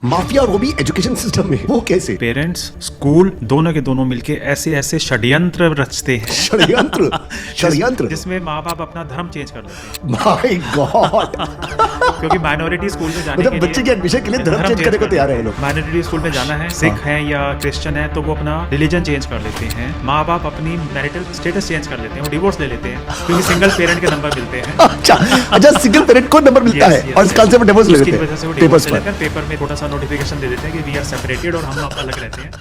Mafia और वो भी एजुकेशन सिस्टम में, वो कैसे? पेरेंट्स स्कूल दोनों के दोनों मिलके ऐसे ऐसे षड्यंत्र रचते हैं। षड्यंत्र जिसमें माँ बाप अपना धर्म चेंज कर लेते हैं। My God. क्योंकि माइनॉरिटी स्कूल में जाने मतलब के बच्चे के एडमिशन के लिए धर्म चेंज करने को तैयार है लोग। माइनॉरिटी स्कूल में जाना है, सिख है या क्रिश्चियन है, तो वो अपना रिलीजन चेंज कर लेते हैं। माँ बाप अपनी मैरिटल स्टेटस चेंज कर लेते हैं, वो डिवोर्स ले लेते हैं क्योंकि सिंगल पेरेंट के नंबर मिलते हैं। अच्छा सिंगल पेरेंट को नंबर मिलता है और इस काल से वो डिवोर्स ले लेते हैं। वजह से वो डिवोर्स ले लेते हैं। पेपर में छोटा सा नोटिफिकेशन दे देते हैं कि वी आर सेपरेटेड और हम अलग रहते हैं।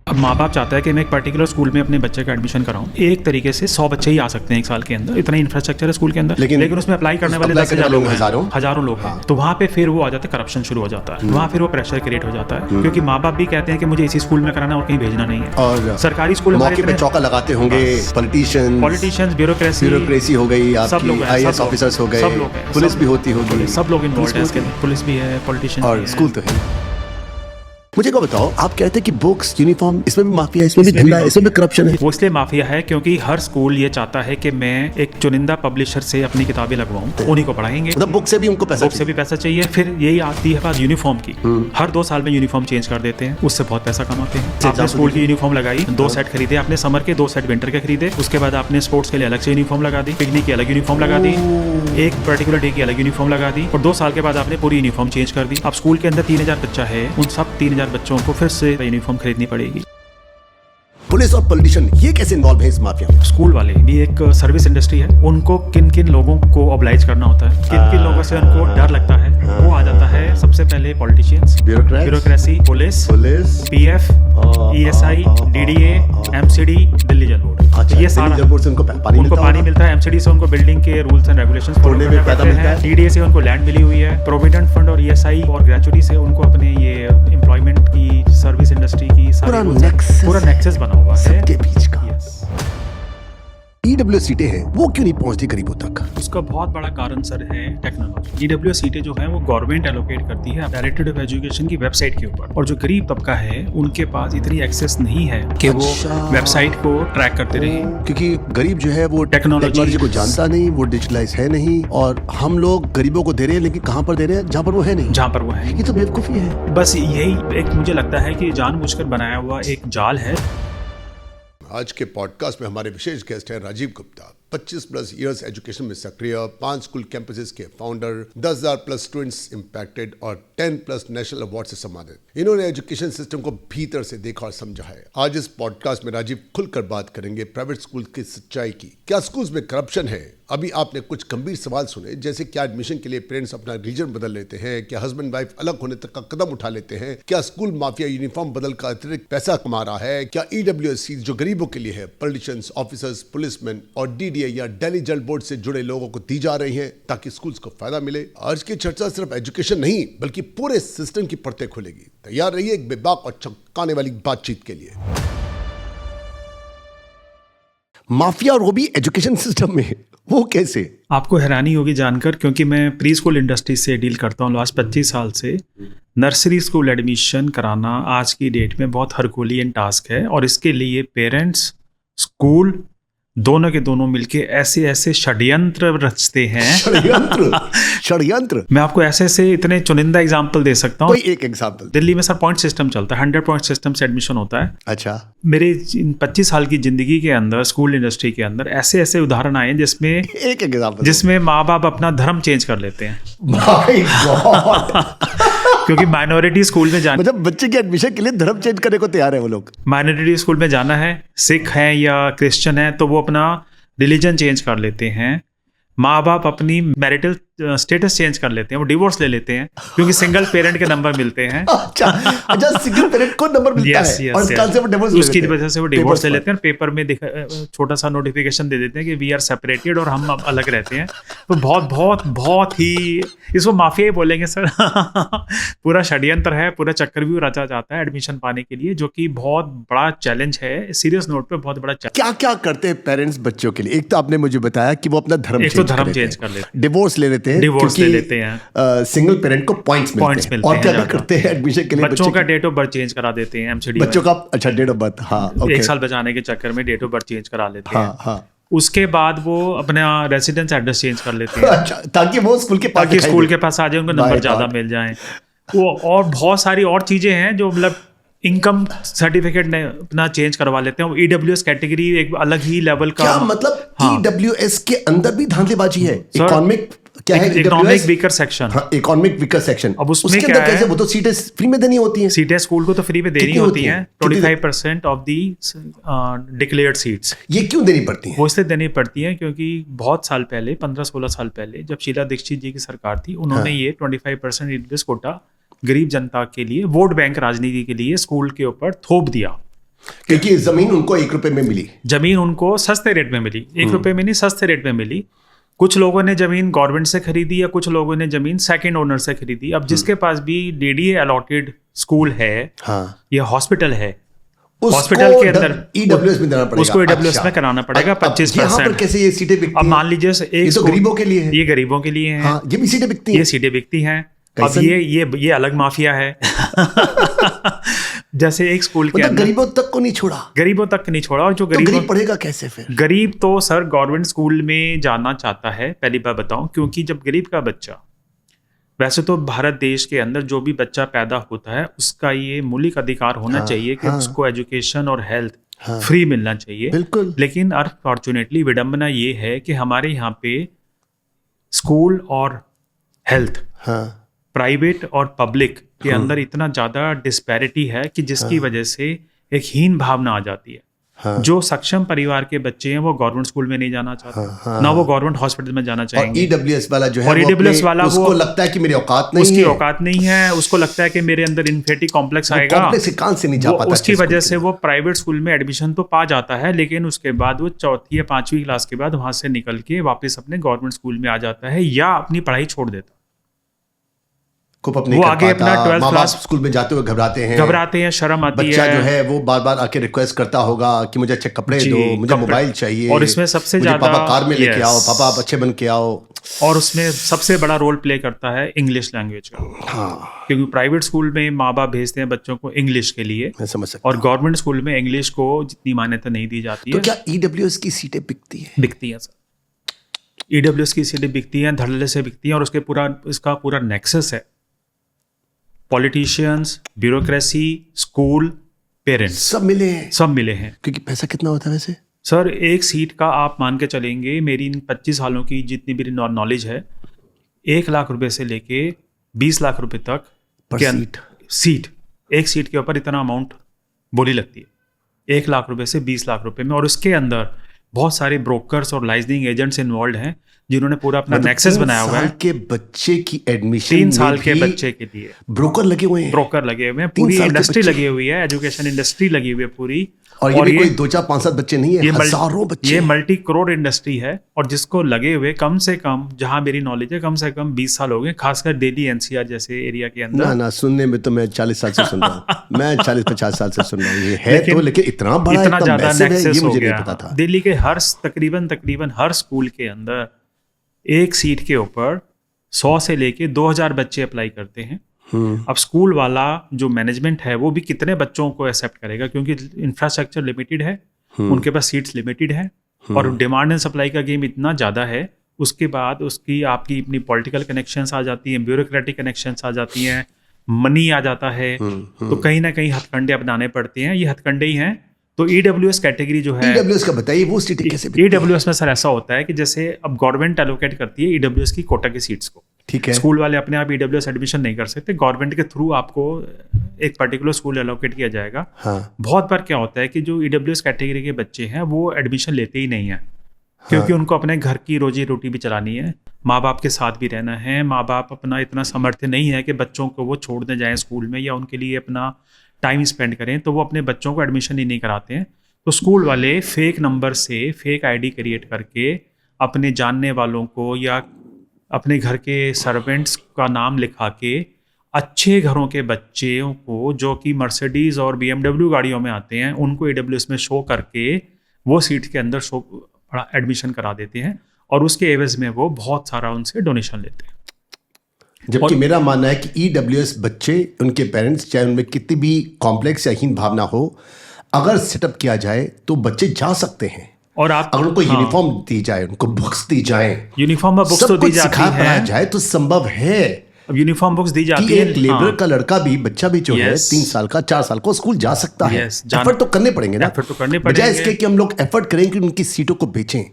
अब माँ बाप चाहता है कि मैं एक पर्टिकुलर स्कूल में अपने बच्चे का एडमिशन कराऊं। एक तरीके से 100 बच्चे ही आ सकते हैं एक साल के अंदर, इतना इंफ्रास्ट्रक्चर है स्कूल के अंदर, लेकिन उसमें अप्लाई करने वाले 10,000 लोग हैं, हजारों लोग हैं। तो वहाँ पे फिर वो आ जाता है, करप्शन शुरू हो जाता है। वहाँ फिर वो प्रेशर क्रिएट हो जाता है क्योंकि माँ बाप भी कहते हैं कि मुझे इसी स्कूल में कराना और कहीं भेजना नहीं है। और सरकारी स्कूल मौके पे चौका लगाते होंगे पॉलिटिशियंस, ब्यूरोक्रेसी हो गई, सब लोग, IAS ऑफिसर्स हो गए, सब लोग हैं, पुलिस भी होती होगी, सब लोग इन्वॉल्व है इसके अंदर। पुलिस भी है, पॉलिटिशियन और स्कूल तो है। मुझे को बताओ, आप कहते हैं कि बुक्स, यूनिफॉर्म, इसमें भी माफिया है, इसमें भी धंधा है, इसमें भी करप्शन है। वो इसलिए माफिया है क्योंकि हर स्कूल ये चाहता है कि मैं एक चुनिंदा पब्लिशर से अपनी किताबें लगवाऊं, उन्हीं को पढ़ाएंगे। मतलब बुक से भी उनको पैसा, बुक से भी पैसा चाहिए। फिर यही आती है बात यूनिफॉर्म की। हर 2 साल में यूनिफॉर्म चेंज कर देते हैं, उससे बहुत पैसा कमाते हैं। आपने स्कूल की यूनिफॉर्म लगाई, 2 सेट खरीदे आपने, समर के 2 सेट विंटर के खरीदे, उसके बाद आपने स्पोर्ट्स के लिए अलग से यूनिफॉर्म लगा दी, पिकनिक की अलग यूनिफॉर्म लगा दी, एक पर्टिकुलर डे की अलग यूनिफॉर्म लगा दी, और 2 साल के बाद आपने पूरी यूनिफॉर्म चेंज कर दी। अब स्कूल के अंदर 3000 बच्चा है, उन सब 3000 बच्चों को फिर से यूनिफॉर्म खरीदनी पड़ेगी। पुलिस और पॉलिटिशियन ये कैसे इन्वॉल्व है इस माफिया में? स्कूल वाले भी एक सर्विस इंडस्ट्री है, उनको किन किन लोगों को ऑब्लाइज करना होता है, किन किन लोगों से उनको डर लगता है, वो आ जाता है। सबसे पहले politicians, bureaucracy, police, PF, ESI, DDA, MCD, Delhi जल बोर्ड। ये सारा से उनको पानी मिलता है, MCD से उनको बिल्डिंग के रूल्स एंड रेगुलेशंस फॉलो करने पड़ते हैं, DDA से उनको लैंड मिली हुई है, प्रोविडेंट फंड और ESI और ग्रेचुटी से उनको अपने ये एम्प्लॉयमेंट की, सर्विस इंडस्ट्री की पूरा नेक्सस बना हुआ है सबके बीच का। EWS सीटें हैं, वो क्यों नहीं पहुंचती गरीबों तक? उसका बहुत बड़ा कारण सर है टेक्नोलॉजी। EWS सीटें जो है वो गवर्नमेंट एलोकेट करती है डायरेक्टरेट ऑफ एजुकेशन की वेबसाइट के ऊपर, और जो गरीब तबका है उनके पास इतनी एक्सेस नहीं है कि वो वेबसाइट को ट्रैक करते रहे, क्योंकि गरीब जो है वो टेक्नोलॉजी को जानता नहीं, वो डिजिटलाइज है नहीं, और हम लोग गरीबों को दे रहे हैं, लेकिन कहाँ पर दे रहे हैं? जहाँ पर वो है नहीं, जहाँ पर वो है। ये तो बेवकूफी है। बस यही एक मुझे लगता है कि जानबूझकर बनाया हुआ एक जाल है। आज के पॉडकास्ट में हमारे विशेष गेस्ट हैं राजीव गुप्ता, 25+ इयर्स एजुकेशन में सक्रिय, 5 स्कूल कैंपसेस के फाउंडर, 10,000+ स्टूडेंट्स इंपैक्टेड और 10+ नेशनल अवार्ड से सम्मानित। इन्होंने एजुकेशन सिस्टम को भीतर से देखा और समझा है। आज इस पॉडकास्ट में राजीव खुलकर बात करेंगे प्राइवेट स्कूल की सच्चाई की। क्या स्कूल्स में करप्शन है? अभी आपने कुछ गंभीर सवाल सुने, जैसे क्या एडमिशन के लिए पेरेंट्स अपना रीजन बदल लेते हैं, क्या हस्बैंड वाइफ अलग होने तक का कदम उठा लेते हैं, क्या स्कूल माफिया यूनिफॉर्म बदल कर अतिरिक्त पैसा कमा रहा है, क्या EWS सीट जो गरीबों के लिए है, पॉलिटिशियंस, ऑफिसर्स, पुलिसमैन और DDA या दिल्ली जल बोर्ड से जुड़े लोगों को दी जा रही हैं ताकि स्कूल्स को फायदा मिले। आज की चर्चा सिर्फ एजुकेशन नहीं बल्कि पूरे सिस्टम की परतें खोलेगी। तैयार रहिए एक बेबाक और चौंकाने वाली बातचीत के लिए। माफिया और वो भी एजुकेशन सिस्टम में, वो कैसे? आपको हैरानी होगी जानकर, क्योंकि मैं प्री स्कूल इंडस्ट्री से डील करता हूँ लास्ट 25 साल से। नर्सरी स्कूल एडमिशन कराना आज की डेट में बहुत हरकुलियन टास्क है, और इसके लिए पेरेंट्स, स्कूल दोनों के दोनों मिलके ऐसे ऐसे षड्यंत्र रचते हैं। षड्यंत्र मैं आपको ऐसे ऐसे इतने चुनिंदा एग्जाम्पल दे सकता हूँ। कोई एक एग्जाम्पल? दिल्ली में सर पॉइंट सिस्टम चलता है, 100 पॉइंट सिस्टम से एडमिशन होता है। अच्छा। मेरे 25 साल की जिंदगी के अंदर स्कूल इंडस्ट्री के अंदर ऐसे ऐसे उदाहरण आए जिसमें एक एग्जाम्पल, जिसमें माँ बाप अपना धर्म चेंज कर लेते हैं। My God! क्योंकि माइनॉरिटी स्कूल में जाना, मतलब बच्चे के एडमिशन के लिए धर्म चेंज करने को तैयार है वो लोग। माइनॉरिटी स्कूल में जाना है, सिख है या क्रिश्चियन है, तो वो अपना रिलीजन चेंज कर लेते हैं। माँ बाप अपनी मैरिटल स्टेटस चेंज कर लेते हैं, वो डिवोर्स ले लेते हैं क्योंकि सिंगल पेरेंट के नंबर मिलते हैं। अच्छा सिंगल पेरेंट को नंबर मिलता है और काल से वो डिवोर्स ले उसकी वजह से वो डिवोर्स ले लेते हैं। पेपर में छोटा सा नोटिफिकेशन दे देते हैं कि वी आर सेपरेटेड और हम अलग रहते हैं। तो बहुत बहुत बहुत ही, इसको माफिया ही बोलेंगे सर। पूरा षड्यंत्र है, पूरा चक्रव्यूह रचा जाता है एडमिशन पाने के लिए, जो कि बहुत बड़ा चैलेंज है। सीरियस नोट पे बहुत बड़ा चैलेंज। क्या क्या करते हैं पेरेंट्स बच्चों के लिए? एक तो आपने मुझे बताया कि वो अपना धर्म चेंज कर लेते हैं, डिवोर्स ले लेते हैं, डिवोर्स ले लेते हैं, सिंगल पेरेंट को पॉइंट्स मिलते हैं। और क्या करते हैं एडमिशन के लिए? बच्चों का डेट ऑफ बर्थ चेंज करा देते हैं, MCD बच्चों का। अच्छा, डेट ऑफ बर्थ, हाँ, 1 साल बचाने के चक्कर में डेट ऑफ बर्थ चेंज करा लेते हैं। हाँ, हाँ। उसके बाद वो अपना रेसिडेंस एड्रेस चेंज कर लेते हैं। अच्छा, ताकि वो स्कूल के पास आ जाए, उनको नंबर ज्यादा मिल जाए। वो और बहुत सारी और चीजें हैं जो मतलब इनकम सर्टिफिकेट अपना चेंज करवा लेते हैं। EWS कैटेगरी एक अलग ही लेवल का। क्या मतलब हाँ। EWS के अंदर भी धांधलीबाजी है? इकोनॉमिक क्या है? Economic weaker section. हाँ, इकोनॉमिक वीकर सेक्शन। अब उसमें उसके क्या अंदर है? कैसे? वो तो सीटें फ्री में देनी होती हैं। सीटें स्कूल को तो फ्री में देनी कितनी होती होती हैं। हैं? 25% ऑफ दी डिक्लेयर्ड सीट्स। ये क्यों देनी पड़ती हैं? वो इसलिए देनी पड़ती हैं क्योंकि बहुत साल पहले 15-16 साल पहले जब शीला दीक्षित जी की सरकार थी, उन्होंने ये 25% EWS कोटा गरीब जनता के लिए वोट बैंक राजनीति के लिए स्कूल के ऊपर थोप दिया। क्योंकि जमीन उनको 1 रुपए में मिली। जमीन उनको सस्ते रेट में मिली, 1 रुपए में नहीं, सस्ते रेट में मिली। कुछ लोगों ने जमीन गवर्नमेंट से खरीदी या कुछ लोगों ने जमीन सेकंड ओनर से खरीदी। अब जिसके पास भी DDA अलॉटेड स्कूल है या हॉस्पिटल है, हॉस्पिटल के अंदर EWS में देना पड़ेगा। उसको EWS में कराना पड़ेगा 25%। यहाँ पर कैसे ये सीटें बिकती अब हैं? मान लीजिए ये तो गरीबों के लिए है। ये गरीबों के लिए है। हाँ, ये भी सीटें बिकती हैं। ये सीटें बिकती हैं। अब ये अलग माफिया है। जैसे एक स्कूल के अंदर गरीबों तक को नहीं छोड़ा। गरीबों तक नहीं छोड़ा। और जो तो गरीब पढ़ेगा कैसे फिर? गरीब तो सर गवर्नमेंट स्कूल में जाना चाहता है, पहली बार बताऊं, क्योंकि जब गरीब का बच्चा, वैसे तो भारत देश के अंदर जो भी बच्चा पैदा होता है उसका ये मौलिक अधिकार होना चाहिए कि उसको एजुकेशन और हेल्थ फ्री मिलना चाहिए। बिल्कुल। लेकिन अनफॉर्चुनेटली विडंबना ये है कि हमारे यहाँ पे स्कूल और हेल्थ, प्राइवेट और पब्लिक के अंदर इतना ज्यादा डिस्पैरिटी है कि जिसकी वजह से एक हीन भावना आ जाती है। जो सक्षम परिवार के बच्चे हैं वो गवर्नमेंट स्कूल में नहीं जाना चाहते, ना वो गवर्नमेंट हॉस्पिटल में जाना चाहेंगे। और EWS वाला जो है, और EWS वाला उसको लगता है कि मेरी औकात नहीं है, उसकी औकात नहीं है, उसको लगता है कि मेरे अंदर इन्फेरिटी कॉम्प्लेक्स आएगा, कॉम्प्लेक्स कान से नहीं जा पाता। उसकी वजह से वो प्राइवेट स्कूल में एडमिशन तो पा जाता है, लेकिन उसके बाद वो 4th या 5वीं क्लास के बाद वहां से निकल के वापस अपने गवर्नमेंट स्कूल में आ जाता है या अपनी पढ़ाई छोड़ देता है। वो आगे अपना 12th क्लास स्कूल में जाते हुए घबराते हैं, शर्म आती है। बच्चा जो है वो बार बार आके रिक्वेस्ट करता होगा कि मुझे अच्छे कपड़े दो, मुझे मोबाइल चाहिए, और इसमें सबसे ज्यादा पापा कार में लेके आओ, पापा आप अच्छे बन के आओ। और उसमें सबसे बड़ा रोल प्ले करता है इंग्लिश लैंग्वेज का। क्योंकि प्राइवेट स्कूल में माँ बाप भेजते हैं बच्चों को इंग्लिश के लिए, मैं समझ सकता और गवर्नमेंट स्कूल में इंग्लिश को जितनी मान्यता नहीं दी जाती है। तो क्या EWS की सीटें बिकती हैं? बिकती हैं सर, EWS की सीटें बिकती हैं, धड़ल्ले से बिकती हैं। और इसका पूरा नेक्सस है, पॉलिटिशियंस, ब्यूरोक्रेसी, स्कूल, पेरेंट्स, सब मिले हैं। क्योंकि पैसा कितना होता है वैसे? सर एक सीट का आप मान के चलेंगे, मेरी इन 25 सालों की जितनी भी नॉलेज है, 1 लाख रुपए से लेके 20 लाख रुपए तक सीट, एक सीट के ऊपर इतना अमाउंट बोली लगती है, 1 लाख रुपए से 20 लाख रुपए में। और उसके अंदर बहुत सारे ब्रोकर्स और लाइसेंसिंग एजेंट्स इन्वॉल्व हैं जिन्होंने पूरा अपना नेक्सस बनाया हुआ है। 3 साल के बच्चे की एडमिशन, 3 साल के बच्चे के लिए ब्रोकर लगे हुए हैं, पूरी इंडस्ट्री लगी हुई है, एजुकेशन इंडस्ट्री लगी हुई है पूरी। और ये कोई 2, 4, 5, 7 बच्चे नहीं है, हजारों बच्चे। ये मल्टी करोड़ इंडस्ट्री है, और जिसको लगे हुए कम से कम, जहां मेरी नॉलेज है, कम से कम 20 साल हो गए, खासकर दिल्ली NCR जैसे एरिया के अंदर। ना सुनने में तो मैं 40 साल से सुन रहा हूँ। मैं 40-50 साल से सुन रहा हूँ। ये है तो, लेकिन इतना बड़ा, इतना ज्यादा नेक्सस हो गया। पता था दिल्ली के तकरीबन हर स्कूल के अंदर एक सीट के ऊपर 100 से लेके 2000 बच्चे अप्लाई करते हैं। अब स्कूल वाला जो मैनेजमेंट है वो भी कितने बच्चों को एक्सेप्ट करेगा, क्योंकि इंफ्रास्ट्रक्चर लिमिटेड है, उनके पास सीट्स लिमिटेड है, और डिमांड एंड सप्लाई का गेम इतना ज़्यादा है। उसके बाद उसकी आपकी अपनी पॉलिटिकल कनेक्शंस आ जाती हैं, ब्यूरोक्रेटिक कनेक्शंस आ जाती हैं, मनी आ जाता है, तो कहीं ना कहीं हथकंडे अपनाने पड़ते हैं। ये हथकंडे ही हैं। तो EWS कैटेगरी जो है, EWS का बताइए, वो सीटें कैसे बिकती हैं? EWS में सर ऐसा होता है कि जैसे अब गवर्नमेंट एलोकेट करती है EWS की कोटा की सीट्स को, ठीक है। स्कूल वाले अपने आप EWS एडमिशन नहीं कर सकते, गवर्नमेंट के थ्रू आपको एक पर्टिकुलर स्कूल एलोकेट किया जाएगा। बहुत बार क्या होता है कि जो EWS कैटेगरी के बच्चे हैं वो एडमिशन लेते ही नहीं है, क्योंकि उनको अपने घर की रोजी रोटी भी चलानी है, माँ बाप के साथ भी रहना है। माँ बाप अपना इतना सामर्थ्य नहीं है कि बच्चों को वो छोड़ने जाएं स्कूल में या उनके लिए अपना टाइम स्पेंड करें, तो वो अपने बच्चों को एडमिशन ही नहीं कराते हैं। तो स्कूल वाले फेक नंबर से फेक ID क्रिएट करके अपने जानने वालों को या अपने घर के सर्वेंट्स का नाम लिखा के अच्छे घरों के बच्चों को, जो कि मर्सिडीज और BMW गाड़ियों में आते हैं, उनको EWS में शो करके वो सीट के अंदर एडमिशन करा देते हैं, और उसके एवज में वो बहुत सारा उनसे डोनेशन लेते हैं। जबकि मेरा मानना है कि EWS बच्चे, उनके पेरेंट्स, चाहे उनमें कितनी भी कॉम्प्लेक्स या हीन भावना हो, अगर सेटअप किया जाए तो बच्चे जा सकते हैं। और आप अगर उनको यूनिफॉर्म दी जाए, उनको बुक्स दी जाए, यूनिफॉर्म में बुक्स तो दी जाती है, पढ़ाया जाए तो संभव है। अब यूनिफॉर्म बुक्स दी कि जाती है। एक लेबर का लड़का भी, बच्चा भी जो है Yes. 3 साल का 4 साल का स्कूल जा सकता है। Yes, एफर्ट तो करने पड़ेंगे ना, एफर्ट तो करने बजाय पड़ेंगे। इसके कि हम लोग एफर्ट करें कि उनकी सीटों को बेचें।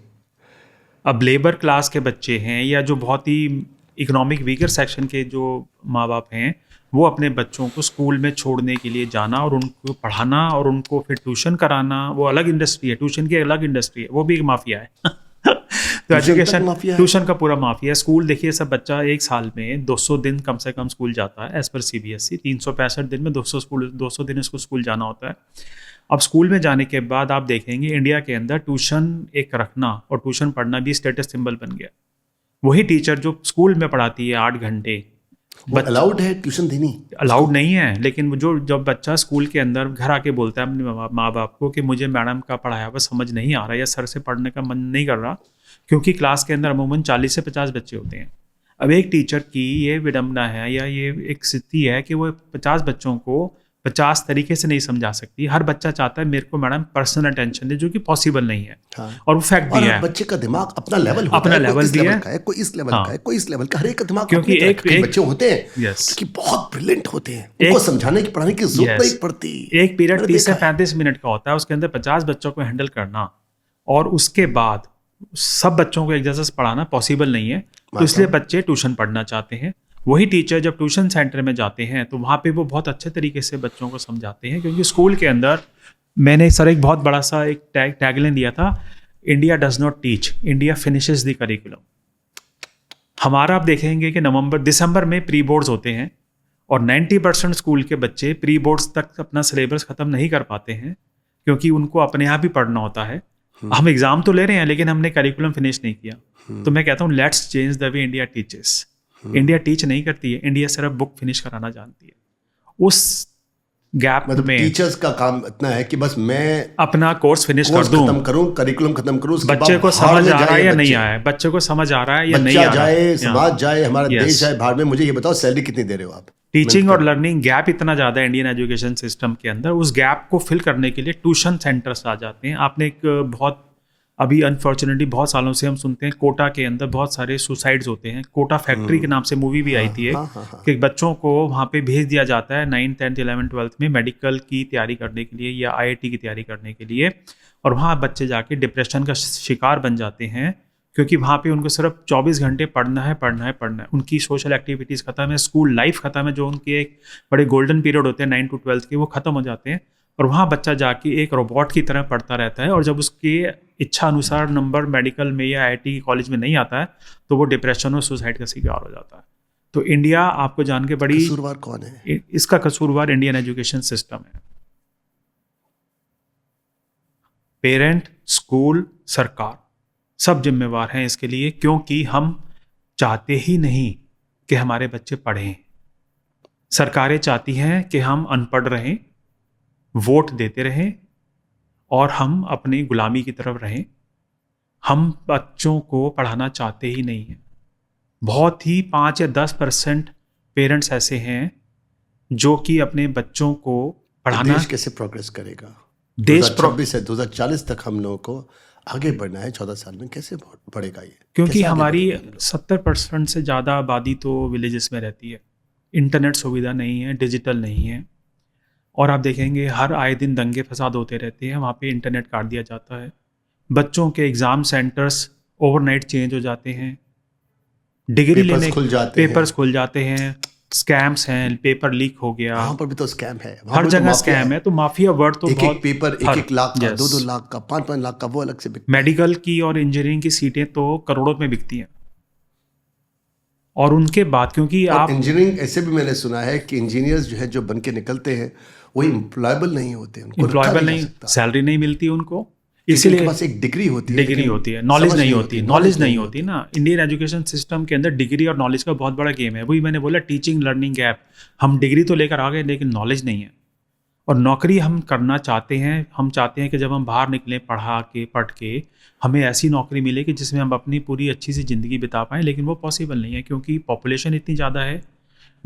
अब लेबर क्लास के बच्चे हैं या जो बहुत ही इकोनॉमिक वीकर सेक्शन के जो माँ बाप हैं, वो अपने बच्चों को स्कूल में छोड़ने के लिए जाना और उनको पढ़ाना और उनको फिर ट्यूशन कराना, वो अलग इंडस्ट्री है। ट्यूशन की अलग इंडस्ट्री है, वो भी एक माफिया है। तो एजुकेशन, माफिया है। ट्यूशन का पूरा माफिया है। स्कूल देखिए, सब बच्चा एक साल में 200 दिन कम से कम स्कूल जाता है एज पर CBSE। 365 दिन में 200 दिन इसको स्कूल जाना होता है। अब स्कूल में जाने के बाद आप देखेंगे इंडिया के अंदर ट्यूशन एक रखना और ट्यूशन पढ़ना भी स्टेटस सिंबल बन गया। वही टीचर जो स्कूल में पढ़ाती है 8 घंटे, अलाउड है ट्यूशन देनी? अलाउड नहीं है। लेकिन वो जो जब बच्चा स्कूल के अंदर घर आके बोलता है अपने माँ बाप को कि मुझे मैडम का पढ़ाया हुआ समझ नहीं आ रहा या सर से पढ़ने का मन नहीं कर रहा, क्योंकि क्लास के अंदर अमूमन 40 से 50 बच्चे होते हैं। अब एक टीचर की ये विडम्बना है या ये एक स्थिति है कि वो 50 बच्चों को 50 तरीके से नहीं समझा सकती। हर बच्चा चाहता है मेरे को मैडम पर्सनल अटेंशन दे, जो कि पॉसिबल नहीं है। हाँ। और वो फैक्ट भी है। बच्चे का दिमाग अपना लेवल होता अपना है, लेवल भी है, कोई इस लेवल हाँ। का है, कोई इस लेवल का, हर एक का दिमाग क्योंकि अपनी तरह एक- का। कई एक- बच्चे होते हैं Yes. कि बहुत ब्रिलियंट होते हैं, उनको समझाने की पढ़ाने की जरूरत नहीं पड़ती। एक पीरियड मैंने 30 से देखा है। 35 मिनट का होता है, उसके अंदर 50 बच्चों को हैंडल करना और उसके बाद सब बच्चों को एक जैसा पढ़ाना पॉसिबल नहीं है। तो इसलिए बच्चे ट्यूशन पढ़ना चाहते हैं। वही टीचर जब ट्यूशन सेंटर में जाते हैं तो वहाँ पे वो बहुत अच्छे तरीके से बच्चों को समझाते हैं, क्योंकि स्कूल के अंदर मैंने सर एक बहुत बड़ा सा एक टैगलाइन दिया था, India does not teach, India finishes the curriculum. हमारा आप देखेंगे कि दिसंबर में प्री बोर्ड्स होते हैं और 90% स्कूल के बच्चे प्री बोर्ड्स तक अपना सिलेबस खत्म नहीं कर पाते हैं, क्योंकि उनको अपने आप ही पढ़ना होता है। हम एग्जाम तो ले रहे हैं लेकिन हमने करिकुलम फिनिश नहीं किया। तो मैं कहता हूँ let's change the way India teaches. India teach नहीं करती है, इंडिया सिर्फ बुक फिनिश कराना जानती है। उस गैप मतलब में टीचर्स का काम इतना है कि बस मैं अपना कोर्स फिनिश कर कोर्स दूं, खत्म करूं, करिकुलम खत्म करूं, उसके बच्चे बाद को बाहर समझ में आ रहा जाए है या नहीं बच्चे। आया, बच्चे को समझ आ रहा है या नहीं बच्चा आ रहा जाए, है। समाज जाए, हमारा Yes. देश जाए बाहर में। मुझे ये बताओ सैलरी कितनी दे रहे हो आप? टीचिंग और लर्निंग गैप इतना ज़्यादा है इंडियन एजुकेशन सिस्टम के अंदर। उस गैप को फिल करने के लिए ट्यूशन सेंटर्स आ जाते हैं। आपने एक बहुत अभी अनफॉर्चुनेटली बहुत सालों से हम सुनते हैं कोटा के अंदर बहुत सारे सुसाइड्स होते हैं। कोटा फैक्ट्री के नाम से मूवी भी आई थी कि बच्चों को वहाँ पे भेज दिया जाता है 9th 10th 11th 12th में मेडिकल की तैयारी करने के लिए या IIT की तैयारी करने के लिए, और वहाँ बच्चे जाके डिप्रेशन का शिकार बन जाते हैं, क्योंकि वहाँ पे उनको सिर्फ 24 घंटे पढ़ना है। उनकी सोशल एक्टिविटीज़ खत्म है, स्कूल लाइफ खत्म है, जो उनके एक बड़े गोल्डन पीरियड होते हैं 9 to 12 के, वो खत्म हो जाते हैं। और वहाँ बच्चा जाके एक रोबोट की तरह पढ़ता रहता है, और जब उसके इच्छा अनुसार नंबर मेडिकल में या IIT कॉलेज में नहीं आता है तो वो डिप्रेशन और सुसाइड का शिकार हो जाता है। तो इंडिया आपको जान के बड़ी कसूरवार कौन है? इसका कसूरवार इंडियन एजुकेशन सिस्टम है। पेरेंट, स्कूल, सरकार सब जिम्मेवार हैं इसके लिए, क्योंकि हम चाहते ही नहीं कि हमारे बच्चे पढ़ें। सरकारें चाहती हैं कि हम अनपढ़ रहें, वोट देते रहें और हम अपनी गुलामी की तरफ रहें। हम बच्चों को पढ़ाना चाहते ही नहीं हैं। बहुत ही 5 या 10% पेरेंट्स ऐसे हैं जो कि अपने बच्चों को पढ़ाना। देश कैसे प्रोग्रेस करेगा? देश 2026 से 2040 तक हम लोगों को आगे बढ़ना है। 14 साल में कैसे बढ़ेगा ये? क्योंकि कैसे आगे हमारी बढ़ेंगे हम लोग? 70% से ज़्यादा आबादी तो विलेजेस में रहती है। इंटरनेट सुविधा नहीं है, डिजिटल नहीं है, और आप देखेंगे हर आए दिन दंगे फसाद होते रहते हैं। वहाँ पे इंटरनेट काट दिया जाता है। बच्चों के एग्ज़ाम सेंटर्स ओवरनाइट चेंज हो जाते हैं। डिग्री पेपर्स लेने खुल जाते हैं। पेपर्स खुल जाते हैं, स्कैम्स हैं, पेपर लीक हो गया, वहाँ पर भी तो स्कैम है, वहाँ हर पर तो जगह माफिया स्कैम है। तो माफिया वर्ड तो एक बहुत एक पेपर हर- 1 लाख का, Yes. 2 लाख का, 5 लाख का, वो अलग से बिकता मेडिकल की और इंजीनियरिंग की सीटें तो करोड़ों में बिकती हैं। और उनके बाद क्योंकि है। और आप इंजीनियरिंग ऐसे भी मैंने सुना है कि इंजीनियर्स जो है जो बन के निकलते हैं वो एम्प्लॉयबल नहीं होते, उनको रखा एम्प्लॉयबल नहीं जा नहीं, सकता। सैलरी नहीं मिलती उनको, क्योंकि इसीलिए उनके पास एक डिग्री होती है, डिग्री लेकिन होती है, नॉलेज समझ नहीं होती, नॉलेज knowledge नहीं होती ना। इंडियन एजुकेशन सिस्टम के अंदर डिग्री और नॉलेज का बहुत बड़ा गेम है। वही मैंने बोला टीचिंग लर्निंग गैप। हम डिग्री तो लेकर आ गए लेकिन नॉलेज नहीं है। और नौकरी हम करना चाहते हैं, हम चाहते हैं कि जब हम बाहर निकलें पढ़ के हमें ऐसी नौकरी मिले कि जिसमें हम अपनी पूरी अच्छी सी ज़िंदगी बिता पाएँ, लेकिन वो पॉसिबल नहीं है क्योंकि पॉपुलेशन इतनी ज़्यादा है,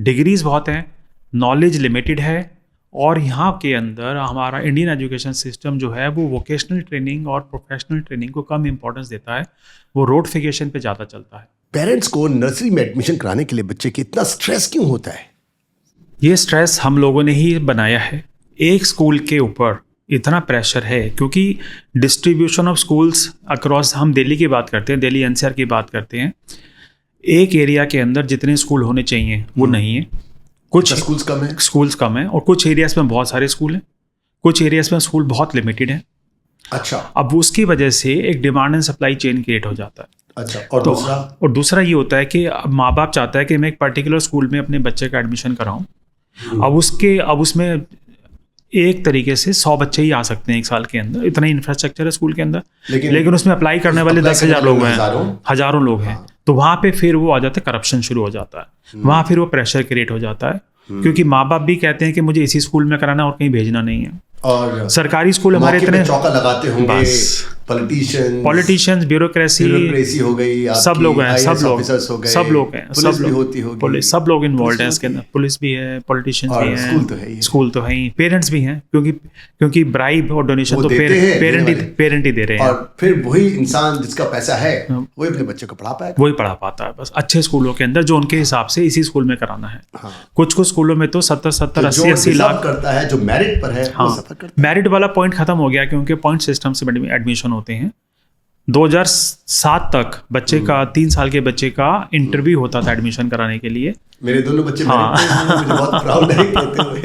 डिग्रीज़ बहुत हैं, नॉलेज लिमिटेड है। और यहाँ के अंदर हमारा इंडियन एजुकेशन सिस्टम जो है वो वोकेशनल ट्रेनिंग और प्रोफेशनल ट्रेनिंग को कम इंपॉर्टेंस देता है, वो रोडफिकेशन पे ज़्यादा चलता है। पेरेंट्स को नर्सरी में एडमिशन कराने के लिए बच्चे की इतना स्ट्रेस क्यों होता है? ये स्ट्रेस हम लोगों ने ही बनाया है। एक स्कूल के ऊपर इतना प्रेशर है क्योंकि डिस्ट्रीब्यूशन ऑफ स्कूल्स अक्रॉस, हम दिल्ली की बात करते हैं, दिल्ली एनसीआर की बात करते हैं, एक एरिया के अंदर जितने स्कूल होने चाहिए वो नहीं है। कुछ स्कूल्स कम है और कुछ एरियाज में बहुत सारे स्कूल हैं, कुछ एरियाज में स्कूल बहुत लिमिटेड है। अच्छा, अब उसकी वजह से एक demand and supply chain create हो जाता है। अच्छा, और दूसरा ये होता है कि अब माँ बाप चाहता है कि मैं एक पर्टिकुलर स्कूल में अपने बच्चे का एडमिशन कराऊं। अब उसमें एक तरीके से 100 बच्चे ही आ सकते हैं एक साल के अंदर, इतना इंफ्रास्ट्रक्चर है स्कूल के अंदर, लेकिन उसमें अप्लाई करने वाले 10,000 लोग हैं, हजारों लोग हैं। तो वहाँ पे फिर वो आ जाता है, करप्शन शुरू हो जाता है, वहाँ फिर वो प्रेशर क्रिएट हो जाता है, क्योंकि माँ बाप भी कहते हैं कि मुझे इसी स्कूल में कराना और कहीं भेजना नहीं है। और सरकारी स्कूल हमारे इतने चौका लगाते होंगे, पॉलिटिशियंस, ब्यूरोक्रेसी हो गई, सब लोग हैं, सब लोग हैं, पुलिस, सब लोग इन्वॉल्व हैं इसके अंदर। पुलिस भी है, पॉलिटिशियंस भी हैं, स्कूल तो है ही, पेरेंट्स भी हैं, क्योंकि ब्राइब और डोनेशन तो पेरेंट ही दे रहे हैं। और फिर वही इंसान जिसका पैसा है वही अपने बच्चे को पढ़ा पाएगा, वही पढ़ा पाता है बस अच्छे स्कूलों के अंदर, जो उनके हिसाब से इसी स्कूल में कराना है। कुछ स्कूलों में तो 70-80 लाख करता है, जो मेरिट पर है। मेरिट वाला पॉइंट खत्म हो गया क्योंकि पॉइंट सिस्टम से एडमिशन होते हैं। 2007 तक बच्चे का 3 साल के बच्चे का इंटरव्यू होता था एडमिशन कराने के लिए। मेरे दोनों बच्चे मुझे बहुत प्राउड है कहते हुए।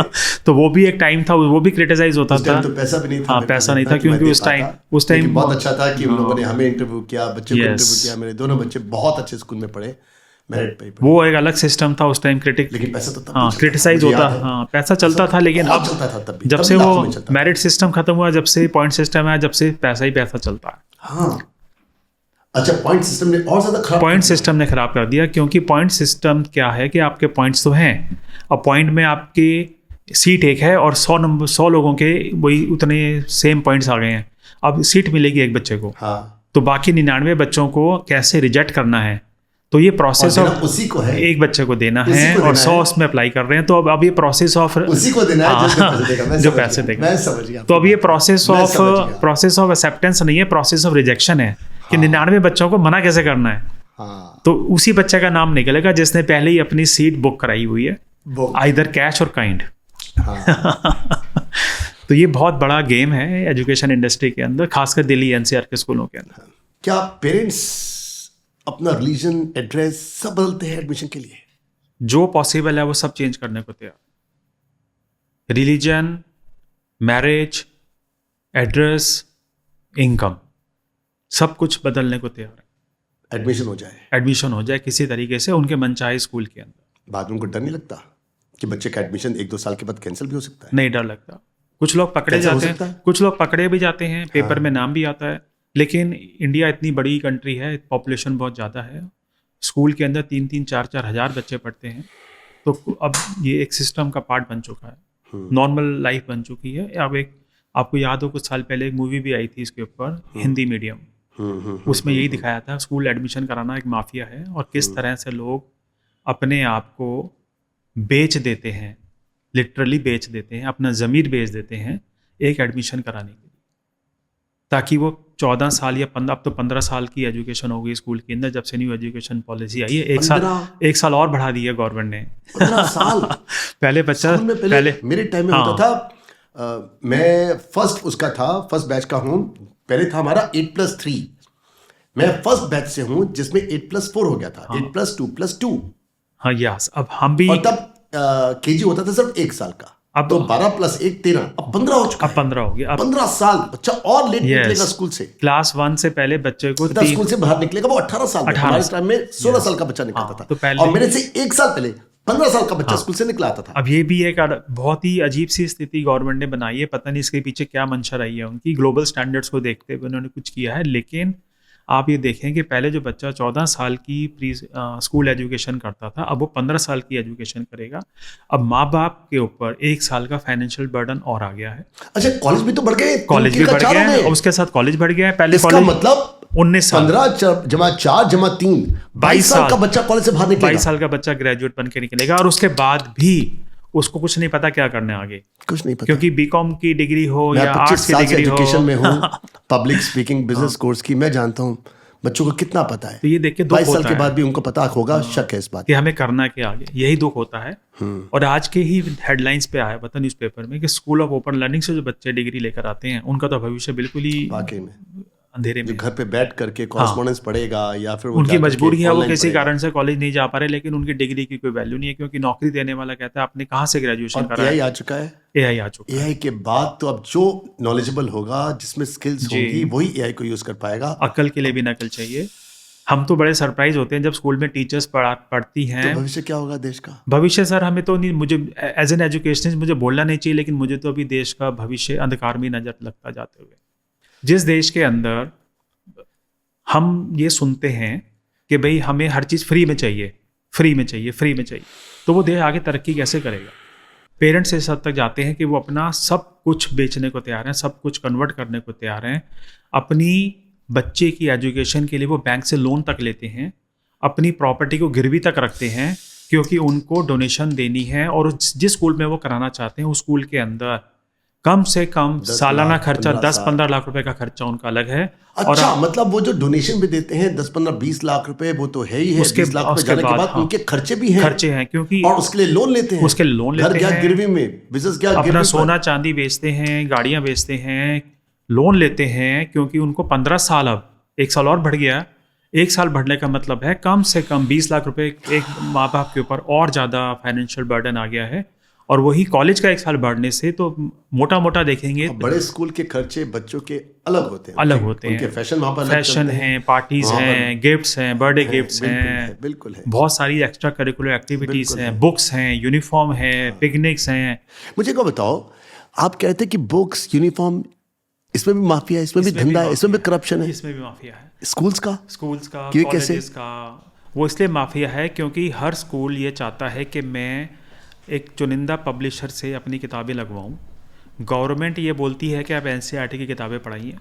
तो वो भी एक टाइम था, वो भी क्रिटिसाइज होता था। तो पैसा भी नहीं था। पैसा नहीं था क्योंकि उस टाइम बहुत अच्छा था कि उन लोगों ने हमें इंटरव्यू किया, बच्चे को इंटरव्यू किया। मेरे दोनों बच्चे बहुत अच्छे स्कूल में पढ़े, मेरिट पे। वो एक अलग सिस्टम था उस टाइम, लेकिन पैसा तो तब क्रिटिसाइज होता, पैसा चलता था, लेकिन अब जब से वो मेरिट सिस्टम खत्म हुआ, जब से पॉइंट सिस्टम है, जब से पैसा ही पैसा चलता है। अच्छा, पॉइंट सिस्टम ने खराब कर दिया, क्योंकि पॉइंट सिस्टम क्या है कि आपके पॉइंट्स तो हैं, अब पॉइंट में आपकी सीट एक है और 100 लोगों के वही उतने सेम पॉइंट्स आ गए हैं। अब सीट मिलेगी एक बच्चे को, तो बाकी 99 बच्चों को कैसे रिजेक्ट करना है, तो ये प्रोसेस ऑफ उसी को है, एक बच्चे को देना है और 100 उसमें अप्लाई कर रहे हैं। तो अब ये प्रोसेस ऑफ उसी को देना है जो पैसे देगा। मैं समझ गया। तो अब ये प्रोसेस ऑफ एक्सेप्टेंस नहीं है, प्रोसेस ऑफ रिजेक्शन है कि 99 बच्चों को मना कैसे करना है। तो उसी बच्चे का नाम निकलेगा जिसने पहले ही अपनी सीट बुक कराई हुई है, आइदर कैश और काइंड। तो ये बहुत बड़ा गेम है एजुकेशन इंडस्ट्री के अंदर, खासकर दिल्ली एनसीआर के स्कूलों के अंदर। क्या पेरेंट्स अपना रिलीजन, एड्रेस सब बदलते हैं एडमिशन के लिए? जो पॉसिबल है वो सब चेंज करने को तैयार। रिलीजन, मैरिज, एड्रेस, इनकम, सब कुछ बदलने को तैयार है। एडमिशन हो जाए किसी तरीके से उनके मनचाहे स्कूल के अंदर। बाद में उनको डर नहीं लगता कि बच्चे का एडमिशन 1-2 साल के बाद कैंसिल भी हो सकता है? नहीं, डर लगता। कुछ लोग पकड़े जाते हैं, कुछ लोग पकड़े भी जाते हैं, पेपर में नाम भी आता है। लेकिन इंडिया इतनी बड़ी कंट्री है, पॉपुलेशन बहुत ज़्यादा है, स्कूल के अंदर 3-3, 4-4 हज़ार बच्चे पढ़ते हैं। तो अब ये एक सिस्टम का पार्ट बन चुका है, नॉर्मल लाइफ बन चुकी है। अब आपको याद हो कुछ साल पहले एक मूवी भी आई थी इसके ऊपर, हिंदी मीडियम, उसमें यही दिखाया था स्कूल एडमिशन कराना एक माफिया है और किस तरह से लोग अपने आप को बेच देते हैं, लिटरली बेच देते हैं, अपना ज़मीर बेच देते हैं एक एडमिशन कराने के लिए, ताकि वो 14 साल या 15 साल की एजुकेशन हो गई स्कूल के अंदर। जब से न्यू एजुकेशन पॉलिसी आई है, एक साल और बढ़ा दी है गवर्नमेंट ने। 15 साल पहले बच्चा पहले मेरे टाइम में होता था, मैं फर्स्ट बैच का हूँ। पहले था हमारा 8+3, मैं फर्स्ट बैच से हूँ जिसमें 8+4 हो गया था, 8+2+2। हाँ, यस। अब हम भी, और तब केजी होता था सिर्फ 1 साल का, अब तो 12+1 13, अब 15 हो चुका। अब 15 हो गया। 15 साल बच्चा और लेट निकलेगा स्कूल से। क्लास 1 से पहले बच्चे को स्कूल से बाहर निकलेगा वो 18 साल। हमारे टाइम में 16 साल का बच्चा निकलता था, तो और मेरे से 1 साल पहले 15 साल का बच्चा स्कूल से निकला आता था। अब ये भी एक बहुत ही अजीब सी स्थिति गवर्नमेंट ने बनाई है, पता नहीं इसके पीछे क्या मंशा रही है उनकी। ग्लोबल स्टैंडर्ड्स को देखते हुए उन्होंने कुछ किया है, लेकिन आप ये देखें कि पहले जो बच्चा 14 साल की स्कूल एजुकेशन करता था, अब वो 15 साल की एजुकेशन करेगा। अब माँ बाप के ऊपर 1 साल का फाइनेंशियल बर्डन और आ गया है। अच्छा, कॉलेज भी तो बढ़ गए, कॉलेज भी बढ़ गया है और उसके साथ कॉलेज बढ़ गया है। पहले कॉलेज मतलब 19 साल, 15+4+3 22 साल का बच्चा कॉलेज से बाहर निकलेगा। 22 साल का बच्चा ग्रेजुएट बन के निकलेगा, और उसके बाद भी उसको कुछ नहीं पता क्या करना है आगे, कुछ नहीं पता, क्योंकि बीकॉम की डिग्री हो या आर्ट्स की डिग्री हो। एजुकेशन में हूँ, पब्लिक स्पीकिंग, बिजनेस कोर्स की मैं जानता हूँ। बच्चों को कितना पता है? तो ये देख के दुख 22 साल होता के है बाद भी उनको पता होगा, शक है इस बात कि हमें करना क्या आगे, यही दुख होता है। और आज के ही हेडलाइंस पे आया पता न्यूज़पेपर में कि स्कूल ऑफ ओपन लर्निंग से जो बच्चे डिग्री लेकर आते हैं उनका तो भविष्य बिल्कुल ही वाकई में अंधेरे जो में। घर पे बैठ करके कॉरेस्पॉन्डेंस पढ़ेगा या फिर वो उनकी जाकर के मजबूरी है, वो online किसी पढ़ेगा। कारण से कॉलेज नहीं जा पा रहे, लेकिन उनकी डिग्री की कोई वैल्यू नहीं है, क्योंकि नौकरी देने वाला कहता है आपने कहाँ से ग्रेजुएशन और करा AI है। आ चुका है। AI आ चुका है। AI के बाद तो अब जो नॉलेजेबल होगा, जिसमें स्किल्स जी। होंगी, वही AI को यूज कर पाएगा। अकल के लिए भी नकल चाहिए। हम तो बड़े सरप्राइज होते हैं जब स्कूल में टीचर्स पढ़ती तो हैं। भविष्य क्या होगा देश का? भविष्य सर हमें तो नहीं, मुझे एज एन एजुकेशनिस्ट मुझे बोलना नहीं चाहिए, लेकिन मुझे तो अभी देश का भविष्य अंधकार में नजर लगता जाते हुए। जिस देश के अंदर हम ये सुनते हैं कि भाई हमें हर चीज़ फ्री में चाहिए, फ्री में चाहिए, फ्री में चाहिए, तो वो देश आगे तरक्की कैसे करेगा? पेरेंट्स इस हद तक जाते हैं कि वो अपना सब कुछ बेचने को तैयार हैं, सब कुछ कन्वर्ट करने को तैयार हैं, अपनी बच्चे की एजुकेशन के लिए वो बैंक से लोन तक लेते हैं, अपनी प्रॉपर्टी को गिरवी तक रखते हैं, क्योंकि उनको डोनेशन देनी है। और जिस स्कूल में वो कराना चाहते हैं उस स्कूल के अंदर कम से कम 10 सालाना लाख, खर्चा 15 10-15 लाख रुपए का खर्चा उनका अलग है। अच्छा, मतलब वो जो डोनेशन भी देते हैं 10, 15, 20 लाख रुपए, वो तो है ही है। उसके 20 लाख रुपए उसके जाने के बाद, बाद हाँ, उनके खर्चे भी हैं। खर्चे हैं, क्योंकि और उसके लिए लोन लेते हैं। उसके लोन घर लेते क्या हैं, गिरवी में, बिजनेस क्या अपना गिरवी पर। सोना चांदी बेचते हैं, गाड़ियां बेचते हैं, लोन लेते हैं, क्योंकि उनको 15 साल, अब 1 साल और बढ़ गया, 1 साल बढ़ने का मतलब है कम से कम 20 लाख रुपए एक माँ बाप के ऊपर और ज़्यादा फाइनेंशियल बर्डन आ गया है। और वही कॉलेज का 1 साल बढ़ने से तो मोटा मोटा देखेंगे अब बड़े स्कूल के खर्चे बच्चों के अलग होते हैं। अलग होते हैं। उनके फैशन वहाँ पर अलग फैशन चलते हैं, पार्टीज वहाँ पर हैं, गिफ्ट्स हैं, बर्थडे गिफ्ट्स बिल्कुल हैं, है, बिल्कुल है। बहुत सारी एक्स्ट्रा करिकुलर एक्टिविटीज बिल्कुल हैं, है। बुक्स हैं, यूनिफॉर्म है, पिकनिक्स हैं। मुझे को बताओ, आप कहते हैं कि बुक्स, यूनिफॉर्म, इसमें भी माफिया है, इसमें भी धंधा है, इसमें भी करप्शन है। इसमें भी माफिया है। स्कूल्स का स्कूल्स का, ये कैसे? कॉलेजेस का, वो इसलिए माफिया है क्योंकि हर स्कूल ये चाहता है कि मैं एक चुनिंदा पब्लिशर से अपनी किताबें लगवाऊं। गवर्नमेंट ये बोलती है कि आप NCERT की किताबें पढ़ाइए,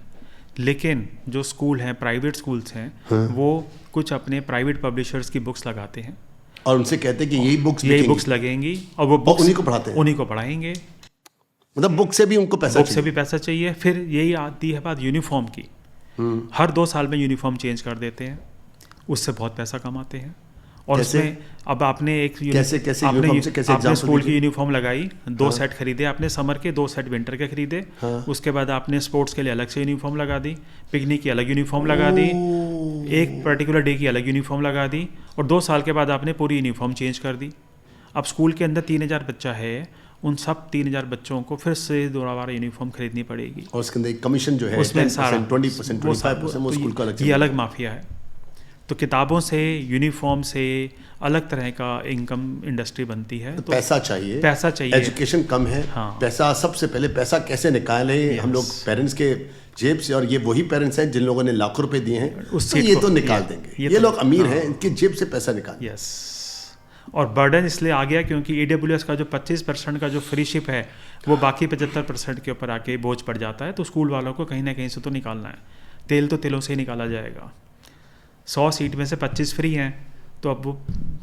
लेकिन जो स्कूल हैं, प्राइवेट स्कूल्स हैं, वो कुछ अपने प्राइवेट पब्लिशर्स की बुक्स लगाते हैं और उनसे कहते हैं कि यही बुक्स यही बुक्स लगेंगी, और वो बुक्स उन्हीं को पढ़ाते हैं। उन्हीं को पढ़ाएंगे। मतलब बुक से भी उनको पैसा बुक से चाहिए। भी पैसा चाहिए। फिर यही आती है बात यूनिफॉर्म की। हर 2 साल में यूनिफॉर्म चेंज कर देते हैं, उससे बहुत पैसा कमाते हैं। और कैसे? उसमें अब आपने एक कैसे यूनिफॉर्म से कैसे आपने एग्जाम्पल स्कूल की दीजिए? यूनिफॉर्म लगाई, 2 सेट खरीदे आपने समर के, 2 सेट विंटर के खरीदे। उसके बाद आपने स्पोर्ट्स के लिए अलग से यूनिफॉर्म लगा दी, पिकनिक की अलग यूनिफॉर्म लगा दी, एक पर्टिकुलर डे की अलग यूनिफॉर्म लगा दी, और 2 साल के बाद आपने पूरी यूनिफॉर्म चेंज कर दी। अब स्कूल के अंदर 3000 बच्चा है, उन सब 3000 बच्चों को फिर से दोबारा यूनिफॉर्म खरीदनी पड़ेगी। और उसके अंदर एक कमीशन जो है उसमें 10%, 20%, 25% वो स्कूल का अलग से ये अलग माफिया है। तो किताबों से, यूनिफॉर्म से अलग तरह का इनकम इंडस्ट्री बनती है। तो पैसा चाहिए, पैसा चाहिए। एजुकेशन कम है। हाँ। पैसा, सबसे पहले पैसा कैसे निकालें हम लोग पेरेंट्स के जेब से, और ये वही पेरेंट्स हैं जिन लोगों ने लाखों रुपए दिए हैं, उस तो सीट ये को- तो निकाल ये देंगे। तो- ये लोग अमीर हाँ। हैं, इनकी जेब से पैसा निकाल। यस। और बर्डन इसलिए आ गया क्योंकि AWS का जो 25% का जो फ्री शिप है, वो बाकी 75% के ऊपर आके बोझ पड़ जाता है। तो स्कूल वालों को कहीं ना कहीं से तो निकालना है। तेल तो तिलों से ही निकाला जाएगा। 100 सीट में से 25 फ्री हैं, तो अब वो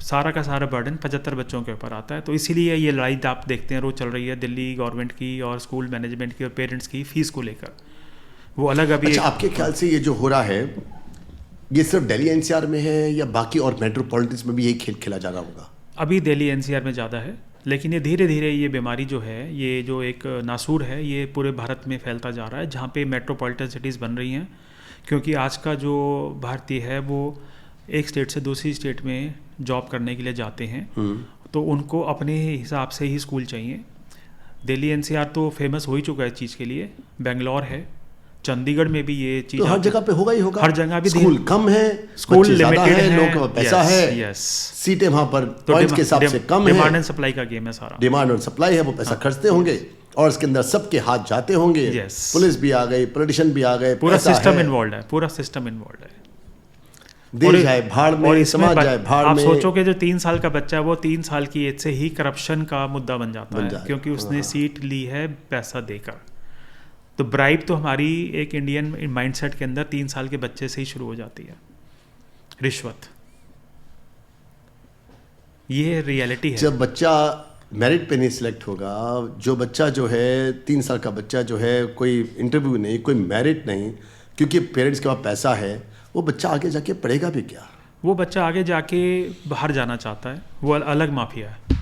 सारा का सारा बर्डन 75 बच्चों के ऊपर आता है। तो इसीलिए ये लड़ाई आप देखते हैं रोज चल रही है दिल्ली गवर्नमेंट की और स्कूल मैनेजमेंट की और पेरेंट्स की फीस को लेकर। वो अलग अभी अच्छा, आपके ख्याल से ये जो हो रहा है, ये सिर्फ दिल्ली NCR में है या बाकी और मेट्रोपॉलिटन्स में भी यही खेल खेला जा रहा होगा? अभी दिल्ली NCR में ज़्यादा है, लेकिन ये धीरे धीरे ये बीमारी जो है, ये जो एक नासूर है, ये पूरे भारत में फैलता जा रहा है, जहाँ पे मेट्रोपॉलिटन सिटीज़ बन रही हैं। क्योंकि आज का जो भारतीय है वो एक स्टेट से दूसरी स्टेट में जॉब करने के लिए जाते हैं, तो उनको अपने हिसाब से ही स्कूल चाहिए। दिल्ली NCR तो फेमस हो ही चुका है इस चीज़ के लिए, बेंगलोर है, चंडीगढ़ में भी ये चीज़ तो हर जगह पे होगा ही होगा। हर जगह भी स्कूल कम है, स्कूल बच्चे ज़्यादा लिमिटेड हैं, है, लोगों का पैसा है, यस। सीटें वहाँ पर पॉइंट्स के हिसाब से कम है, डिमांड एंड सप्लाई का गेम है सारा। डिमांड और सप्लाई है, वो पैसा खर्चते होंगे और इसके अंदर सबके हाथ जाते होंगे। Yes. पुलिस भी आ गई, पॉलिटिशियन भी आ गए, पूरा पैसा सिस्टम है। इन्वॉल्व है, पूरा सिस्टम इन्वॉल्व है। देश जाए भाड़ और में, इसमें समाज जाए भाड़ आप में। सोचो कि जो 3 साल का बच्चा है वो 3 साल की एज से ही करप्शन का मुद्दा बन जाता बन है, जाएगा। क्योंकि उसने सीट ली है पैसा देकर। तो ब्राइब तो हमारी एक इंडियन माइंडसेट के अंदर 3 साल के बच्चे से ही शुरू हो जाती है, रिश्वत। ये रियलिटी है। जब बच्चा मेरिट पे नहीं सिलेक्ट होगा, जो बच्चा जो है 3 साल का बच्चा जो है, कोई इंटरव्यू नहीं, कोई मेरिट नहीं, क्योंकि पेरेंट्स के पास पैसा है, वो बच्चा आगे जाके पढ़ेगा भी क्या? वो बच्चा आगे जाके बाहर जाना चाहता है, वो अलग माफिया है।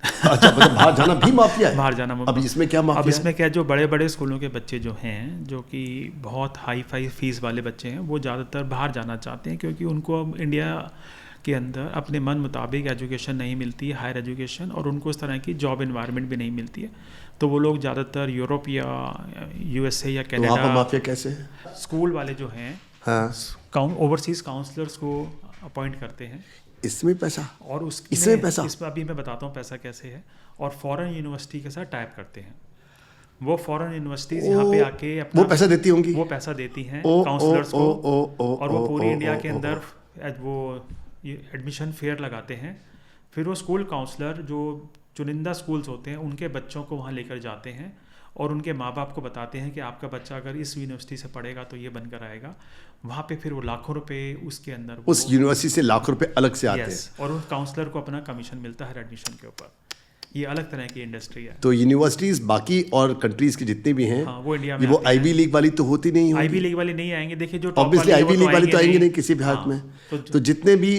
अच्छा, मतलब बाहर जाना भी माफिया है? बाहर जाना अब इसमें क्या माफिया अब इसमें है? क्या, जो बड़े बड़े स्कूलों के बच्चे जो हैं, जो कि बहुत हाई फाई फीस वाले बच्चे हैं, वो ज़्यादातर बाहर जाना चाहते हैं, क्योंकि उनको अब इंडिया के अंदर अपने मन मुताबिक एजुकेशन नहीं मिलती है, हायर एजुकेशन, और उनको इस तरह की जॉब इन्वायरमेंट भी नहीं मिलती है। तो वो लोग ज़्यादातर यूरोप या USA या तो वहाँ पर कनाडा, माफिया कैसे है? स्कूल वाले जो हैं हाँ, ओवरसीज़ काउंसलर्स को अपॉइंट करते हैं, इसमें पैसा, और इसमें पैसा, इसमें अभी मैं बताता हूँ पैसा कैसे है, और फॉरेन यूनिवर्सिटी के साथ टाइप करते हैं। वो फॉरेन यूनिवर्सिटीज़ यहाँ पे आके अपना वो पैसा देती होंगी, वो पैसा देती हैं काउंसलर्स को, और वो पूरी इंडिया के अंदर वो एडमिशन फेयर लगाते हैं। फिर वो स्कूल काउंसलर जो चुनिंदा स्कूल्स होते हैं, उनके बच्चों को वहाँ लेकर जाते हैं, और उनके माँ बाप को बताते हैं कि आपका बच्चा अगर इस यूनिवर्सिटी से पढ़ेगा तो ये बनकर आएगा। वहाँ पे फिर वो लाखों रुपए उसके अंदर उस यूनिवर्सिटी से लाखों रुपए अलग से आते हैं। और उस काउंसलर को अपना कमीशन मिलता है एडमिशन के ऊपर। ये अलग तरह की इंडस्ट्री है। तो यूनिवर्सिटीज बाकी और कंट्रीज की जितने भी हैं, हाँ, वो इंडिया में वो आईवी लीग वाली तो होती नहीं होगी। आईवी लीग वाले नहीं आएंगे। देखिए जो ऑब्वियसली आईवी लीग वाले तो आएंगे नहीं किसी भी हालत में। तो जितने भी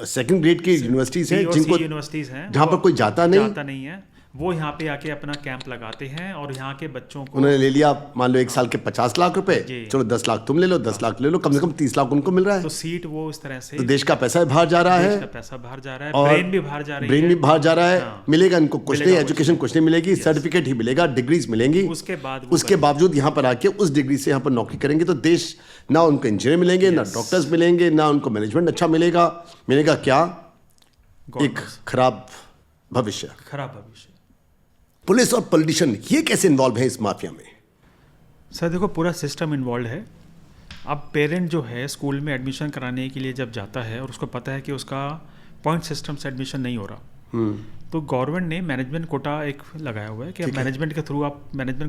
सेकंड ग्रेड की यूनिवर्सिटीज हैं, जिनको यूनिवर्सिटीज हैं, जहाँ पर कोई जाता नहीं है, वो यहाँ पे आके अपना कैंप लगाते हैं, और यहाँ के बच्चों को उन्होंने ले लिया, मान लो 1 साल के 50 लाख रुपए, चलो 10 लाख तुम ले लो, 10 लाख ले लो, कम से कम 30 लाख उनको मिल रहा है। तो सीट वो इस तरह से, तो देश का पैसा बाहर जा रहा है, देश का पैसा बाहर जा रहा है, ब्रेन भी बाहर जा रही है, ब्रेन भी बाहर जा रहा है। मिलेगा इनको कुछ नहीं, एजुकेशन कुछ नहीं मिलेगी, सर्टिफिकेट ही मिलेगा, डिग्रीज मिलेंगी। उसके बावजूद यहाँ पर आके उस डिग्री से यहाँ पर नौकरी करेंगे तो देश, ना उनको इंजीनियर मिलेंगे, ना डॉक्टर्स मिलेंगे, ना उनको मैनेजमेंट अच्छा मिलेगा क्या? एक खराब भविष्य। पुलिस और पॉलिटिशियन ये कैसे इन्वॉल्व है इस माफिया में? सर देखो, पूरा सिस्टम इन्वॉल्व है। अब पेरेंट जो है स्कूल में एडमिशन कराने के लिए जब जाता है और उसको पता है कि उसका पॉइंट सिस्टम से एडमिशन नहीं हो रहा, तो गवर्नमेंट ने मैनेजमेंट कोटा एक लगाया हुआ है कि मैनेजमेंट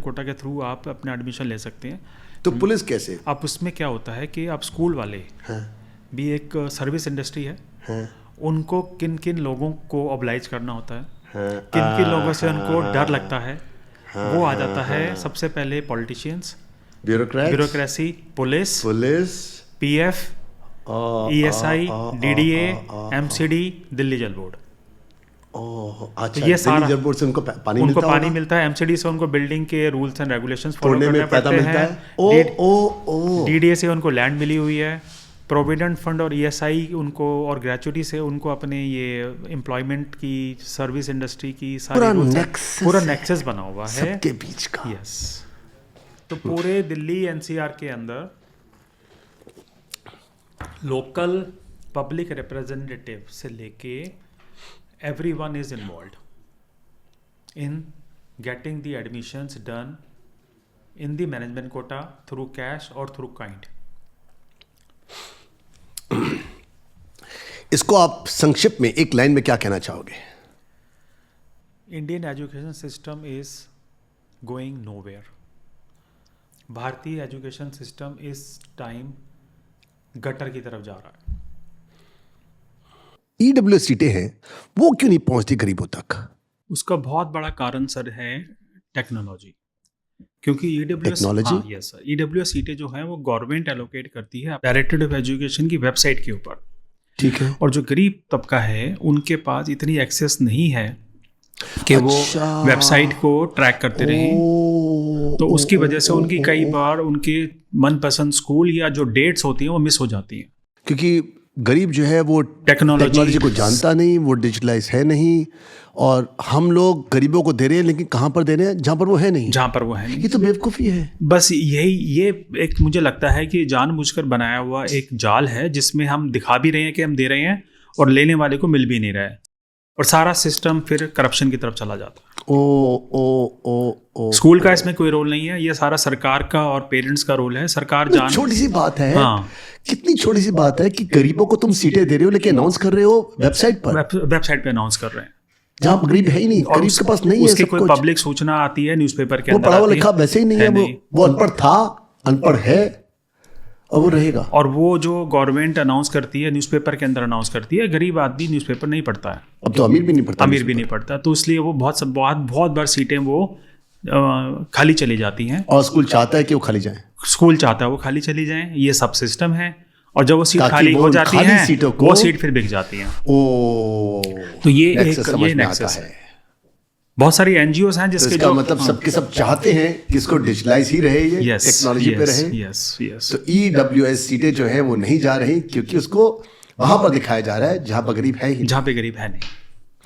कोटा के थ्रू आप अपना एडमिशन ले सकते हैं। तो पुलिस कैसे? अब उसमें क्या होता है कि आप स्कूल वाले भी एक सर्विस इंडस्ट्री है, उनको किन किन लोगों को ऑब्लाइज करना होता है, किन किन लोगों से उनको डर लगता है, वो आ जाता है। सबसे पहले politicians, bureaucracy, police, PF, ESI, DDA, MCD, Delhi जल बोर्ड। अच्छा, ये सारा जल बोर्ड से उनको पानी मिलता है। MCD से उनको बिल्डिंग के रूल्स एंड रेगुलेशंस फॉलो करने पड़ते हैं। DDA से उनको लैंड मिली हुई है। प्रोविडेंट फंड और ESI उनको, और ग्रेचुटी से उनको अपने ये एम्प्लॉयमेंट की, सर्विस इंडस्ट्री की सारी पूरा नेक्सस बना हुआ है सबके बीच का। यस। तो पूरे दिल्ली NCR के अंदर लोकल पब्लिक रिप्रेजेंटेटिव से लेके everyone is involved in getting the admissions done in the management quota through cash or through kind. इसको आप संक्षिप्त में एक लाइन में क्या कहना चाहोगे? Indian education system is going nowhere. भारतीय एजुकेशन सिस्टम इस टाइम गटर की तरफ जा रहा है। EWS सीटें हैं, वो क्यों नहीं पहुंचती गरीबों तक? उसका बहुत बड़ा कारण सर है टेक्नोलॉजी। क्योंकि EWS सीटें जो हैं वो गवर्नमेंट एलोकेट करती है डायरेक्टरेट ऑफ एजुकेशन की वेबसाइट के ऊपर। ठीक है। और जो गरीब तबका है उनके पास इतनी एक्सेस नहीं है कि वो वेबसाइट को ट्रैक करते रहें। तो उसकी वजह से उनकी कई बार उनके मनपसंद स्कूल या जो डेट्स होती हैं वो मिस हो जाती हैं। क्योंकि गरीब जो है वो टेक्नोलॉजी को जानता नहीं, वो डिजिटलाइज है नहीं, और हम लोग गरीबों को दे रहे हैं, लेकिन कहाँ पर दे रहे हैं? जहाँ पर वो है नहीं। ये तो बेवकूफ़ी है। बस ये एक मुझे लगता है कि जानबूझकर बनाया हुआ एक जाल है, जिसमें हम दिखा भी रहे हैं कि हम दे रहे हैं और लेने वाले को मिल भी नहीं रहा है, और सारा सिस्टम फिर करप्शन की तरफ चला जाता है। स्कूल का इसमें कोई रोल नहीं है, ये सारा सरकार का और पेरेंट्स का रोल है। सरकार छोटी सी बात है। हाँ। कितनी छोटी सी बात है कि गरीबों को तुम सीटें दे रहे हो, लेकिन अनाउंस कर रहे हो वेबसाइट पे अनाउंस कर रहे हैं, जहाँ गरीब है ही नहीं, गरीब के पास नहीं है। उसकी कोई पब्लिक सूचना आती है न्यूज़पेपर के अंदर, वो पढ़ा लिखा वैसे ही नहीं है, वो अनपढ़ था, अनपढ़ है, और वो रहेगा। और वो जो गवर्नमेंट अनाउंस करती है न्यूज़पेपर के अंदर अनाउंस करती है, गरीब आदमी न्यूज़पेपर नहीं पढ़ता है। अब तो अमीर भी नहीं पढ़ता। तो इसलिए वो बहुत बार सीटें वो खाली चली जाती हैं। और स्कूल चाहता है कि वो खाली जाएं। स्कूल चाहता है वो खाली चली जाएं। ये सब सिस्टम है। और जब वो सीट ताकि खाली वो हो जाती खाली हैं सीटों को- वो सीट फिर बिक जाती हैं। ओ, तो ये nexus एक समझ ये में nexus आता है। है। बहुत सारी एनजीओ हैं तो जिसके इसका जो मतलब सबके सब चाहते हैं कि इसको डिजिटलाइज ही रहे, ये यस टेक्नोलॉजी पे रहे। यस यस तो EWS सीटें जो है वो नहीं जा रही, क्योंकि उसको वहां पर दिखाया जा रहा है जहां पर गरीब है ही नहीं। जहाँ पे गरीब है नहीं।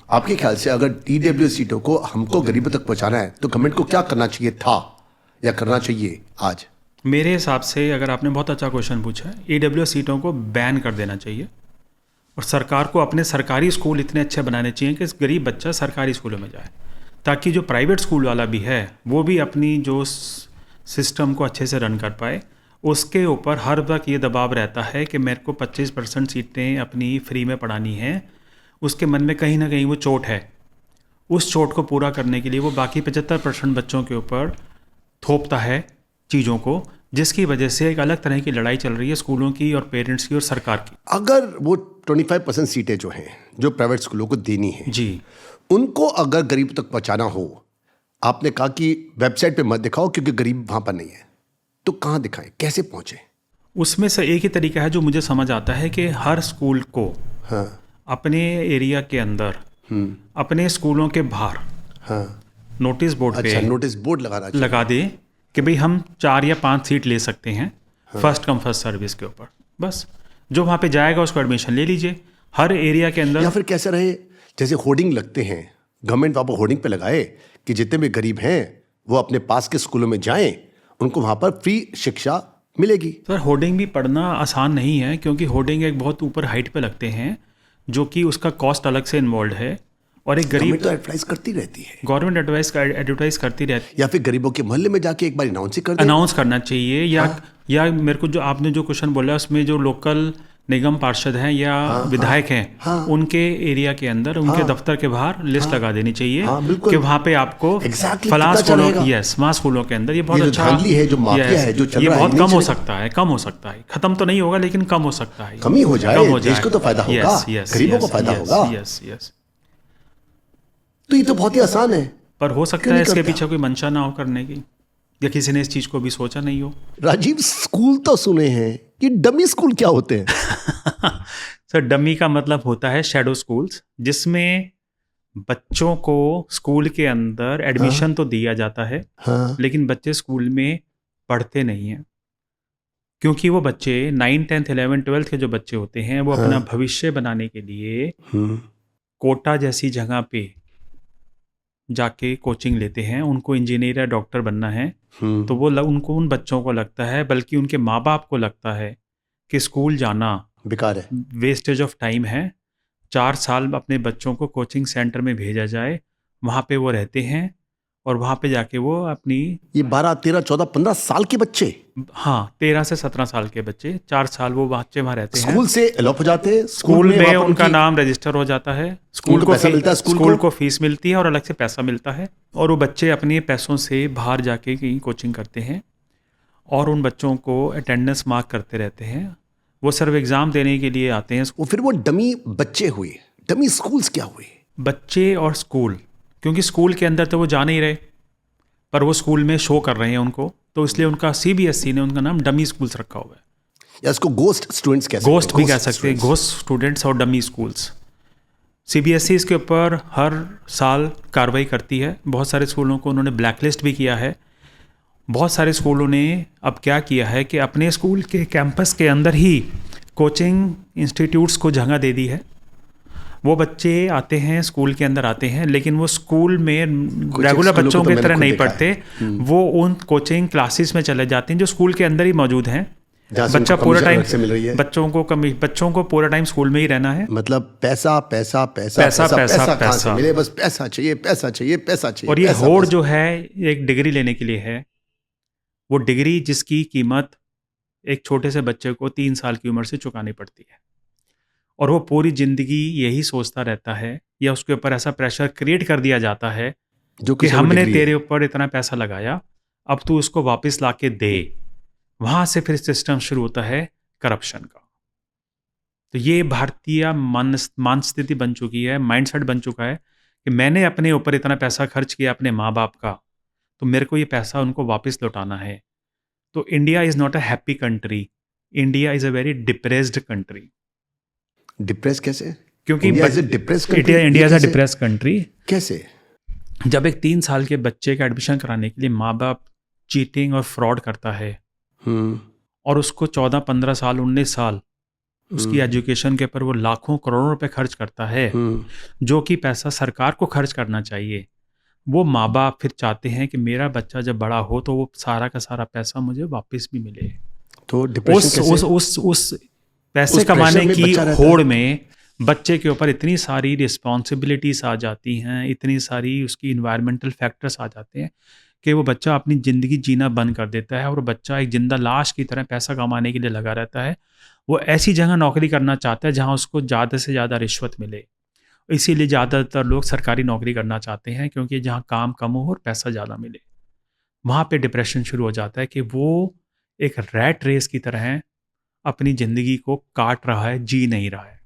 आपके ख्याल से अगर EWS सीटों को हमको गरीबों तक पहुंचाना है तो गवर्नमेंट को क्या करना चाहिए था या करना चाहिए आज? मेरे हिसाब से, अगर आपने बहुत अच्छा क्वेश्चन पूछा है, EWS सीटों को बैन कर देना चाहिए और सरकार को अपने सरकारी स्कूल इतने अच्छे बनाने चाहिए कि गरीब बच्चा सरकारी स्कूलों में जाए, ताकि जो प्राइवेट स्कूल वाला भी है वो भी अपनी जो सिस्टम को अच्छे से रन कर पाए। उसके ऊपर हर वक्त ये दबाव रहता है कि मेरे को 25% सीटें अपनी फ्री में पढ़ानी हैं। उसके मन में कहीं ना कहीं वो चोट है। उस चोट को पूरा करने के लिए वो बाकी 75% बच्चों के ऊपर थोपता है चीज़ों को, जिसकी वजह से एक अलग तरह की लड़ाई चल रही है स्कूलों की और पेरेंट्स की और सरकार की। अगर वो 25% सीटें जो हैं जो प्राइवेट स्कूलों को देनी है, जी, उनको अगर गरीब तक पहुंचाना हो, आपने कहा कि वेबसाइट पे मत दिखाओ क्योंकि गरीब वहां पर नहीं है, तो कहाँ दिखाएं, कैसे पहुंचे? उसमें से एक ही तरीका है जो मुझे समझ आता है कि हर स्कूल को हाँ अपने एरिया के अंदर, अपने स्कूलों के बाहर हाँ, नोटिस बोर्ड अच्छा, पे नोटिस बोर्ड लगाना चाहिए। लगा दे कि भाई हम 4 या 5 सीट ले सकते हैं, फर्स्ट कम फर्स्ट सर्विस के ऊपर। बस जो वहाँ पे जाएगा उसको एडमिशन ले लीजिए हर एरिया के अंदर। या फिर कैसे रहे, जैसे होर्डिंग लगते हैं, गवर्नमेंट वहां पर होर्डिंग पे लगाए कि जितने भी गरीब हैं वो अपने पास के स्कूलों में जाएं, उनको वहां पर फ्री शिक्षा मिलेगी। सर, होर्डिंग भी पढ़ना आसान नहीं है, क्योंकि होर्डिंग एक बहुत ऊपर हाइट पे लगते हैं, जो कि उसका कॉस्ट अलग से इन्वॉल्व है। और एक गरीब, गवर्नमेंट तो एडवर्टाइज करती रहती है, गवर्नमेंट एडवर्टाइज करती रहती है। या फिर गरीबों के मोहल्ले में जाके एक बार अनाउंस ही कर दे। अनाउंस करना चाहिए, या मेरे को जो आपने जो क्वेश्चन बोला उसमें जो लोकल निगम पार्षद हैं या विधायक हैं, उनके एरिया के अंदर, उनके दफ्तर के बाहर लिस्ट लगा देनी चाहिए कि वहाँ पे आपको फलां स्कूलों, यस, वहाँ स्कूलों के अंदर ये बहुत अच्छा है, जो माफिया है, जो चल ये रहा है, बहुत कम हो सकता है, कम हो सकता है। खत्म तो नहीं होगा लेकिन कम हो सकता है, कम ही हो जाए, कम हो देश को तो फायदा होगा, गरीबों को फायदा होगा। Yes yes. तो ये तो बहुत ही आसान है। पर हो सकता है इसके पीछे कोई मंशा ना हो करने की, या किसी ने इस चीज को भी सोचा नहीं हो। राजीव, स्कूल तो सुने हैं, ये डमी स्कूल क्या होते हैं? सर, डमी का मतलब होता है शैडो स्कूल्स, जिसमें बच्चों को स्कूल के अंदर एडमिशन तो दिया जाता है, लेकिन बच्चे स्कूल में पढ़ते नहीं हैं, क्योंकि वो बच्चे 9, 10, 11, 12 के जो बच्चे होते हैं वो अपना भविष्य बनाने के लिए कोटा जैसी जगह पे जाके कोचिंग लेते हैं। उनको इंजीनियर या डॉक्टर बनना है, तो वो उनको, उन बच्चों को लगता है, बल्कि उनके माँ बाप को लगता है कि स्कूल जाना बेकार है, वेस्टेज ऑफ टाइम है। 4 साल अपने बच्चों को कोचिंग सेंटर में भेजा जाए, वहाँ पे वो रहते हैं और वहाँ पे जाके वो अपनी, ये 12, 13, 14, 15 साल के बच्चे, हाँ, 13 से 17 साल के बच्चे, 4 साल वो बच्चे वहाँ रहते हैं। स्कूल से अलॉट हो जाते हैं, स्कूल में उनका नाम रजिस्टर हो जाता है, स्कूल को पैसा मिलता है, स्कूल को फीस मिलती है और अलग से पैसा मिलता है, और वो बच्चे अपने पैसों से बाहर जाके कहीं कोचिंग करते हैं और उन बच्चों को अटेंडेंस मार्क करते रहते हैं। वो सिर्फ एग्ज़ाम देने के लिए आते हैं। वो फिर वो डमी बच्चे हुए, डमी स्कूल्स क्या हुए? बच्चे और स्कूल, क्योंकि स्कूल के अंदर तो वो जा नहीं रहे, पर वो स्कूल में शो कर रहे हैं उनको, तो इसलिए उनका CBSE ने उनका नाम डमी स्कूल्स रखा हुआ है। या इसको गोस्ट स्टूडेंट्स कह सकते हैं, गोस्ट भी कह सकते हैं, गोस्ट स्टूडेंट्स और डमी स्कूल्स। CBSE इसके ऊपर हर साल कार्रवाई करती है। बहुत सारे स्कूलों को उन्होंने ब्लैकलिस्ट भी किया है। बहुत सारे स्कूलों ने अब क्या किया है कि अपने स्कूल के कैंपस के अंदर ही कोचिंग इंस्टीट्यूट्स को जगह दे दी है। वो बच्चे आते हैं, स्कूल के अंदर आते हैं, लेकिन वो स्कूल में रेगुलर बच्चों की तरह नहीं पढ़ते, वो उन कोचिंग क्लासेस में चले जाते हैं जो स्कूल के अंदर ही मौजूद हैं। बच्चा पूरा टाइम, बच्चों को पूरा टाइम स्कूल में ही रहना है। मतलब पैसा पैसा पैसा पैसा पैसा कहाँ से मिले, बस पैसा चाहिए, पैसा चाहिए, पैसा चाहिए। और ये होड़ जो है एक डिग्री लेने के लिए है, वो डिग्री जिसकी कीमत एक छोटे से बच्चे को 3 साल की उम्र से चुकानी पड़ती है, और वो पूरी जिंदगी यही सोचता रहता है, या उसके ऊपर ऐसा प्रेशर क्रिएट कर दिया जाता है जो कि हमने तेरे ऊपर इतना पैसा लगाया, अब तू उसको वापस ला के दे। वहाँ से फिर सिस्टम शुरू होता है करप्शन का। तो ये भारतीय मानस्थिति बन चुकी है, माइंडसेट बन चुका है कि मैंने अपने ऊपर इतना पैसा खर्च किया अपने माँ बाप का, तो मेरे को ये पैसा उनको वापस लौटाना है। तो India is not a happy country. India is a very depressed country. Depress कैसे? क्योंकि India is India is a depressed country. कैसे? जब एक 3 साल के बच्चे का एडमिशन कराने के लिए माँ बाप चीटिंग और फ्रॉड करता है और उसको 14-15 साल 19 साल उसकी एजुकेशन के ऊपर वो लाखों करोड़ों रुपए खर्च करता है, जो कि पैसा सरकार को खर्च करना चाहिए। वो माँ बाप फिर चाहते हैं कि मेरा बच्चा जब बड़ा हो तो वो सारा का सारा पैसा मुझे वापस भी मिले। तो डिप्रेशन उस पैसे कमाने की होड़ में बच्चे के ऊपर इतनी सारी रिस्पॉन्सिबिलिटीज आ जाती हैं, इतनी सारी उसकी इन्वायरमेंटल फैक्टर्स आ जाते हैं कि वो बच्चा अपनी ज़िंदगी जीना बंद कर देता है और बच्चा एक जिंदा लाश की तरह पैसा कमाने के लिए लगा रहता है। वो ऐसी जगह नौकरी करना चाहता है जहाँ उसको ज़्यादा से ज़्यादा रिश्वत मिले। इसीलिए ज़्यादातर लोग सरकारी नौकरी करना चाहते हैं, क्योंकि जहाँ काम कम हो और पैसा ज़्यादा मिले। वहाँ पे डिप्रेशन शुरू हो जाता है कि वो एक रैट रेस की तरह अपनी ज़िंदगी को काट रहा है, जी नहीं रहा है।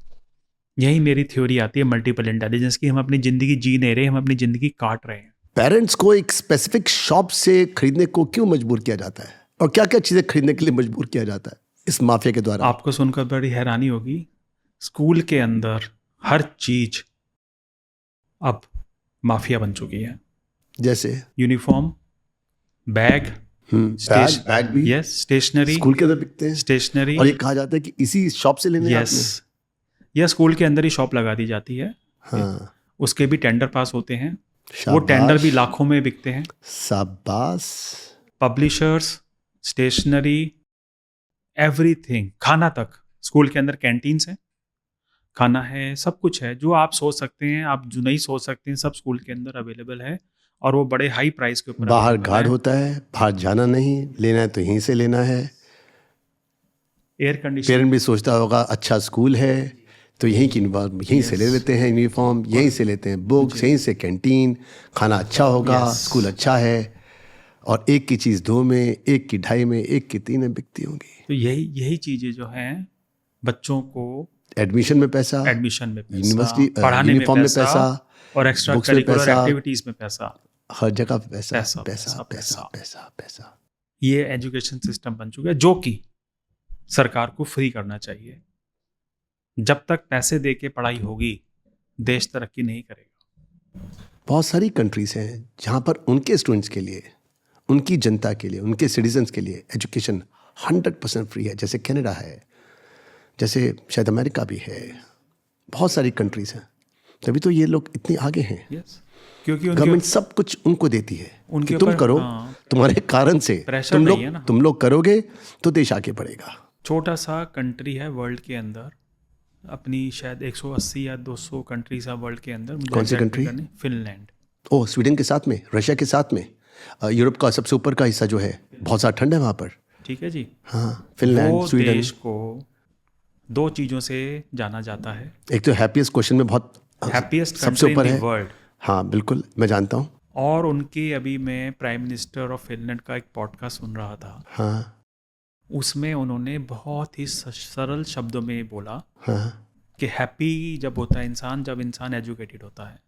यही मेरी थ्योरी आती है मल्टीपल इंटेलिजेंस की। हम अपनी ज़िंदगी जी नहीं रहे, हम अपनी ज़िंदगी काट रहे हैं। पेरेंट्स को एक स्पेसिफिक शॉप से खरीदने को क्यों मजबूर किया जाता है, और क्या क्या चीज़ें खरीदने के लिए मजबूर किया जाता है इस माफिया के द्वारा? आपको सुनकर बड़ी हैरानी होगी, स्कूल के अंदर हर चीज अब माफिया बन चुकी है। जैसे यूनिफॉर्म, बैग, बैग भी, यस, स्टेशनरी स्कूल के अंदर बिकते हैं, स्टेशनरी, और ये कहा जाता है कि इसी शॉप से लेने हैं यस, या स्कूल के अंदर ही शॉप लगा दी जाती है। हाँ, उसके भी टेंडर पास होते हैं, वो टेंडर भी लाखों में बिकते हैं। शाबाश। पब्लिशर्स, स्टेशनरी, एवरीथिंग, खाना तक स्कूल के अंदर कैंटीन्स हैं, खाना है, सब कुछ है जो आप सोच सकते हैं, आप जो नहीं सोच सकते हैं, सब स्कूल के अंदर अवेलेबल है, और वो बड़े हाई प्राइस के ऊपर। बाहर गार्ड होता है, बाहर जाना नहीं, लेना है तो यहीं से लेना है। एयर कंडीशन, पेरेंट भी सोचता होगा अच्छा स्कूल है तो यहीं से ले लेते हैं यूनिफॉर्म, यहीं से लेते हैं बुक्स, यहीं से कैंटीन, खाना अच्छा होगा, स्कूल अच्छा है, और एक की चीज़ 2 में, एक की 2.5 में, एक की 3 में बिकती होंगी। तो यही चीज़ें जो हैं बच्चों को एडमिशन में पैसा, यूनिवर्सिटी पढ़ाने में पैसा, और एक्स्ट्रा करिकुलर एक्टिविटीज में पैसा, हर जगह पे पैसा पैसा, पैसा पैसा, पैसा पैसा पैसा। ये एजुकेशन सिस्टम बन चुका है, जो कि सरकार को फ्री करना चाहिए। जब तक पैसे दे के पढ़ाई होगी, देश तरक्की नहीं करेगा। बहुत सारी कंट्रीज हैं जहाँ पर उनके स्टूडेंट्स के लिए, उनकी जनता के लिए, उनके सिटीजन्स के लिए एजुकेशन 100% फ्री है। जैसे कनाडा है, जैसे शायद अमेरिका भी है, बहुत सारी कंट्रीज हैं। तभी तो ये लोग इतने आगे हैं, क्योंकि गवर्नमेंट सब कुछ उनको देती है कि तुम करो, तुम्हारे कारण से तुम लोग करोगे तो देश आगे बढ़ेगा। छोटा सा कंट्री है वर्ल्ड के अंदर, अपनी शायद 180 या 200 कंट्रीज है वर्ल्ड के अंदर। कौन सी कंट्री? फिनलैंड। ओह, स्वीडन के साथ में, रशिया के साथ में, यूरोप का सबसे ऊपर का हिस्सा जो है, बहुत सारा ठंड है वहाँ पर। ठीक है जी। हाँ, फिनलैंड, स्वीडन। देश को 2 चीज़ों से जाना जाता है। एक तो हैप्पीएस्ट क्वेश्चन में बहुत हैप्पीएस्ट सबसे ऊपर है वर्ल्ड। हाँ बिल्कुल, मैं जानता हूँ। और उनके अभी मैं प्राइम मिनिस्टर ऑफ फिनलैंड का एक पॉडकास्ट सुन रहा था। हाँ, उसमें उन्होंने बहुत ही सरल शब्दों में बोला हाँ, कि हैप्पी जब होता है इंसान, जब इंसान एजुकेटेड होता है।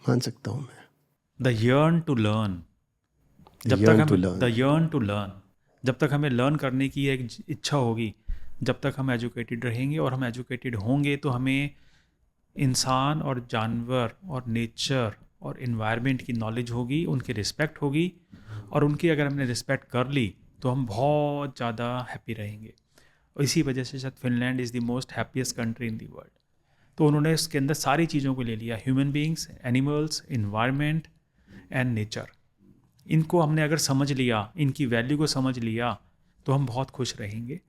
मान सकता हूँ मैं। द यर्न टू लर्न, जब तक हमें लर्न करने की एक इच्छा होगी, जब तक हम एजुकेटेड रहेंगे, और हम एजुकेटेड होंगे तो हमें इंसान और जानवर और नेचर और इन्वायरमेंट की नॉलेज होगी, उनकी रिस्पेक्ट होगी, और उनकी अगर हमने रिस्पेक्ट कर ली तो हम बहुत ज़्यादा हैप्पी रहेंगे। और इसी वजह से शायद Finland is the most happiest country in the world. तो उन्होंने उसके अंदर सारी चीज़ों को ले लिया, human beings, animals, environment and nature. इनको हमने अगर समझ लिया, इनकी वैल्यू को समझ लिया, तो हम बहुत खुश रहेंगे।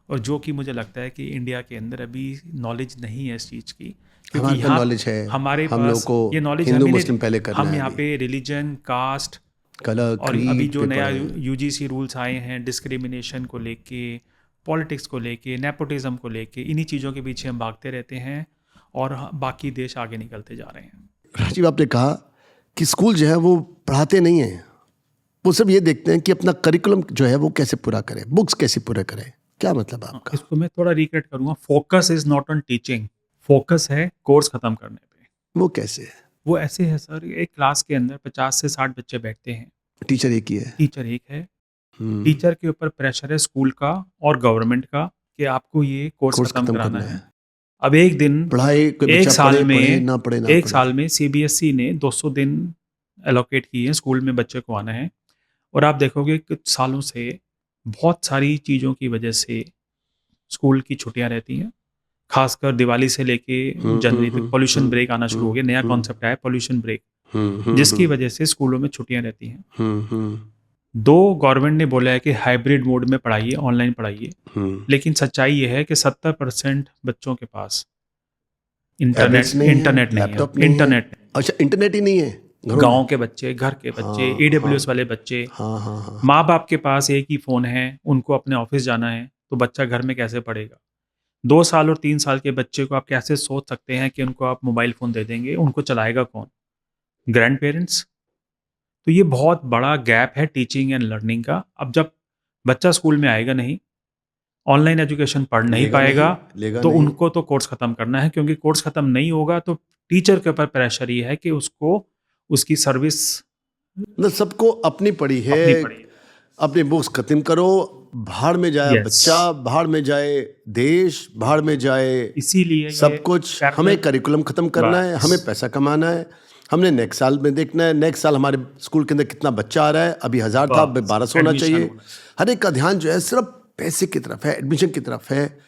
और जो कि मुझे लगता है कि इंडिया के अंदर अभी नॉलेज नहीं है इस चीज़ की, क्योंकि यहाँ नॉलेज है, हमारे हम लोग को ये नॉलेज हिंदू मुस्लिम पहले करना है। हम यहाँ पे रिलीजन, कास्ट, कलर, और अभी जो नया यूजीसी रूल्स आए हैं डिस्क्रिमिनेशन को लेके, पॉलिटिक्स को लेके, नेपोटिज्म को लेके, इन्हीं चीज़ों के पीछे हम भागते रहते हैं और बाकी देश आगे निकलते जा रहे हैं। राजीव, आपने कहा कि स्कूल जो है वो पढ़ाते नहीं हैं, वो सब ये देखते हैं कि अपना करिकुलम जो है वो कैसे पूरा करें, बुक्स कैसे पूरा करें। क्या मतलब आपका? इसको मैं थोड़ा रिक्रेट करूँगा। Focus is not on teaching, focus है कोर्स खत्म करने पे। वो कैसे है? वो ऐसे है सर, एक क्लास के अंदर 50 से 60 बच्चे बैठते हैं, टीचर एक ही है। टीचर एक है, टीचर के ऊपर प्रेशर है स्कूल का और गवर्नमेंट का कि आपको ये कोर्स खत्म कराना है। अब एक दिन पढ़ाई कोई एक बच्चा साल पढ़े, में पढ़े, ना पढ़े, ना एक पढ़े। साल में सीबीएसई ने 200 दिन एलोकेट किए हैं स्कूल में बच्चे को आना है। और आप देखोगे कुछ सालों से बहुत सारी चीज़ों की वजह से स्कूल की छुट्टियां रहती हैं, खासकर दिवाली से लेके जनवरी तक पॉल्यूशन ब्रेक आना शुरू हो गया। नया कॉन्सेप्ट आया पॉल्यूशन ब्रेक, जिसकी वजह से स्कूलों में छुट्टियां रहती हैं। दो गवर्नमेंट ने बोला है कि हाइब्रिड मोड में पढ़ाइए, ऑनलाइन पढ़ाइए, लेकिन सच्चाई ये है कि 70% बच्चों के पास Tablets नहीं है, इंटरनेट नहीं लैपटॉप है, नहीं है। इंटरनेट अच्छा, इंटरनेट ही नहीं है घरों में? गाँव के बच्चे, घर के बच्चे, ईडब्ल्यूएस वाले बच्चे, हाँ हाँ हाँ। माँ बाप के पास एक ही फ़ोन है, उनको अपने ऑफिस जाना है, तो बच्चा घर में कैसे पढ़ेगा? 2 साल और 3 साल के बच्चे को आप कैसे सोच सकते हैं कि उनको आप मोबाइल फ़ोन दे देंगे, उनको चलाएगा कौन? Grand parents. तो ये बहुत बड़ा गैप है टीचिंग एंड लर्निंग का। अब जब बच्चा स्कूल में आएगा नहीं, ऑनलाइन एजुकेशन पढ़ नहीं लेगा पाएगा, लेगा तो नहीं। उनको तो कोर्स ख़त्म करना है, क्योंकि कोर्स ख़त्म नहीं होगा तो टीचर के ऊपर प्रेशर ये है कि उसको उसकी सर्विस मतलब सबको अपनी पड़ी है, अपनी पड़ी है। अपनी बुक्स खत्म करो, भाड़ में जाए Yes. बच्चा, भाड़ में जाए देश, भाड़ में जाए इसीलिए सब ये कुछ। parallel- हमें करिकुलम खत्म करना है, बस। हमें पैसा कमाना है, हमने नेक्स्ट साल में देखना है, नेक्स्ट साल हमारे स्कूल के अंदर कितना बच्चा आ रहा है। अभी 1000 था, अब 1200 होना Admission चाहिए। होना चाहिए। हर एक का ध्यान जो है सिर्फ पैसे की तरफ है, एडमिशन की तरफ है,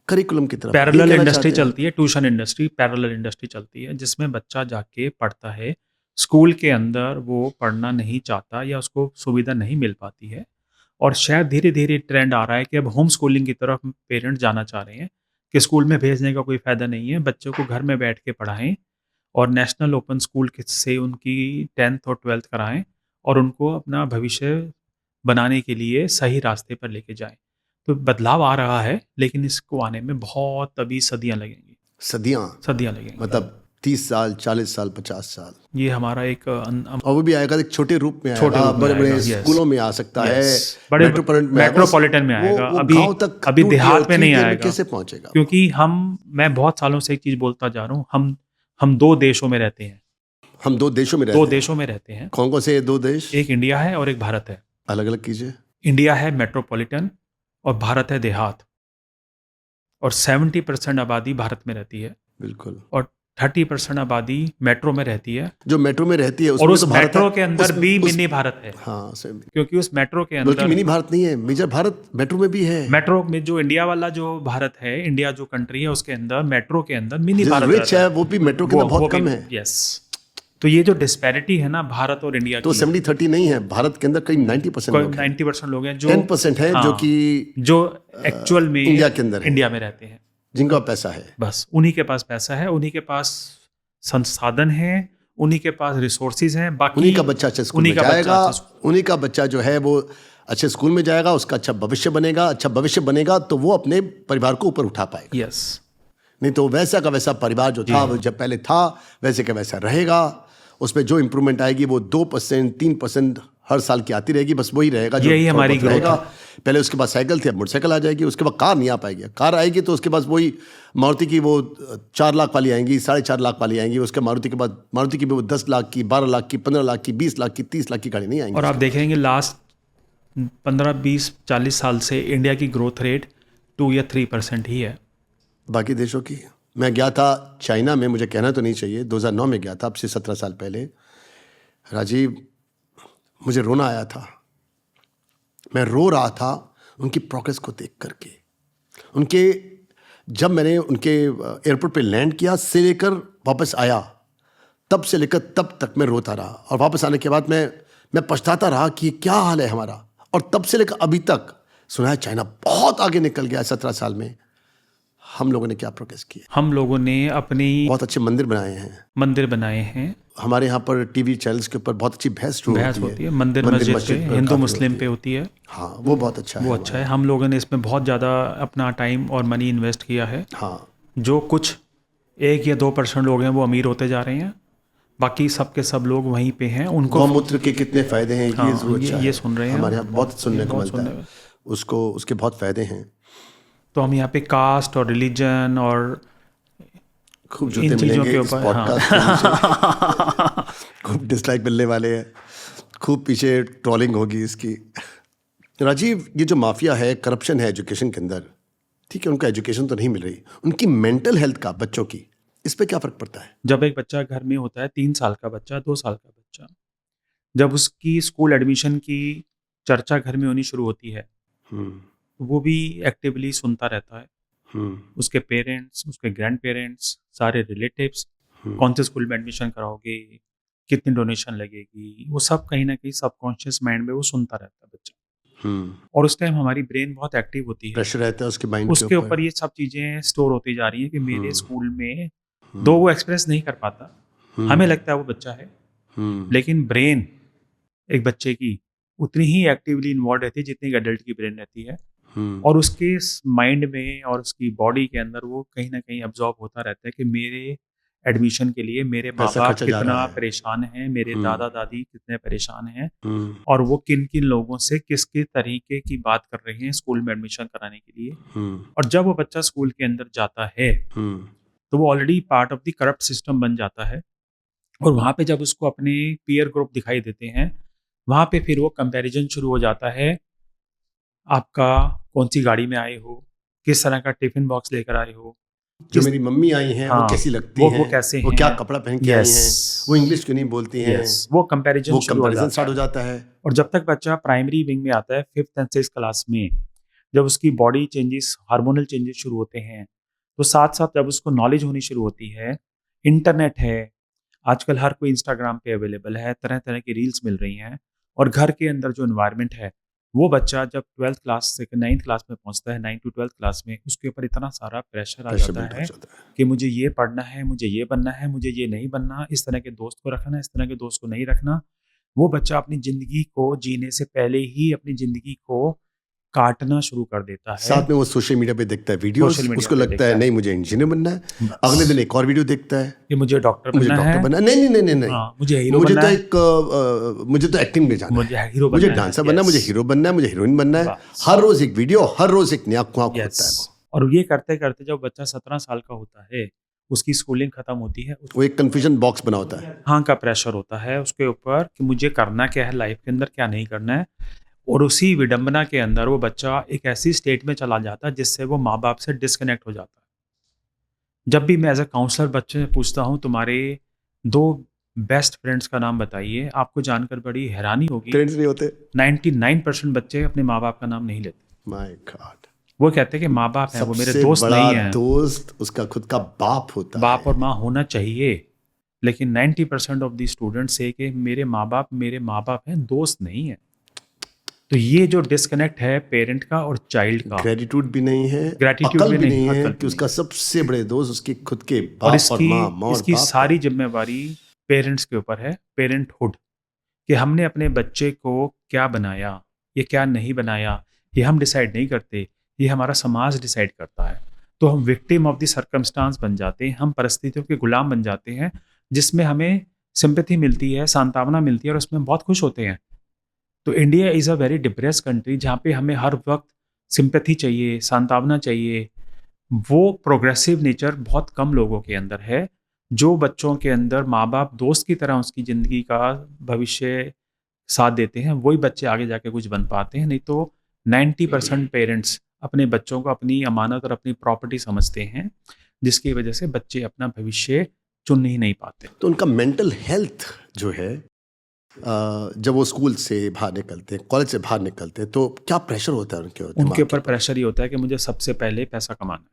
करिकुलम की तरफ। पैरेलल ये कहना इंडस्ट्री चाहते हैं। चलती है, ट्यूशन इंडस्ट्री, पैरेलल इंडस्ट्री चलती है, जिसमें बच्चा जाके पढ़ता है। स्कूल के अंदर वो पढ़ना नहीं चाहता या उसको सुविधा नहीं मिल पाती है, और शायद धीरे धीरे ट्रेंड आ रहा है कि अब होम स्कूलिंग की तरफ पेरेंट्स जाना चाह रहे हैं कि स्कूल में भेजने का कोई फ़ायदा नहीं है, बच्चों को घर में बैठ के पढ़ाएं और नेशनल ओपन स्कूल से उनकी 10th और 12th कराएं और उनको अपना भविष्य बनाने के लिए सही रास्ते पर लेके जाएं। तो बदलाव आ रहा है, लेकिन इसको आने में बहुत अभी सदियां लगेंगी, सदियां लगेंगी। मतलब 30 साल, 40 साल, 50 साल, ये हमारा एक और वो भी आएगा एक छोटे रूप में, छोटे रूप में बड़े बड़े आएगा, yes. स्कूलों में आ सकता है, बड़े मेट्रोपॉलिटन में आएगा। वो अभी गांव तक अभी 2 देहात year, में 3 नहीं year आएगा, कैसे पहुंचेगा? क्योंकि मैं बहुत सालों से एक चीज बोलता जा रहा हूँ, हम 2 देशों में रहते हैं। हम 2 देशों में रहते दो हैं। देशों में रहते हैं। कौन कौन से 2 देश? एक इंडिया है और एक भारत है। अलग अलग कीजिए। इंडिया है मेट्रोपॉलिटन और भारत है देहात, और 70% आबादी भारत में रहती है बिल्कुल। और 30% आबादी मेट्रो में रहती है, जो मेट्रो में रहती है और उसमें उस तो भारत मेट्रो है, के अंदर उस- भी उस- मिनी भारत है, हाँ सही। क्योंकि उस मेट्रो के बल्कि अंदर मिनी भारत नहीं है, मेजर भारत मेट्रो में भी है। मेट्रो में जो इंडिया वाला जो भारत है, इंडिया जो कंट्री है, उसके अंदर मेट्रो के अंदर मिनी जो भारत रिच रहता है वो भी मेट्रो के अंदर बहुत कम है। यस। तो ये जो डिस्पैरिटी है ना भारत और इंडिया तो की, 70-30 नहीं है, भारत के अंदर करीब 90% लोग हैं। 90% लोग हैं जो 10% है जो हाँ, कि जो एक्चुअल में इंडिया के अंदर है। इंडिया में रहते हैं, जिनका पैसा है। बस उन्हीं के पास पैसा है, उन्हीं के पास संसाधन है, उन्हीं के पास रिसोर्सेज हैं। बाकी उन्हीं का बच्चा अच्छे स्कूल में उन्हीं का बच्चा जाएगा, अच्छा उन्हीं का बच्चा जो है वो अच्छे स्कूल में जाएगा, उसका अच्छा भविष्य बनेगा। अच्छा भविष्य बनेगा तो वो अपने परिवार को ऊपर उठा पाएगा। यस। नहीं तो वैसा का वैसा परिवार जो था वो जब पहले था वैसे का वैसा रहेगा। उसमें जो इंप्रूवमेंट आएगी वो 2%, 3% हर साल की आती रहेगी, बस वही रहेगा जो यही हमारी थोड़ा बहुत ग्रोथ रहेगा। पहले उसके बाद साइकिल थी, अब मोटरसाइकिल आ जाएगी, उसके बाद कार नहीं आ पाएगी। कार आएगी तो उसके बाद वही मारुति की वो 4 लाख वाली आएंगी, 4.5 लाख वाली आएंगी। उसके मारुति के बाद मारुति की भी वो 10 लाख की, 12 लाख की, 15 लाख की, 20 लाख की, 30 लाख की गाड़ी नहीं आएंगी। और आप देखेंगे लास्ट 15, 20, 40 साल से इंडिया की ग्रोथ रेट 2 या 3% ही है। बाकी देशों की। मैं गया था चाइना में, मुझे कहना तो नहीं चाहिए, 2009 में गया था, अब से 17 साल पहले। राजीव, मुझे रोना आया था। मैं रो रहा था उनकी प्रोग्रेस को देख करके। उनके जब मैंने उनके एयरपोर्ट पे लैंड किया से लेकर वापस आया, तब से लेकर तब तक मैं रोता रहा। और वापस आने के बाद मैं पछताता रहा कि क्या हाल है हमारा। और तब से लेकर अभी तक सुना है चाइना बहुत आगे निकल गया है। 17 साल में हम लोगों ने क्या प्रोग्रेस की है। हम लोगों ने अपनी बहुत अच्छे मंदिर बनाए हैं। हमारे यहाँ पर टीवी चैनल्स के ऊपर बहुत अच्छी बहस होती है मंदिर मस्जिद पे, हिंदू मुस्लिम पे होती है। हाँ, वो बहुत अच्छा है। वो अच्छा है। हम लोगों ने इसमें बहुत ज़्यादा अपना टाइम और मनी इन्वेस्ट किया है। हाँ, जो कुछ 1 या 2% लोग हैं वो अमीर होते जा रहे हैं, बाकी सब के सब लोग वहीं पे हैं। उनको गौमूत्र के कितने फायदे हैं हाँ, ये जरूर अच्छा है। ये सुन रहे हैं हमारे यहाँ बहुत सुनने को बहुत मिलता है। उसके बहुत फायदे हैं। तो हम यहाँ पे कास्ट और रिलीजन और खूब इन जूते चीज़ों मिलेंगे के इस ऊपर, पॉडकास्ट खूब डिसलाइक मिलने वाले हैं, खूब पीछे ट्रोलिंग होगी इसकी। राजीव, ये जो माफिया है, करप्शन है एजुकेशन के अंदर, ठीक है, उनको एजुकेशन तो नहीं मिल रही, उनकी मेंटल हेल्थ का, बच्चों की, इस पे क्या फर्क पड़ता है? जब एक बच्चा घर में होता है, 3 साल का बच्चा, 2 साल का बच्चा, जब उसकी स्कूल एडमिशन की चर्चा घर में होनी शुरू होती है, वो भी एक्टिवली सुनता रहता है। उसके पेरेंट्स, उसके ग्रैंड पेरेंट्स, सारे रिलेटिव्स, कौन से स्कूल में एडमिशन कराओगे, कितनी डोनेशन लगेगी, वो सब कहीं ना कहीं सबकॉन्शियस माइंड में वो सुनता रहता है बच्चा। और उस टाइम हमारी ब्रेन बहुत एक्टिव होती है, प्रेशर रहता है उसके माइंड उसके ऊपर ये सब चीजें स्टोर होती जा रही है कि मेरे स्कूल में दो वो एक्सप्रेस नहीं कर पाता, हमें लगता है वो बच्चा है, लेकिन ब्रेन एक बच्चे की उतनी ही एक्टिवली इन्वॉल्व रहती है जितनी एक एडल्ट की ब्रेन रहती है, और उसके माइंड में और उसकी बॉडी के अंदर वो कहीं ना कहीं अब्जॉर्ब होता रहता है कि मेरे एडमिशन के लिए मेरे माँ बाप कितना परेशान हैं, मेरे दादा दादी कितने परेशान हैं, और वो किन किन लोगों से किस किस तरीके की बात कर रहे हैं स्कूल में एडमिशन कराने के लिए। और जब वो बच्चा स्कूल के अंदर जाता है तो वो already part of the corrupt system बन जाता है, और वहाँ पे जब उसको अपने पीयर ग्रुप दिखाई देते हैं, वहाँ पे फिर वो कंपैरिजन शुरू हो जाता है, आपका कौन सी गाड़ी में आए हो, किस तरह का टिफिन बॉक्स लेकर आए हो, जो मेरी मम्मी आई हैं वो कैसी लगती हैं, वो कैसे हैं, वो क्या कपड़ा पहन के आई हैं, वो इंग्लिश क्यों नहीं बोलती हैं, वो कंपैरिजन स्टार्ट हो जाता है। और जब तक बच्चा प्राइमरी विंग में आता है 5th and 6th क्लास में, जब उसकी बॉडी चेंजेस, हार्मोनल चेंजेस शुरू होते हैं, तो साथ साथ जब उसको नॉलेज होनी शुरू होती है, इंटरनेट है, आजकल हर कोई इंस्टाग्राम पे अवेलेबल है, तरह तरह की रील्स मिल रही हैं, और घर के अंदर जो एनवायरनमेंट है, वो बच्चा जब 12th क्लास से 9th क्लास में पहुंचता है, 9th to 12th क्लास में, उसके ऊपर इतना सारा प्रेशर आ जाता है कि मुझे ये पढ़ना है, मुझे ये बनना है, मुझे ये नहीं बनना, इस तरह के दोस्त को रखना, इस तरह के दोस्त को नहीं रखना। वो बच्चा अपनी ज़िंदगी को जीने से पहले ही अपनी ज़िंदगी को काटना शुरू कर देता है। साथ में वो सोशल मीडिया पे देखता है वीडियोस, उसको लगता है नहीं मुझे इंजीनियर बनना है, अगले दिन एक और वीडियो देखता है कि मुझे डॉक्टर बनना है, नहीं मुझे हीरो बनना है, मुझे तो एक्टिंग में जाना है, मुझे डांसर बनना है, मुझे हीरो बनना है, मुझे हीरोइन बनना है, हर रोज एक वीडियो, हर रोज एक नया ख्वाब होता है। और ये करते करते जब बच्चा 17 साल का होता है, उसकी स्कूलिंग खत्म होती है, वो एक कंफ्यूजन बॉक्स बना होता है, हाँ का प्रेशर होता है उसके ऊपर कि मुझे करना क्या है लाइफ के अंदर, क्या नहीं करना है। और उसी विडंबना के अंदर वो बच्चा एक ऐसी स्टेट में चला जाता है जिससे वो माँ बाप से डिस्कनेक्ट हो जाता है। जब भी मैं एज अ काउंसलर बच्चे से पूछता हूँ तुम्हारे 2 बेस्ट फ्रेंड्स का नाम बताइए, आपको जानकर बड़ी हैरानी होगी, फ्रेंड्स नहीं होते। 99% बच्चे अपने माँ बाप का नाम नहीं लेते। माय गॉड, वो कहते हैं कि माँ बाप हैं, वो मेरे दोस्त नहीं हैं। दोस्त उसका खुद का बाप होता है, बाप और माँ होना चाहिए, लेकिन 90% ऑफ द स्टूडेंट्स से कि मेरे माँ बाप हैं, दोस्त नहीं है। तो ये जो डिस्कनेक्ट है पेरेंट का और चाइल्ड का, ग्रेटिट्यूड भी नहीं है, ग्रेटिट्यूड भी नहीं है कि उसका सबसे बड़े दोस्त उसके खुद के बाप और माँ, इसकी सारी जिम्मेवारी पेरेंट्स के ऊपर है, पेरेंटहुड, कि हमने अपने बच्चे को क्या बनाया, ये क्या नहीं बनाया, ये हम डिसाइड नहीं करते, ये हमारा समाज डिसाइड करता है। तो हम विक्टिम ऑफ द सर्कमस्टांस बन जाते हैं, हम परिस्थितियों के गुलाम बन जाते हैं, जिसमें हमें सिंपैथी मिलती है, सांत्वना मिलती है, और उसमें बहुत खुश होते हैं। तो India is a very depress country, जहाँ पे हमें हर वक्त सिंपैथी चाहिए, सांत्वना चाहिए। वो प्रोग्रेसिव नेचर बहुत कम लोगों के अंदर है। जो बच्चों के अंदर माँ बाप दोस्त की तरह उसकी ज़िंदगी का भविष्य साथ देते हैं, वही बच्चे आगे जाके कुछ बन पाते हैं। नहीं तो 90% पेरेंट्स अपने बच्चों को अपनी अमानत और अपनी प्रॉपर्टी समझते हैं, जिसकी वजह से बच्चे अपना भविष्य चुन ही नहीं पाते। तो उनका मेंटल हेल्थ जो है, जब वो स्कूल से बाहर निकलते हैं, कॉलेज से बाहर निकलते हैं, तो क्या प्रेशर होता है उनके ऊपर? प्रेशर ये होता है कि मुझे सबसे पहले पैसा कमाना है,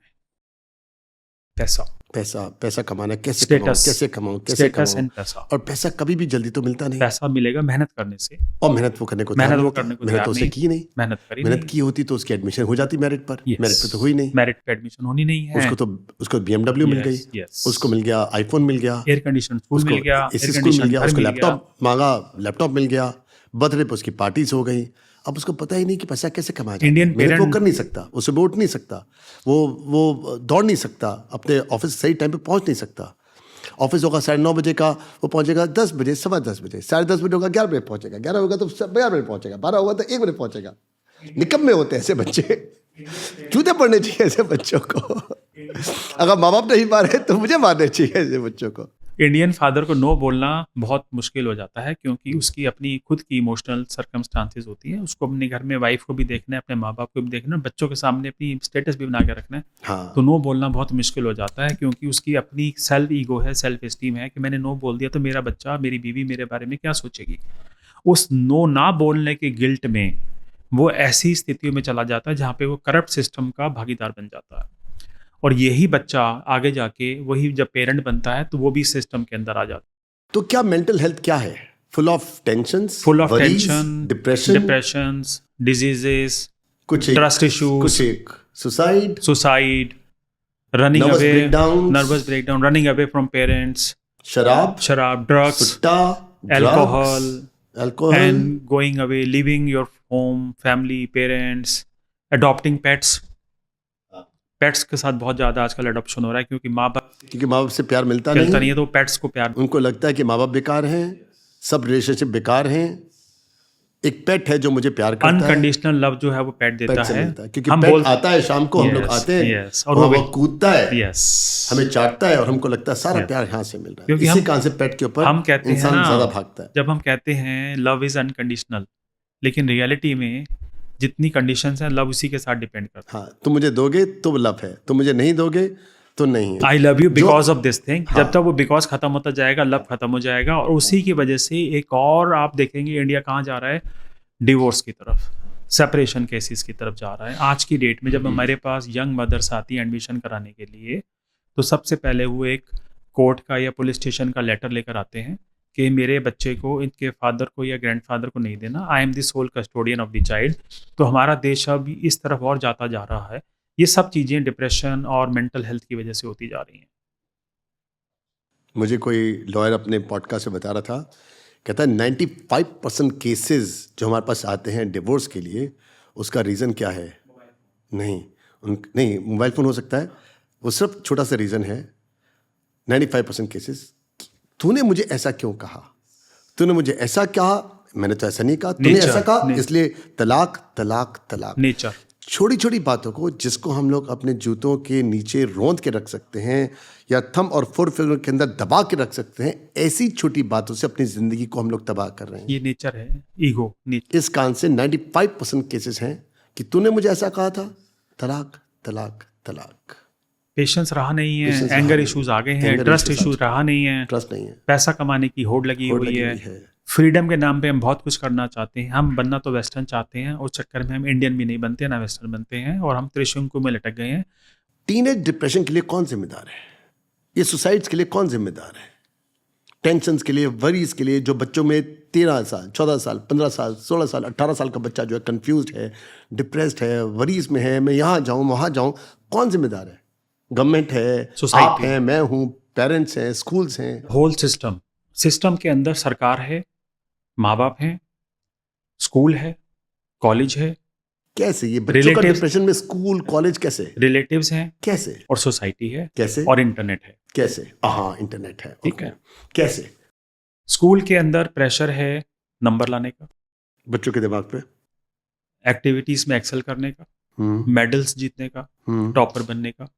पैसा कमाना, कैसे कमाऊं, पैसा। और पैसा कभी भी जल्दी तो मिलता नहीं। पैसा मिलेगा मेहनत करने से, और मेहनत वो करने को मेहनत उससे की नहीं, मेहनत की होती तो उसकी एडमिशन हो जाती मेरिट पर, मेरिट पे तो हुई नहीं, मेरिट पे एडमिशन होनी नहीं है। उसको BMW मिल गई, उसको मिल गया आईफोन मिल गया, एयर कंडीशन स्कूल मिल गया, उसको लैपटॉप मांगा, लैपटॉप मिल गया, बर्थडे पे उसकी पार्टीज हो गई। अब उसको पता ही नहीं कि पैसा कैसे कमाया जाए। मेहनत वो कर नहीं सकता, वो सुबह उठ नहीं सकता, वो दौड़ नहीं सकता, अपने ऑफिस सही टाइम पे पहुंच नहीं सकता। ऑफिस होगा 9:30 बजे का, वो पहुंचेगा 10 बजे, 10:15 बजे, 10:30 बजे होगा 11 बजे पहुंचेगा, 11 होगा तो 12 बजे पहुंचेगा, 12 होगा तो 1 बजे पहुंचेगा। निकम्मे होते हैं ऐसे बच्चे, चूते पड़ने चाहिए ऐसे बच्चों को। अगर माँ बाप नहीं मारे तो मुझे मारने चाहिए ऐसे बच्चों को। इंडियन फादर को नो बोलना बहुत मुश्किल हो जाता है, क्योंकि उसकी अपनी खुद की इमोशनल सर्कमस्टांसेस होती है। उसको अपने घर में वाइफ को भी देखना है, अपने माँ बाप को भी देखना है, बच्चों के सामने अपनी स्टेटस भी बना के रखना है। हाँ। तो नो बोलना बहुत मुश्किल हो जाता है, क्योंकि उसकी अपनी सेल्फ ईगो है, सेल्फ एस्टीम है कि मैंने नो बोल दिया तो मेरा बच्चा, मेरी बीवी मेरे बारे में क्या सोचेगी। उस नो ना बोलने के गिल्ट में वो ऐसी स्थितियों में चला जाता है जहाँ पे वो करप्ट सिस्टम का भागीदार बन जाता है, और यही बच्चा आगे जाके वही जब पेरेंट बनता है तो वो भी सिस्टम के अंदर आ जाता है। तो क्या मेंटल हेल्थ क्या है? Full of tensions, full of worries, tension, depression, depressions, diseases, कुछ एक ट्रस्ट इश्यूज, कुछ एक suicide, suicide, running Nervous away, breakdowns, nervous breakdown, running away from parents, शराब, ड्रग्स, सुट्टा, alcohol, alcohol, and going away, leaving your home, family, parents, adopting pets. Pets के साथ बहुत ज़्यादा आजकल अडॉप्शन हो रहा है, क्योंकि माँ बाप क्योंकि माँ बाप से प्यार मिलता नहीं नहीं है तो पेट्स को प्यार। उनको लगता है कि माँ बाप बेकार हैं, सब रिलेशनशिप बेकार हैं, एक पेट है जो मुझे प्यार करता है, अनकंडीशनल लव जो है वो पेट देता पेट से है। मिलता है, क्योंकि पेट आता है शाम को, हम लोग आते हैं और वो कूदता है, यस, हमें चाटता है और हमको लगता है सारा प्यार यहाँ से मिल रहा है। क्योंकि इसी कारण से पेट के ऊपर हम कहते हैं इंसान ना, ज्यादा भागता है। जब हम कहते हैं लव इज अनकंडीशनल, लेकिन रियलिटी में जितनी कंडीशंस हैं लव उसी के साथ डिपेंड करता है। हाँ, तुम मुझे दोगे तो लव है, तुम मुझे नहीं दोगे तो नहीं है। I love you because of this thing, जब तक वो बिकॉज खत्म होता जाएगा लव खत्म हो जाएगा, और उसी की वजह से एक और आप देखेंगे इंडिया कहाँ जा रहा है, डिवोर्स की तरफ, सेपरेशन केसेस की तरफ जा रहा है। आज की डेट में जब हमारे पास यंग मदर्स आती हैं एडमिशन कराने के लिए, तो सबसे पहले वो एक कोर्ट का या पुलिस स्टेशन का लेटर लेकर आते हैं कि मेरे बच्चे को इनके फादर को या ग्रैंडफादर को नहीं देना, I am the sole custodian of the child. तो हमारा देश अब इस तरफ और जाता जा रहा है। ये सब चीज़ें डिप्रेशन और मेंटल हेल्थ की वजह से होती जा रही हैं। मुझे कोई लॉयर अपने पॉडकास्ट में बता रहा था, कहता है 95% केसेस जो हमारे पास आते हैं डिवोर्स के लिए, उसका रीज़न क्या है? नहीं, मोबाइल फ़ोन हो सकता है, वो सिर्फ छोटा सा रीज़न है। 95% केसेस, तूने मुझे ऐसा क्यों कहा, तूने मुझे ऐसा कहा, मैंने तो ऐसा नहीं कहा, तूने ऐसा कहा, इसलिए तलाक तलाक तलाक। नेचर, छोटी छोटी बातों को जिसको हम लोग अपने जूतों के नीचे रोंद के रख सकते हैं या थंब और फोर फिंगर के अंदर दबा के रख सकते हैं, ऐसी छोटी बातों से अपनी जिंदगी को हम लोग तबाह कर रहे हैं। ये नेचर है, ईगो नेचर। इस कारण से 95% केसेस हैं कि तूने मुझे ऐसा कहा था, तलाक तलाक तलाक। पेशेंस रहा नहीं है, एंगर इश्यूज आ गए हैं, ट्रस्ट इश्यूज रहा नहीं है, ट्रस्ट नहीं है, पैसा कमाने की होड़ लगी हुई है, फ्रीडम के नाम पे हम बहुत कुछ करना चाहते हैं। हम बनना तो वेस्टर्न चाहते हैं, उस चक्कर में हम इंडियन भी नहीं बनते ना वेस्टर्न बनते हैं, और हम त्रिशंकु में लटक गए हैं। टीनेज डिप्रेशन के लिए कौन जिम्मेदार है? ये सुसाइड्स के लिए कौन जिम्मेदार है? टेंशन्स के लिए, वरीज के लिए, जो बच्चों में 13 साल 14 साल 15 साल 16 साल 18 साल का बच्चा जो है कंफ्यूज्ड है, डिप्रेस्ड है, वरीज में है, मैं यहाँ जाऊँ वहाँ जाऊँ, कौन जिम्मेदार है? गवर्नमेंट है, आप हैं, मैं हूँ, पेरेंट्स हैं, स्कूल्स हैं, होल सिस्टम के अंदर सरकार है, माँ बाप हैं, स्कूल है, कॉलेज है। कैसे ये बच्चों का डिप्रेशन में स्कूल कॉलेज कैसे? रिलेटिव्स हैं कैसे? और सोसाइटी है कैसे? और इंटरनेट है कैसे? हाँ, इंटरनेट है, ठीक है। कैसे? स्कूल के अंदर प्रेशर है नंबर लाने का, बच्चों के दिमाग पे, एक्टिविटीज में एक्सेल करने का, मेडल्स जीतने का, टॉपर बनने का,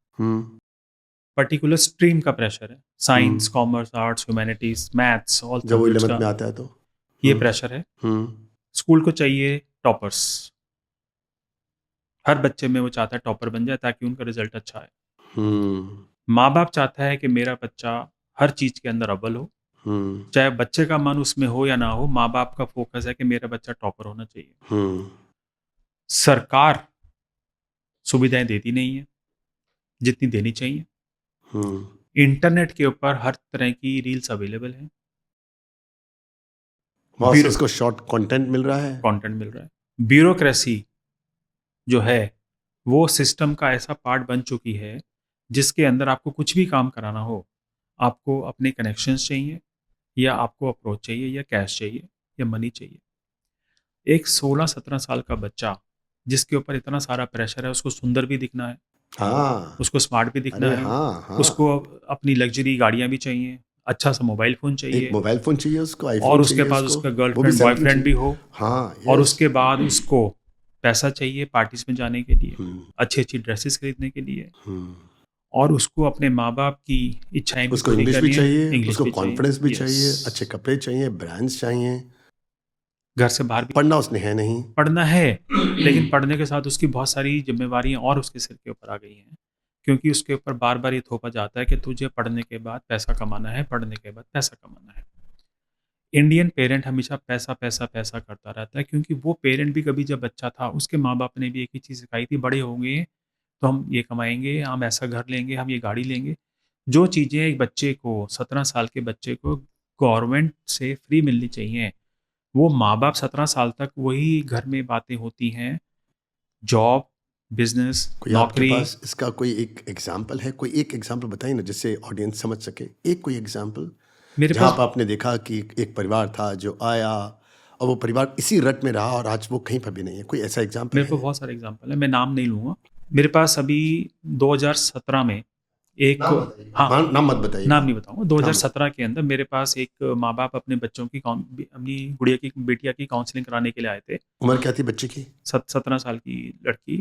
पर्टिकुलर स्ट्रीम का प्रेशर है, science, commerce, arts, humanities, maths, all. जब वो 11th में आता है तो ये प्रेशर है। स्कूल को चाहिए टॉपर्स, हर बच्चे में वो चाहता है टॉपर बन जाए ताकि उनका रिजल्ट अच्छा है। माँ बाप चाहता है कि मेरा बच्चा हर चीज के अंदर अव्वल हो, चाहे बच्चे का मन उसमें हो या ना हो, माँ बाप का फोकस है कि मेरा बच्चा टॉपर होना चाहिए। सरकार सुविधाएं देती नहीं है जितनी देनी चाहिए। इंटरनेट के ऊपर हर तरह की रील्स अवेलेबल है, इसको शॉर्ट कंटेंट मिल रहा है। ब्यूरोक्रेसी जो है वो सिस्टम का ऐसा पार्ट बन चुकी है जिसके अंदर आपको कुछ भी काम कराना हो, आपको अपने कनेक्शंस चाहिए, या आपको अप्रोच चाहिए, या कैश चाहिए, या मनी चाहिए। एक 16-17 साल का बच्चा जिसके ऊपर इतना सारा प्रेशर है, उसको सुंदर भी दिखना है, उसको स्मार्ट भी दिखना है, उसको अपनी लग्जरी गाड़ियां भी चाहिए, अच्छा सा मोबाइल फोन चाहिए, उसको, और उसके पास उसका गर्लफ्रेंड बॉयफ्रेंड भी हो, और उसके बाद उसको पैसा चाहिए पार्टीज में जाने के लिए, अच्छी अच्छी ड्रेसेस खरीदने के लिए, और उसको अपने माँ बाप की इच्छाएं भी उसको पूरी इंग्लिश भी करनी है, चाहिए, इंग्लिश उसको भी कॉन्फिडेंस भी चाहिए, Yes. अच्छे कपड़े चाहिए, ब्रांड्स चाहिए। घर से बाहर भी पढ़ना उसने है नहीं। पढ़ना है, लेकिन पढ़ने के साथ उसकी बहुत सारी जिम्मेवारियां और उसके सिर के ऊपर आ गई हैं, क्योंकि उसके ऊपर बार बार ये थोपा जाता है कि तुझे पढ़ने के बाद पैसा कमाना है, पढ़ने के बाद पैसा कमाना है। इंडियन पेरेंट हमेशा पैसा पैसा पैसा करता रहता है, क्योंकि वो पेरेंट भी कभी जब बच्चा था उसके माँ बाप ने भी एक ही चीज़ सिखाई थी, बड़े होंगे तो हम ये कमाएंगे, हम ऐसा घर लेंगे, हम ये गाड़ी लेंगे। जो चीज़ें एक बच्चे को 17 साल के बच्चे को गवर्नमेंट से फ्री मिलनी चाहिए, वो माँ बाप 17 साल तक वही घर में बातें होती हैं, जॉब, बिजनेस, कोई आपके नौकरी। पास इसका कोई एक एग्जाम्पल है? कोई एक एग्जाम्पल बताइए ना, जिससे ऑडियंस समझ सके। एक कोई एग्जाम्पल मेरे जहाँ पास पर आपने देखा कि एक परिवार था जो आया और वो परिवार इसी रट में रहा और आज वो कहीं पर भी नहीं है। कोई ऐसा एग्जाम्पल मेरे है? पास बहुत सारे एग्जांपल है, मैं नाम नहीं लूँगा। मेरे पास अभी 2017 में एक, नाम बताइए। हाँ, नाम मत बताइए। नाम नहीं बताऊंगा। 2017 के अंदर मेरे पास एक माँ बाप अपने बच्चों की अपनी गुड़िया की बेटिया की काउंसलिंग कराने के लिए आए थे। उम्र क्या थी बच्चे की? 17 साल की लड़की,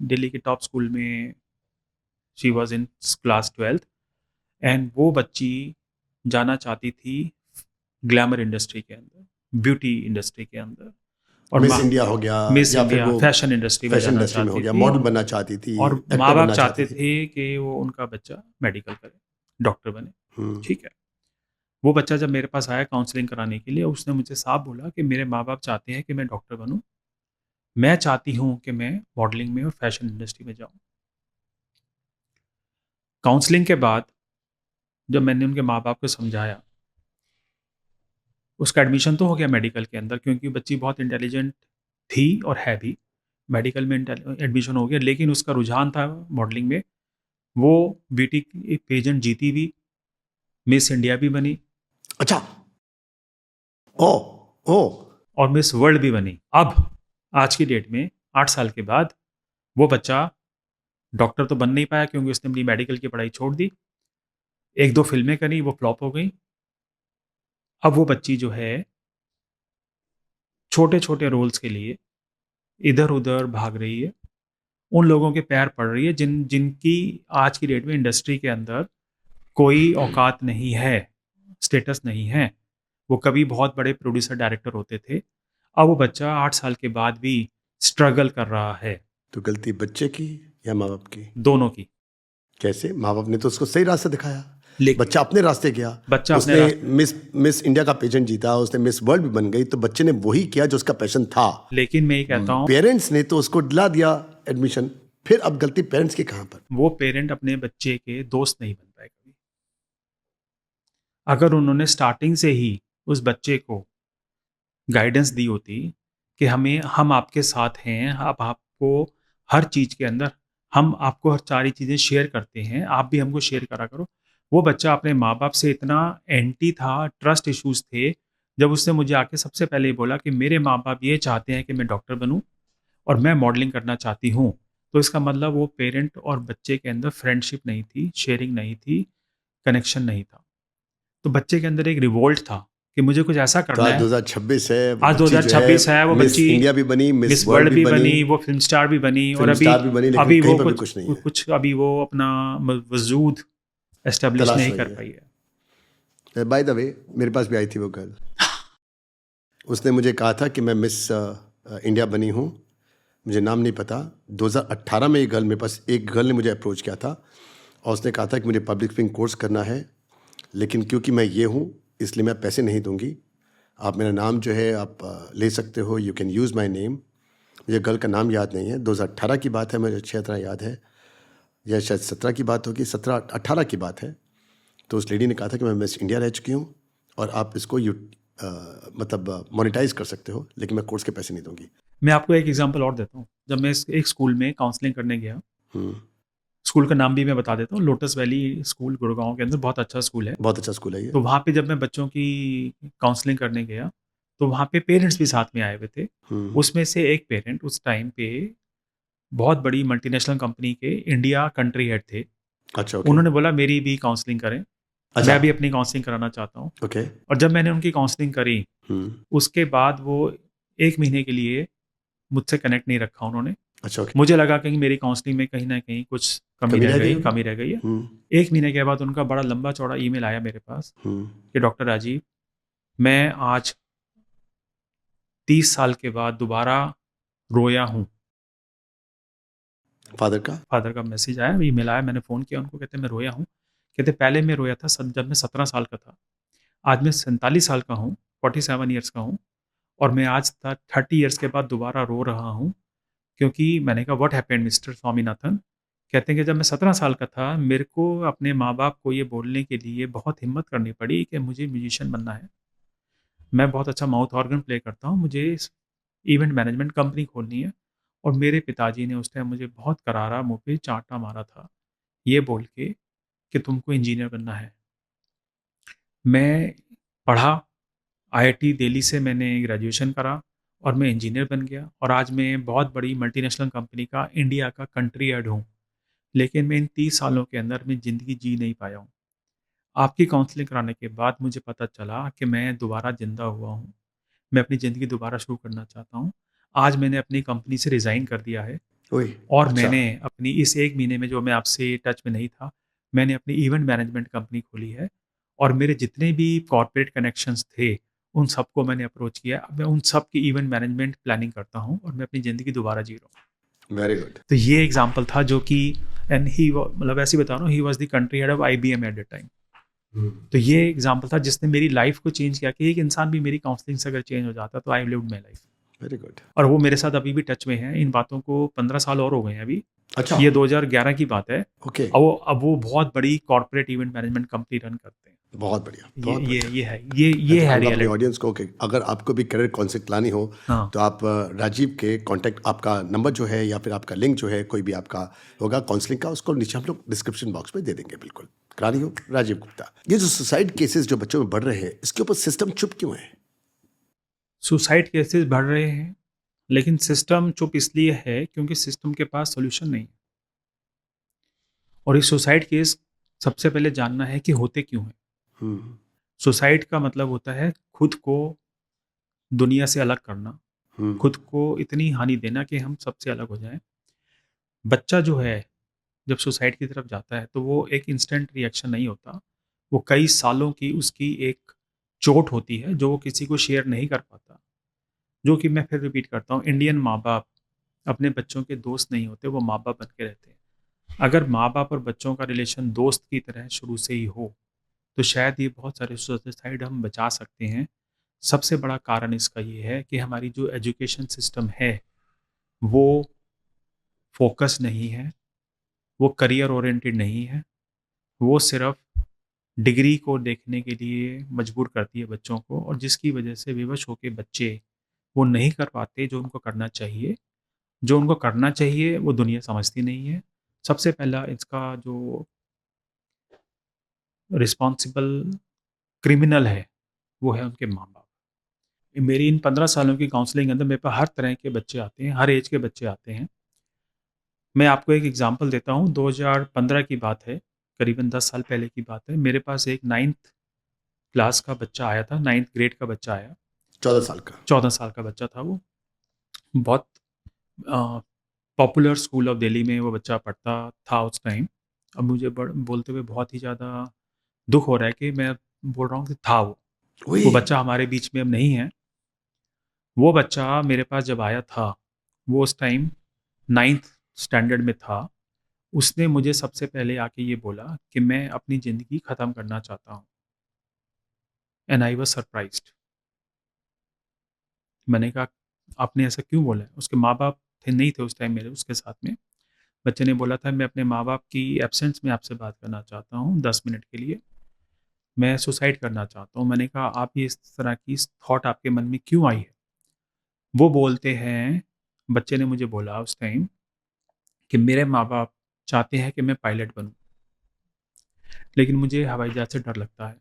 दिल्ली के टॉप स्कूल में, she was in class 12th, and वो बच्ची जाना चाहती थी ग्लैमर इंडस्ट्री के अंदर, ब्यूटी इंडस्ट्री के अंदर, और मिस इंडिया हो गया, मिस या फिर इंडिया वो फैशन इंडस्ट्री में फैशन जाना इंडस्ट्री में हो चाहती गया, थी। मॉडल बनना चाहती थी, और एक्टर माँ बाप बनना चाहते थी। थे कि वो उनका बच्चा मेडिकल करे, डॉक्टर बने। हम्म। ठीक है, वो बच्चा जब मेरे पास आया काउंसलिंग कराने के लिए, उसने मुझे साफ बोला कि मेरे माँ बाप चाहते हैं कि मैं डॉक्टर बनूं, मैं चाहती हूं कि मैं मॉडलिंग में और फैशन इंडस्ट्री में जाऊं। काउंसलिंग के बाद जब मैंने उनके माँ बाप को समझाया, उसका एडमिशन तो हो गया मेडिकल के अंदर, क्योंकि बच्ची बहुत इंटेलिजेंट थी और है भी। मेडिकल में एडमिशन हो गया, लेकिन उसका रुझान था मॉडलिंग में। वो ब्यूटी पेजेंट जीती भी, मिस इंडिया भी बनी, अच्छा। ओ ओ और मिस वर्ल्ड भी बनी। अब आज की डेट में 8 साल के बाद वो बच्चा डॉक्टर तो बन नहीं पाया, क्योंकि उसने अपनी मेडिकल की पढ़ाई छोड़ दी। 1-2 फिल्में करी, वो फ्लॉप हो गई। अब वो बच्ची जो है छोटे छोटे रोल्स के लिए इधर उधर भाग रही है, उन लोगों के पैर पड़ रही है जिनकी आज की डेट में इंडस्ट्री के अंदर कोई औकात नहीं है, स्टेटस नहीं है। वो कभी बहुत बड़े प्रोड्यूसर डायरेक्टर होते थे, अब वो बच्चा 8 साल के बाद भी स्ट्रगल कर रहा है। तो गलती बच्चे की या माँ बाप की? दोनों की। कैसे? माँ बाप ने तो उसको सही रास्ता दिखाया, लेकिन बच्चा अपने रास्ते गया। बच्चा अपने उसने रास्ते, मिस इंडिया का पेजेंट जीता, उसने मिस वर्ल्ड भी बन गई, तो बच्चे ने वही किया जो उसका पैशन था। लेकिन मैं ये कहता हूँ, पेरेंट्स ने तो उसको दिला दिया एडमिशन, फिर अब गलती पेरेंट्स की कहाँ पर? वो पेरेंट अपने बच्चे के दोस्त नहीं बन पाए कभी। अगर उन्होंने स्टार्टिंग से ही उस बच्चे को गाइडेंस दी होती कि हम आपके साथ हैं, आप आपको हर चीज़ के अंदर, हम आपको हर सारी चीज़ें शेयर करते हैं, आप भी हमको शेयर करा करो। वो बच्चा अपने माँ बाप से इतना एंटी था, ट्रस्ट इश्यूज थे। जब उसने मुझे आके सबसे पहले बोला कि मेरे माँ बाप ये चाहते हैं कि मैं डॉक्टर बनूं और मैं मॉडलिंग करना चाहती हूँ, तो इसका मतलब वो पेरेंट और बच्चे के अंदर फ्रेंडशिप नहीं थी, शेयरिंग नहीं थी, कनेक्शन नहीं था। तो बच्चे के अंदर एक रिवोल्ट था कि मुझे कुछ ऐसा तो करना आज है। 2026 है, वो आज बच्ची जो 2026 है, वो मिस बच्ची इंडिया भी बनी, मिस मिस वर्ल्ड वर्ल्ड भी बनी, वो फिल्म स्टार भी बनी, और फिल्म स्टार भी बनी, लेकिन अभी कहीं वो पर भी कुछ कुछ नहीं है। कुछ अभी वो अपना वजूद एस्टेब्लिश तलाश नहीं रही कर है। पाई है। बाय द वे, मेरे पास भी आई थी वो गर्ल। उसने मुझे कहा था कि मैं मिस इंडिया बनी हूँ, मुझे नाम नहीं पता। 2018 में एक गर्ल ने मुझे अप्रोच किया था और उसने कहा था कि मुझे पब्लिक स्पीकिंग कोर्स करना है, लेकिन क्योंकि मैं ये हूँ इसलिए मैं पैसे नहीं दूंगी, आप मेरा नाम जो है आप ले सकते हो, you can use my name. मुझे गर्ल का नाम याद नहीं है, 2018 की बात है, मुझे अच्छी तरह याद है, या शायद 17 की बात होगी, 17-18 की बात है। तो उस लेडी ने कहा था कि मैं मिस इंडिया रह चुकी हूँ और आप इसको मतलब मोनेटाइज कर सकते हो, लेकिन मैं कोर्स के पैसे नहीं दूंगी। मैं आपको एक एग्जांपल और देता हूँ। जब मैं एक स्कूल में काउंसलिंग करने गया, हम्म, स्कूल का नाम भी मैं बता देता हूँ, लोटस वैली स्कूल गुड़गांव के अंदर, बहुत अच्छा स्कूल है। बहुत अच्छा स्कूल है ये। तो वहाँ पे जब मैं बच्चों की काउंसलिंग करने गया, तो वहाँ पे पेरेंट्स भी साथ में आए हुए थे। उसमें से एक पेरेंट उस टाइम पे बहुत बड़ी मल्टीनेशनल कंपनी के इंडिया कंट्री हेड थे। अच्छा, ओके। उन्होंने बोला मेरी भी काउंसलिंग करें, अच्छा, मैं भी अपनी काउंसलिंग कराना चाहता हूँ। ओके। और जब मैंने उनकी काउंसलिंग करी, उसके बाद वो 1 महीने के लिए मुझसे कनेक्ट नहीं रखा उन्होंने। अच्छा, ओके। मुझे लगा कहीं मेरी काउंसलिंग में कहीं ना कहीं कुछ कमी रह गई, होगी। कमी रह गई है। 1 महीने के बाद उनका बड़ा लंबा चौड़ा ईमेल आया मेरे पास कि डॉक्टर राजीव, मैं आज 30 साल के बाद दोबारा रोया हूँ। फादर का मैसेज आया, ईमेल आया, मैंने फ़ोन किया उनको, कहते मैं रोया हूँ। कहते पहले मैं रोया था जब मैं 17 साल का था, आज मैं 47 साल का हूँ, 47 ईयर्स का हूँ, और मैं आज 30 ईयर्स के बाद दोबारा रो रहा हूँ। क्योंकि मैंने कहा व्हाट हैपेंड मिस्टर स्वामीनाथन? कहते हैं कि जब मैं 17 साल का था, मेरे को अपने माँ बाप को ये बोलने के लिए बहुत हिम्मत करनी पड़ी कि मुझे म्यूजिशियन बनना है, मैं बहुत अच्छा माउथ ऑर्गन प्ले करता हूँ, मुझे इवेंट मैनेजमेंट कंपनी खोलनी है। और मेरे पिताजी ने उस टाइम मुझे बहुत करारा मुँह पे चाँटा मारा था, ये बोल के कि तुमको इंजीनियर बनना है। मैं पढ़ा, आईआईटी दिल्ली से मैंने ग्रेजुएशन करा और मैं इंजीनियर बन गया, और आज मैं बहुत बड़ी मल्टीनेशनल कंपनी का इंडिया का कंट्री हेड हूँ। लेकिन मैं इन 30 सालों के अंदर मैं ज़िंदगी जी नहीं पाया हूँ। आपकी काउंसलिंग कराने के बाद मुझे पता चला कि मैं दोबारा ज़िंदा हुआ हूँ। मैं अपनी ज़िंदगी दोबारा शुरू करना चाहता हूँ। आज मैंने अपनी कंपनी से रिज़ाइन कर दिया है, और अच्छा। मैंने अपनी इस 1 महीने में जो मैं आपसे टच में नहीं था, मैंने अपनी इवेंट मैनेजमेंट कंपनी खोली है, और मेरे जितने भी कॉर्पोरेट कनेक्शंस थे, उन सबको मैंने अप्रोच किया। अब मैं उन सब की इवेंट मैनेजमेंट प्लानिंग करता हूँ, और मैं अपनी ज़िंदगी दोबारा जी रहा हूँ। Very good. तो ये एग्ज़ाम्पल था जो कि, एंड ही मतलब ऐसे ही बता रहा हूँ, he was the country head of IBM at that time. तो ये एग्ज़ाम्पल था जिसने मेरी लाइफ़ को चेंज किया कि एक इंसान भी मेरी काउंसलिंग से अगर चेंज हो जाता तो I have lived my life. Very good. और वो मेरे साथ अभी भी टच में है। इन बातों को 15 साल और हो गए हैं अभी। अच्छा। ये 2011 की बात है। ओके। अब वो बहुत बड़ी corporate event management company run करते हैं। बहुत बढ़िया, बहुत बढ़िया। ये है मैं तो कहूँगा अपनी रियलिटी। ऑडियंस को कि अगर आपको भी करियर कॉन्सेप्ट लानी हो, हाँ। तो आप राजीव के कॉन्टैक्ट, आपका नंबर जो है या फिर आपका लिंक जो है, कोई भी आपका होगा काउंसलिंग का, उसको नीचे हम लोग डिस्क्रिप्शन बॉक्स में दे देंगे। बिल्कुल करानी हो, राजीव गुप्ता। ये जो सुसाइड केसेस जो बच्चों में बढ़ रहे हैं, इसके ऊपर सिस्टम चुप क्यों है? सुसाइड केसेस बढ़ रहे हैं, लेकिन सिस्टम चुप इसलिए है क्योंकि सिस्टम के पास सॉल्यूशन नहीं है। और ये सुसाइड केस सबसे पहले जानना है कि होते क्यों हैं। हम्म। सुसाइड का मतलब होता है खुद को दुनिया से अलग करना, हम्म। खुद को इतनी हानि देना कि हम सबसे अलग हो जाएं। बच्चा जो है जब सुसाइड की तरफ जाता है तो वो एक इंस्टेंट रिएक्शन नहीं होता, वो कई सालों की उसकी एक चोट होती है जो वो किसी को शेयर नहीं कर पाता। जो कि मैं फिर रिपीट करता हूँ, इंडियन माँ बाप अपने बच्चों के दोस्त नहीं होते, वो माँ बाप बन के रहते हैं। अगर माँ बाप और बच्चों का रिलेशन दोस्त की तरह शुरू से ही हो तो शायद ये बहुत सारे सुसाइड हम बचा सकते हैं। सबसे बड़ा कारण इसका ये है कि हमारी जो एजुकेशन सिस्टम है वो फोकस नहीं है, वो करियर ओरिएंटेड नहीं है, वो सिर्फ डिग्री को देखने के लिए मजबूर करती है बच्चों को, और जिसकी वजह से विवश होकर बच्चे वो नहीं कर पाते जो उनको करना चाहिए। जो उनको करना चाहिए वो दुनिया समझती नहीं है। सबसे पहला इसका जो रिस्पॉन्सिबल क्रिमिनल है वो है उनके माँ बाप। मेरी इन 15 सालों की काउंसलिंग के अंदर मेरे पास हर तरह के बच्चे आते हैं, हर एज के बच्चे आते हैं। मैं आपको एक एग्जांपल देता हूँ, 2015 की बात है, करीबन 10 साल पहले की बात है। मेरे पास एक 9th क्लास का बच्चा आया था, 9th ग्रेड का बच्चा आया। 14 साल का। 14 साल का बच्चा था वो। बहुत पॉपुलर स्कूल ऑफ दिल्ली में वो बच्चा पढ़ता था उस टाइम। अब मुझे बोलते हुए बहुत ही ज़्यादा दुख हो रहा है कि मैं बोल रहा हूँ कि था वो बच्चा हमारे बीच में अब नहीं है। वो बच्चा मेरे पास जब आया था, वो उस टाइम 9th स्टैंडर्ड में था। उसने मुझे सबसे पहले आके ये बोला कि मैं अपनी ज़िंदगी ख़त्म करना चाहता हूँ, एंड आई वाज़ सरप्राइज्ड। मैंने कहा आपने ऐसा क्यों बोला है? उसके माँ-बाप नहीं थे उस टाइम मेरे उसके साथ में। बच्चे ने बोला था मैं अपने माँ-बाप की एब्सेंस में आपसे बात करना चाहता हूँ 10 मिनट के लिए। मैं सुसाइड करना चाहता हूँ। मैंने कहा आप ये इस तरह की थॉट आपके मन में क्यों आई है? वो बोलते हैं, बच्चे ने मुझे बोला उस टाइम कि मेरे माँ-बाप चाहते हैं कि मैं पायलट बनूँ, लेकिन मुझे हवाई जहाज़ से डर लगता है।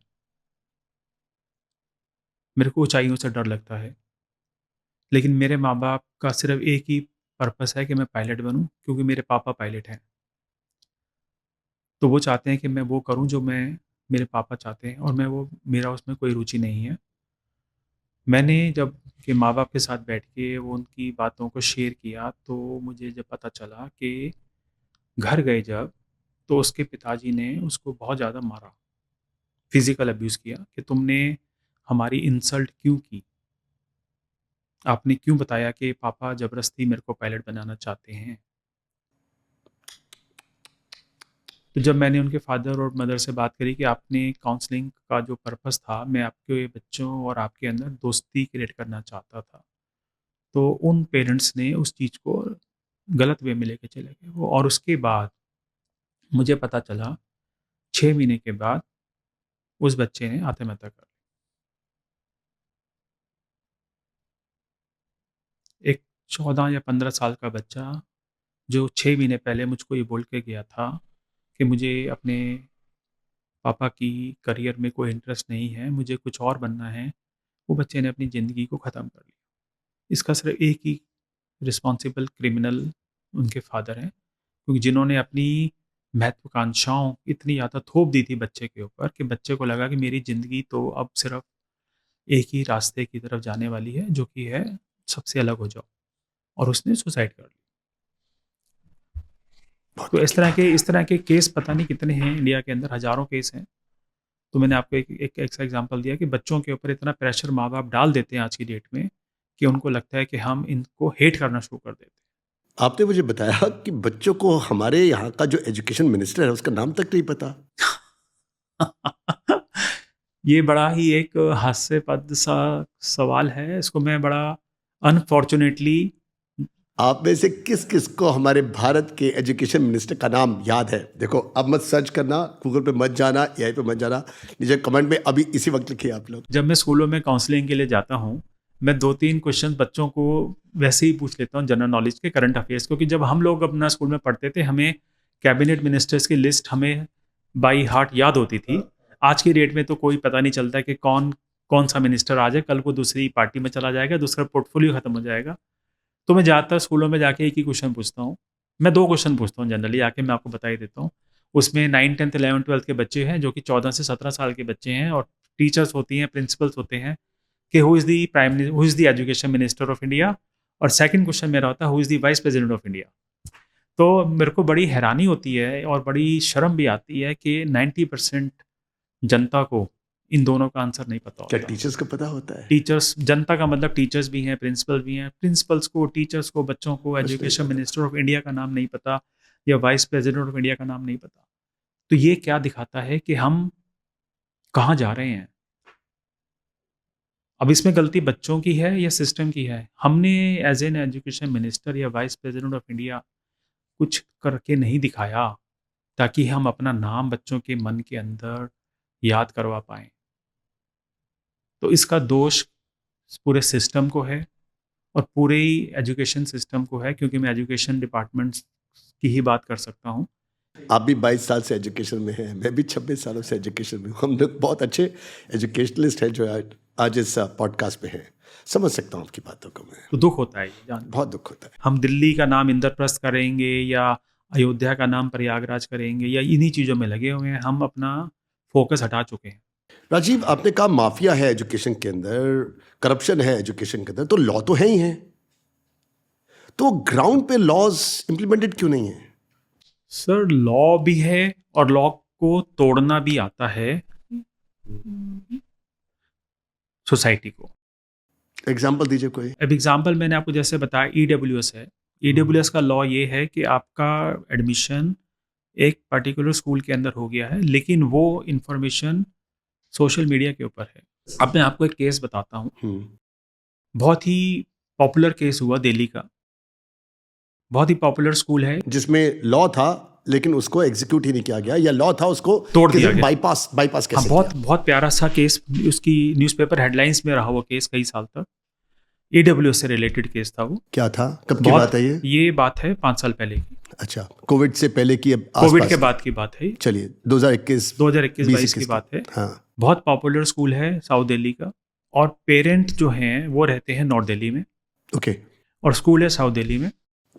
मेरे को ऊँचाइयों से डर लगता है। लेकिन मेरे माँ-बाप का सिर्फ़ एक ही पर्पस है कि मैं पायलट बनूँ, क्योंकि मेरे पापा पायलट हैं। तो वो चाहते हैं कि मैं वो करूँ जो मेरे पापा चाहते हैं, और मेरा उसमें कोई रुचि नहीं है। मैंने जब के माँ-बाप के साथ बैठ के वो उनकी बातों को शेयर किया, तो मुझे जब पता चला कि घर गए जब, तो उसके पिताजी ने उसको बहुत ज़्यादा मारा, फिजिकल अब्यूज़ किया कि तुमने हमारी इंसल्ट क्यों की, आपने क्यों बताया कि पापा ज़बरदस्ती मेरे को पायलट बनाना चाहते हैं। तो जब मैंने उनके फादर और मदर से बात करी कि आपने काउंसलिंग का जो पर्पस था, मैं आपके बच्चों और आपके अंदर दोस्ती क्रिएट करना चाहता था, तो उन पेरेंट्स ने उस चीज़ को गलत वे में लेके चले गए वो। और उसके बाद मुझे पता चला 6 महीने के बाद उस बच्चे ने आत्महत्या कर ली। एक 14 या 15 साल का बच्चा जो 6 महीने पहले मुझको ये बोल के गया था कि मुझे अपने पापा की करियर में कोई इंटरेस्ट नहीं है, मुझे कुछ और बनना है, वो बच्चे ने अपनी ज़िंदगी को ख़त्म कर लिया। इसका सिर्फ एक ही रिस्पॉन्सिबल क्रिमिनल उनके फादर हैं, क्योंकि जिन्होंने अपनी महत्वाकांक्षाओं इतनी ज़्यादा थोप दी थी बच्चे के ऊपर कि बच्चे को लगा कि मेरी ज़िंदगी तो अब सिर्फ एक ही रास्ते की तरफ जाने वाली है, जो कि है सबसे अलग हो जाओ, और उसने सुसाइड कर ली। तो इस तरह के केस पता नहीं कितने हैं इंडिया के अंदर, हज़ारों केस हैं। तो मैंने आपको एक ऐसा एग्जांपल दिया कि बच्चों के ऊपर इतना प्रेशर माँ बाप डाल देते हैं आज की डेट में कि उनको लगता है कि हम इनको हेट करना शुरू कर देते हैं। आपने मुझे बताया कि बच्चों को हमारे यहाँ का जो एजुकेशन मिनिस्टर है उसका नाम तक नहीं पता। ये बड़ा ही एक हास्यास्पद सा सवाल है। इसको मैं बड़ा अनफॉर्चुनेटली, आप में से किस किस को हमारे भारत के एजुकेशन मिनिस्टर का नाम याद है? देखो, अब मत सर्च करना, गूगल पे मत जाना, एआई पे मत जाना, नीचे कमेंट में अभी इसी वक्त लिखिए आप लोग। जब मैं स्कूलों में काउंसलिंग के लिए जाता हूँ, मैं 2-3 क्वेश्चन बच्चों को वैसे ही पूछ लेता हूँ, जनरल नॉलेज के, करंट अफेयर्स, क्योंकि जब हम लोग अपना स्कूल में पढ़ते थे हमें कैबिनेट मिनिस्टर्स की लिस्ट हमें बाई हार्ट याद होती थी। आज की डेट में तो कोई पता नहीं चलता कि कौन सा मिनिस्टर आ जाए, कल को दूसरी पार्टी में चला जाएगा, दूसरा पोर्टफोलियो खत्म हो जाएगा। तो मैं ज़्यादातर स्कूलों में जाके एक ही क्वेश्चन पूछता हूँ। मैं 2 क्वेश्चन पूछता हूँ जनरली, आके मैं आपको बता ही देता हूँ। उसमें 9, 10, 11, 12 के बच्चे हैं, जो कि 14 से 17 साल के बच्चे हैं, और टीचर्स होती हैं, प्रिंसिपल्स होते हैं कि who is the education minister of India, और सेकंड क्वेश्चन मेरा होता है who is the vice president of India. तो मेरे को बड़ी हैरानी होती है और बड़ी शर्म भी आती है कि 90% जनता को इन दोनों का आंसर नहीं पता क्या होता। टीचर्स को पता होता है? टीचर्स, जनता का मतलब टीचर्स भी हैं, प्रिंसिपल भी हैं, प्रिंसिपल्स को, टीचर्स को, बच्चों को एजुकेशन मिनिस्टर ऑफ इंडिया का नाम नहीं पता या वाइस प्रेसिडेंट ऑफ इंडिया का नाम नहीं पता। तो ये क्या दिखाता है कि हम कहाँ जा रहे हैं? अब इसमें गलती बच्चों की है या सिस्टम की है? हमने एज एन एजुकेशन मिनिस्टर या वाइस प्रेसिडेंट ऑफ इंडिया कुछ करके नहीं दिखाया ताकि हम अपना नाम बच्चों के मन के अंदर याद करवा पाएँ। तो इसका दोष पूरे सिस्टम को है और पूरे ही एजुकेशन सिस्टम को है, क्योंकि मैं एजुकेशन डिपार्टमेंट की ही बात कर सकता हूँ। आप भी 22 साल से एजुकेशन में हैं, मैं भी 26 सालों से एजुकेशन में हूँ। हम लोग बहुत अच्छे एजुकेशनलिस्ट हैं जो आज इस पॉडकास्ट पे हैं। समझ सकता हूँ आपकी बातों को मैं। तो दुख होता है ये जान। बहुत दुख होता है। हम दिल्ली का नाम इंद्रप्रस्थ करेंगे या अयोध्या का नाम प्रयागराज करेंगे या इन्हीं चीज़ों में लगे हुए हैं, हम अपना फोकस हटा चुके हैं। राजीव, आपने कहा माफिया है एजुकेशन के अंदर, करप्शन है एजुकेशन के अंदर, तो लॉ तो है ही है, तो ग्राउंड पे लॉज इंप्लीमेंटेड क्यों नहीं है? सर, लॉ भी है और लॉ को तोड़ना भी आता है सोसाइटी को। एग्जाम्पल दीजिए कोई। अब एग्जाम्पल मैंने आपको जैसे बताया, ईडब्ल्यूएस है। ईडब्ल्यूएस का लॉ ये है कि आपका एडमिशन एक पर्टिकुलर स्कूल के अंदर हो गया है, लेकिन वो इंफॉर्मेशन सोशल मीडिया के ऊपर है। अब मैं आपको एक केस बताता हूँ। बहुत ही पॉपुलर केस हुआ दिल्ली का। बहुत ही पॉपुलर स्कूल है जिसमें लॉ था लेकिन उसको एग्जीक्यूट ही नहीं किया गया, या लॉ था उसको तोड़ दिया गया। बाईपास कैसे? बहुत प्यारा सा केस, उसकी न्यूज़पेपर हेडलाइंस में रहा वो केस कई साल तक। ईडब्ल्यूएस से रिलेटेड केस था वो। क्या था? कब की बात है ये? ये बात है 5 साल पहले की। अच्छा, कोविड से पहले की? कोविड के बाद की बात है। चलिए, 2021-22 की बात है। हाँ। बहुत पॉपुलर स्कूल है साउथ दिल्ली का, और पेरेंट जो हैं वो रहते हैं नॉर्थ दिल्ली में। ओके। और स्कूल है साउथ दिल्ली में।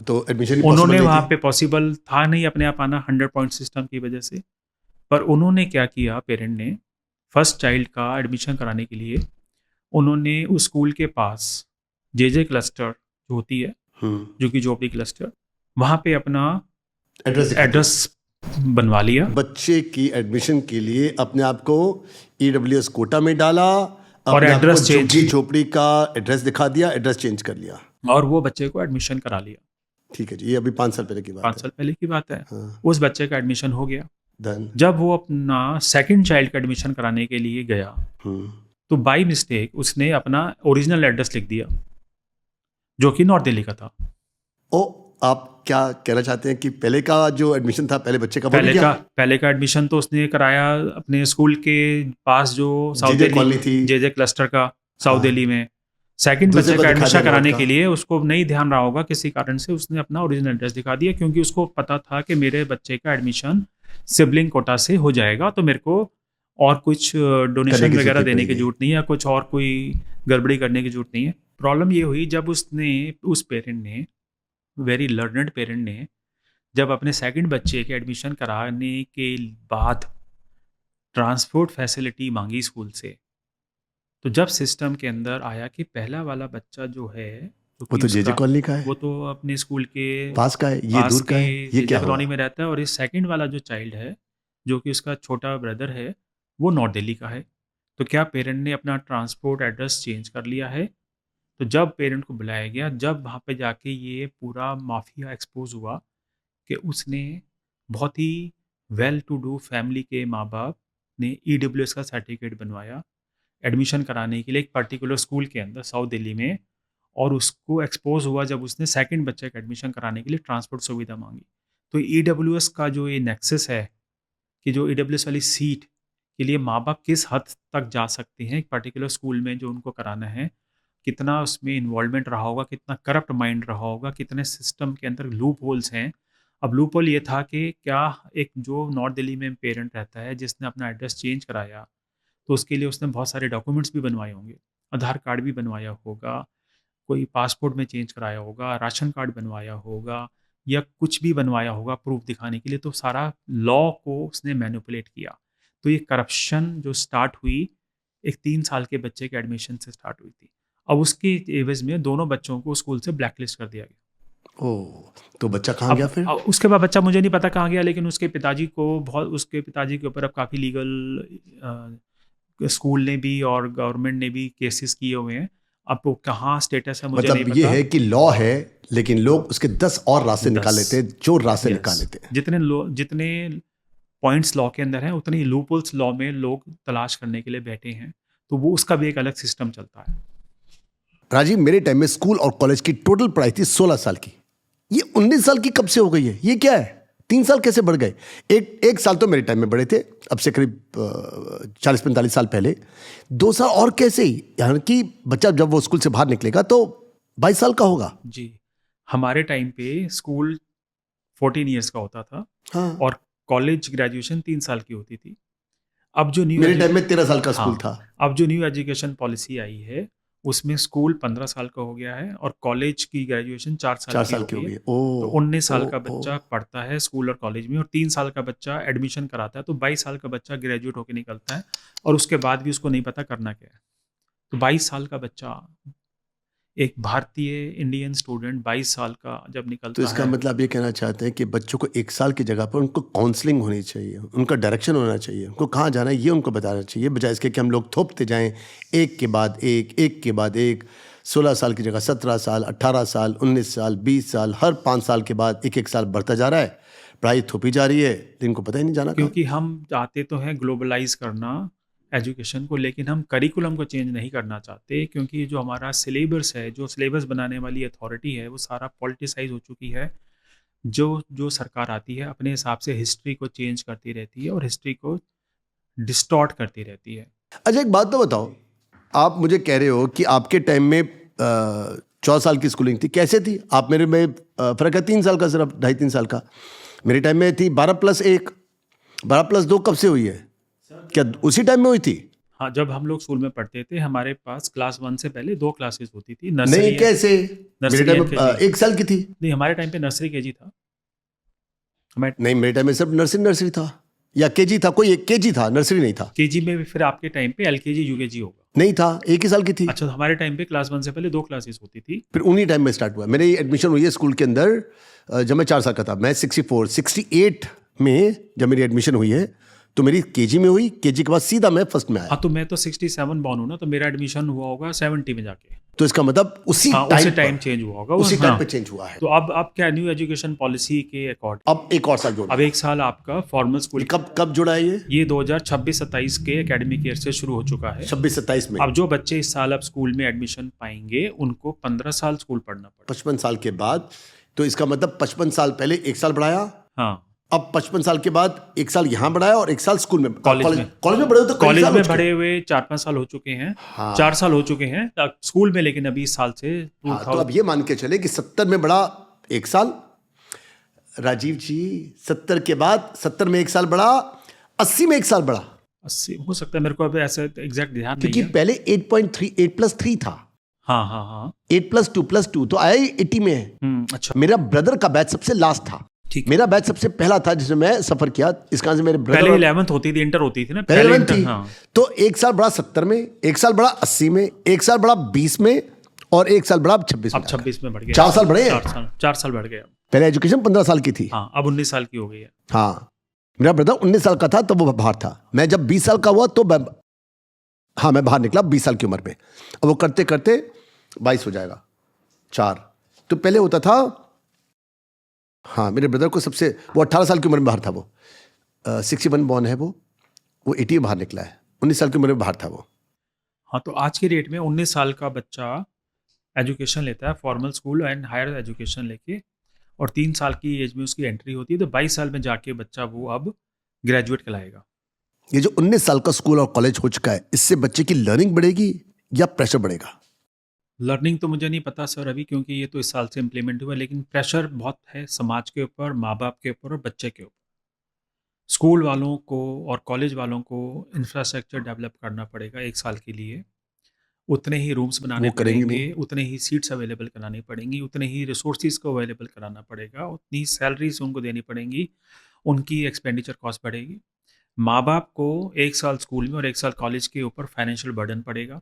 तो एडमिशन उन्होंने वहाँ पे पॉसिबल था नहीं अपने आप आना 100 पॉइंट सिस्टम की वजह से, पर उन्होंने क्या किया, पेरेंट ने फर्स्ट चाइल्ड का एडमिशन कराने के लिए उन्होंने उस स्कूल के पास जे क्लस्टर जो होती है, जो कि जोपड़ी क्लस्टर, वहाँ पे अपना एड्रेस बनवा लिया। बच्चे की एडमिशन के लिए अपने आप को EWS कोटा में डाला और अपने आप एड्रेस को चेंज, झुग्गी झोपड़ी का एड्रेस दिखा दिया, एड्रेस चेंज कर लिया और वो बच्चे को एडमिशन करा लिया। ठीक है जी, ये अभी 5 साल पहले की बात 5 साल पहले की बात है। हाँ। उस बच्चे का एडमिशन हो गया। Then, जब वो अपना सेकंड चाइल्ड का एडमिशन कराने के लिए गया तो बाय मिस्टेक उसने अपना ओरिजिनल एड्रेस लिख दिया जो कि नॉर्थ दिल्ली का था। ओ आप क्या कहना चाहते हैं कि पहले का जो एडमिशन था पहले बच्चे का पहले का एडमिशन तो उसने कराया अपने स्कूल के पास जो साउथ दिल्ली थी, जे क्लस्टर का साउथ दिल्ली में। सेकंड बच्चे का एडमिशन कराने के लिए उसको नहीं ध्यान रहा होगा किसी कारण से, उसने अपना ओरिजिनल एड्रेस दिखा दिया क्योंकि उसको पता था कि मेरे बच्चे का एडमिशन सिबलिंग कोटा से हो जाएगा, तो मेरे को और कुछ डोनेशन वगैरह देने की जरूरत नहीं है, कुछ और कोई गड़बड़ी करने की जरूरत नहीं है। प्रॉब्लम ये हुई जब उस पेरेंट ने, वेरी लर्नड पेरेंट ने, जब अपने सेकंड बच्चे के एडमिशन कराने के बाद ट्रांसपोर्ट फैसिलिटी मांगी स्कूल से, तो जब सिस्टम के अंदर आया कि पहला वाला बच्चा जो है वो तो जे कॉलोनी का है, वो तो अपने स्कूल के पास का है, ये दूर का है, ये क्या कॉलोनी में रहता है, और इस सेकंड वाला जो चाइल्ड है जो कि उसका छोटा ब्रदर है वो नॉर्थ दिल्ली का है, तो क्या पेरेंट ने अपना ट्रांसपोर्ट एड्रेस चेंज कर लिया है? तो जब पेरेंट को बुलाया गया, जब वहाँ पे जाके ये पूरा माफिया एक्सपोज हुआ कि उसने बहुत ही वेल टू डू फैमिली के माँ बाप ने EWS का सर्टिफिकेट बनवाया एडमिशन कराने के लिए एक पर्टिकुलर स्कूल के अंदर साउथ दिल्ली में, और उसको एक्सपोज हुआ जब उसने सेकंड बच्चे का एडमिशन कराने के लिए ट्रांसपोर्ट सुविधा मांगी। तो EWS का जो ये नेक्सस है कि जो EWS वाली सीट के लिए माँ बाप किस हद तक जा सकते हैं एक पर्टिकुलर स्कूल में जो उनको कराना है, कितना उसमें इन्वॉल्वमेंट रहा होगा, कितना करप्ट माइंड रहा होगा, कितने सिस्टम के अंदर लूप होल्स हैं। अब लूप होल ये था कि क्या एक जो नॉर्थ दिल्ली में पेरेंट रहता है जिसने अपना एड्रेस चेंज कराया, तो उसके लिए उसने बहुत सारे डॉक्यूमेंट्स भी बनवाए होंगे, आधार कार्ड भी बनवाया होगा, कोई पासपोर्ट में चेंज कराया होगा, राशन कार्ड बनवाया होगा, या कुछ भी बनवाया होगा प्रूफ दिखाने के लिए, तो सारा लॉ को उसने मैनिपुलेट किया। तो ये करप्शन जो स्टार्ट हुई एक 3 साल के बच्चे के एडमिशन से स्टार्ट हुई थी। अब उसके एवज में दोनों बच्चों को स्कूल से ब्लैकलिस्ट कर दिया गया। ओह, तो बच्चा कहाँ गया फिर? उसके बाद बच्चा मुझे नहीं पता कहाँ गया, लेकिन उसके पिताजी के ऊपर अब काफ़ी लीगल स्कूल ने भी और गवर्नमेंट ने भी केसेस किए हुए हैं। अब वो कहाँ स्टेटस है मुझे नहीं पता। ये है कि लॉ है लेकिन लोग उसके 10 और रास्ते निकाल लेते हैं, जो रास्ते निकाल लेते हैं। जितने पॉइंट्स लॉ के अंदर हैं उतनी लूपहोल्स लॉ में लोग तलाश करने के लिए बैठे हैं, तो वो उसका भी एक अलग सिस्टम चलता है। राजीव, मेरे टाइम में स्कूल और कॉलेज की टोटल पढ़ाई थी 16 साल की, ये 19 साल की कब से हो गई है? ये क्या है? 3 साल कैसे बढ़ गए? एक साल तो मेरे टाइम में बढ़े थे, अब से करीब 40-45 साल पहले 2 साल और कैसे ही, यानी कि बच्चा जब वो स्कूल से बाहर निकलेगा तो 22 साल का होगा। जी, हमारे टाइम पे स्कूल 14 ईयर्स का होता था। हाँ। और कॉलेज ग्रेजुएशन 3 साल की होती थी। अब जो मेरे टाइम में 13 साल का स्कूल था। अब जो न्यू एजुकेशन पॉलिसी आई है उसमें स्कूल 15 साल का हो गया है और कॉलेज की ग्रेजुएशन 4 साल की हो गई है। तो 19 साल का बच्चा पढ़ता है स्कूल और कॉलेज में, और 3 साल का बच्चा एडमिशन कराता है, तो 22 साल का बच्चा ग्रेजुएट होकर निकलता है और उसके बाद भी उसको नहीं पता करना क्या है। तो 22 साल का बच्चा, एक भारतीय इंडियन स्टूडेंट 22 साल का जब निकलता है, तो इसका मतलब ये कहना चाहते हैं कि बच्चों को 1 साल की जगह पर उनको काउंसलिंग होनी चाहिए, उनका डायरेक्शन होना चाहिए, उनको कहाँ जाना है ये उनको बताना चाहिए, बजाय इसके कि हम लोग थोपते जाएं एक के बाद एक 16 साल की जगह 17 साल, 18 साल, 19 साल, 20 साल, हर 5 साल के बाद एक साल बढ़ता जा रहा है, पढ़ाई थोपी जा रही है, इनको पता ही नहीं जाना। क्योंकि हम चाहते तो हैं ग्लोबलाइज करना एजुकेशन को, लेकिन हम करिकुलम को चेंज नहीं करना चाहते, क्योंकि जो हमारा सिलेबस है, जो सिलेबस बनाने वाली अथॉरिटी है, वो सारा पॉलिटिसाइज हो चुकी है। जो सरकार आती है अपने हिसाब से हिस्ट्री को चेंज करती रहती है और हिस्ट्री को डिस्टॉर्ट करती रहती है। अच्छा, एक बात तो बताओ, आप मुझे कह रहे हो कि आपके टाइम में 14 साल की स्कूलिंग थी, कैसे थी? आप मेरे में फर्क है 3 साल का, सिर्फ 2.5-3 साल का। मेरे टाइम में थी 12+1, 12+2 कब से हुई है? क्या उसी टाइम में हुई थी? हाँ, जब हम लोग स्कूल में पढ़ते थे हमारे पास क्लास 1 से पहले 2 क्लासेस होती थी। नहीं, कैसे? मेरे टाइम में 1 साल की थी। नहीं, हमारे टाइम पे नर्सरी केजी था। नहीं, मेरे टाइम में सिर्फ नर्सरी था या केजी था, कोई एक केजी था, नर्सरी नहीं था। केजी में फिर आपके टाइम पे LKG UKG होगा? नहीं था, 1 ही साल की थी। अच्छा, तो हमारे टाइम पे क्लास 1 से पहले 2 क्लासेस होती थी। फिर उन्हीं टाइम में स्टार्ट हुआ। मेरी एडमिशन हुई है स्कूल के अंदर जब मैं 4 साल का था। मैं 68 में जब मेरी एडमिशन हुई है तो मेरी केजी में हुई, केजी के बाद सीधा मैं फर्स्ट में आया। हाँ, तो मैं तो 67 बॉर्न हूँ ना, तो मेरा एडमिशन हुआ होगा 70 में जाके। तो इसका मतलब उसी टाइम चेंज हुआ होगा, उसी टाइम पे चेंज हुआ है। तो अब क्या न्यू एजुकेशन पॉलिसी के अकॉर्डिंग अब एक और साल जोड़ा, अब एक साल आपका फॉर्मल स्कूल कब जुड़ा है ये 2026-27 के एकेडमिक ईयर से शुरू हो चुका है। 26-27 में अब जो बच्चे इस साल अब स्कूल में एडमिशन पाएंगे उनको 15 साल स्कूल पढ़ना पड़ेगा। 55 साल के बाद। तो इसका मतलब 55 साल पहले एक साल बढ़ाया, हाँ, अब 55 साल के बाद एक साल यहाँ बढ़ाया और एक साल स्कूल में, कॉलेज में बड़े तो कॉलेज में बढ़े हुए 4-5 साल हो चुके हैं। हाँ। 4 साल हो चुके हैं स्कूल में, लेकिन अभी इस साल से हाँ, तो अब ये मान के चले कि 70 में बढ़ा एक साल, राजीव जी 70 के बाद 70 में एक साल बढ़ा, 80 में एक साल बढ़ा। 80 हो सकता है, मेरे को अब ऐसा एग्जैक्ट ध्यान नहीं क्योंकि है। पहले 8+3 था। हाँ 8+2+2 तो आया ही 80 में। अच्छा, मेरा ब्रदर का बैच सबसे लास्ट था, ठीक। मेरा बैच सबसे पहला था जिसमें मैं सफर किया। इस कारण से मेरे ब्रदर पहले 11th होती थी, इंटर होती थी ना, पहले 11th थी। हाँ। तो एक साल बढ़ा 70 में, एक साल बढ़ा 80 में, एक साल बढ़ा 20 में और एक साल बढ़ा 26 में। अब 26 में बढ़ गया। 4 साल बढ़े। 4 साल बढ़ गया। पहले एजुकेशन 15 साल की थी, हाँ, अब 19 साल की हो गई है। हाँ, मेरा ब्रदर 19 साल का था तो वो बाहर था। मैं जब 20 साल का हुआ तो मैं बाहर निकला 20 साल की उम्र में। अब वो करते करते 22 हो जाएगा, 4। तो पहले होता था, हाँ, मेरे ब्रदर को सबसे, वो 18 साल की उम्र में बाहर था। वो 61 बॉर्न है, वो 80 में बाहर निकला है, 19 साल की उम्र में बाहर था वो। हाँ, तो आज के डेट में 19 साल का बच्चा एजुकेशन लेता है, formal school and higher education लेके, और 3 साल की एज में उसकी एंट्री होती है, तो 22 साल में जाके बच्चा वो अब ग्रेजुएट कहलाएगा। ये जो 19 साल का स्कूल और कॉलेज हो चुका है, इससे बच्चे की लर्निंग बढ़ेगी या प्रेशर बढ़ेगा? लर्निंग तो मुझे नहीं पता सर अभी, क्योंकि ये तो इस साल से इम्प्लीमेंट हुआ है, लेकिन प्रेशर बहुत है समाज के ऊपर, माँ बाप के ऊपर और बच्चे के ऊपर। स्कूल वालों को और कॉलेज वालों को इंफ्रास्ट्रक्चर डेवलप करना पड़ेगा एक साल के लिए, उतने ही रूम्स बनाने पड़ेंगे, उतने ही सीट्स अवेलेबल करानी पड़ेंगी, उतने ही रिसोर्सेज को अवेलेबल कराना पड़ेगा, उतनी सैलरीज उनको देनी पड़ेंगी, उनकी एक्सपेंडिचर कॉस्ट बढ़ेगी। माँ बाप को एक साल स्कूल में और एक साल कॉलेज के ऊपर फाइनेंशियल बर्डन पड़ेगा।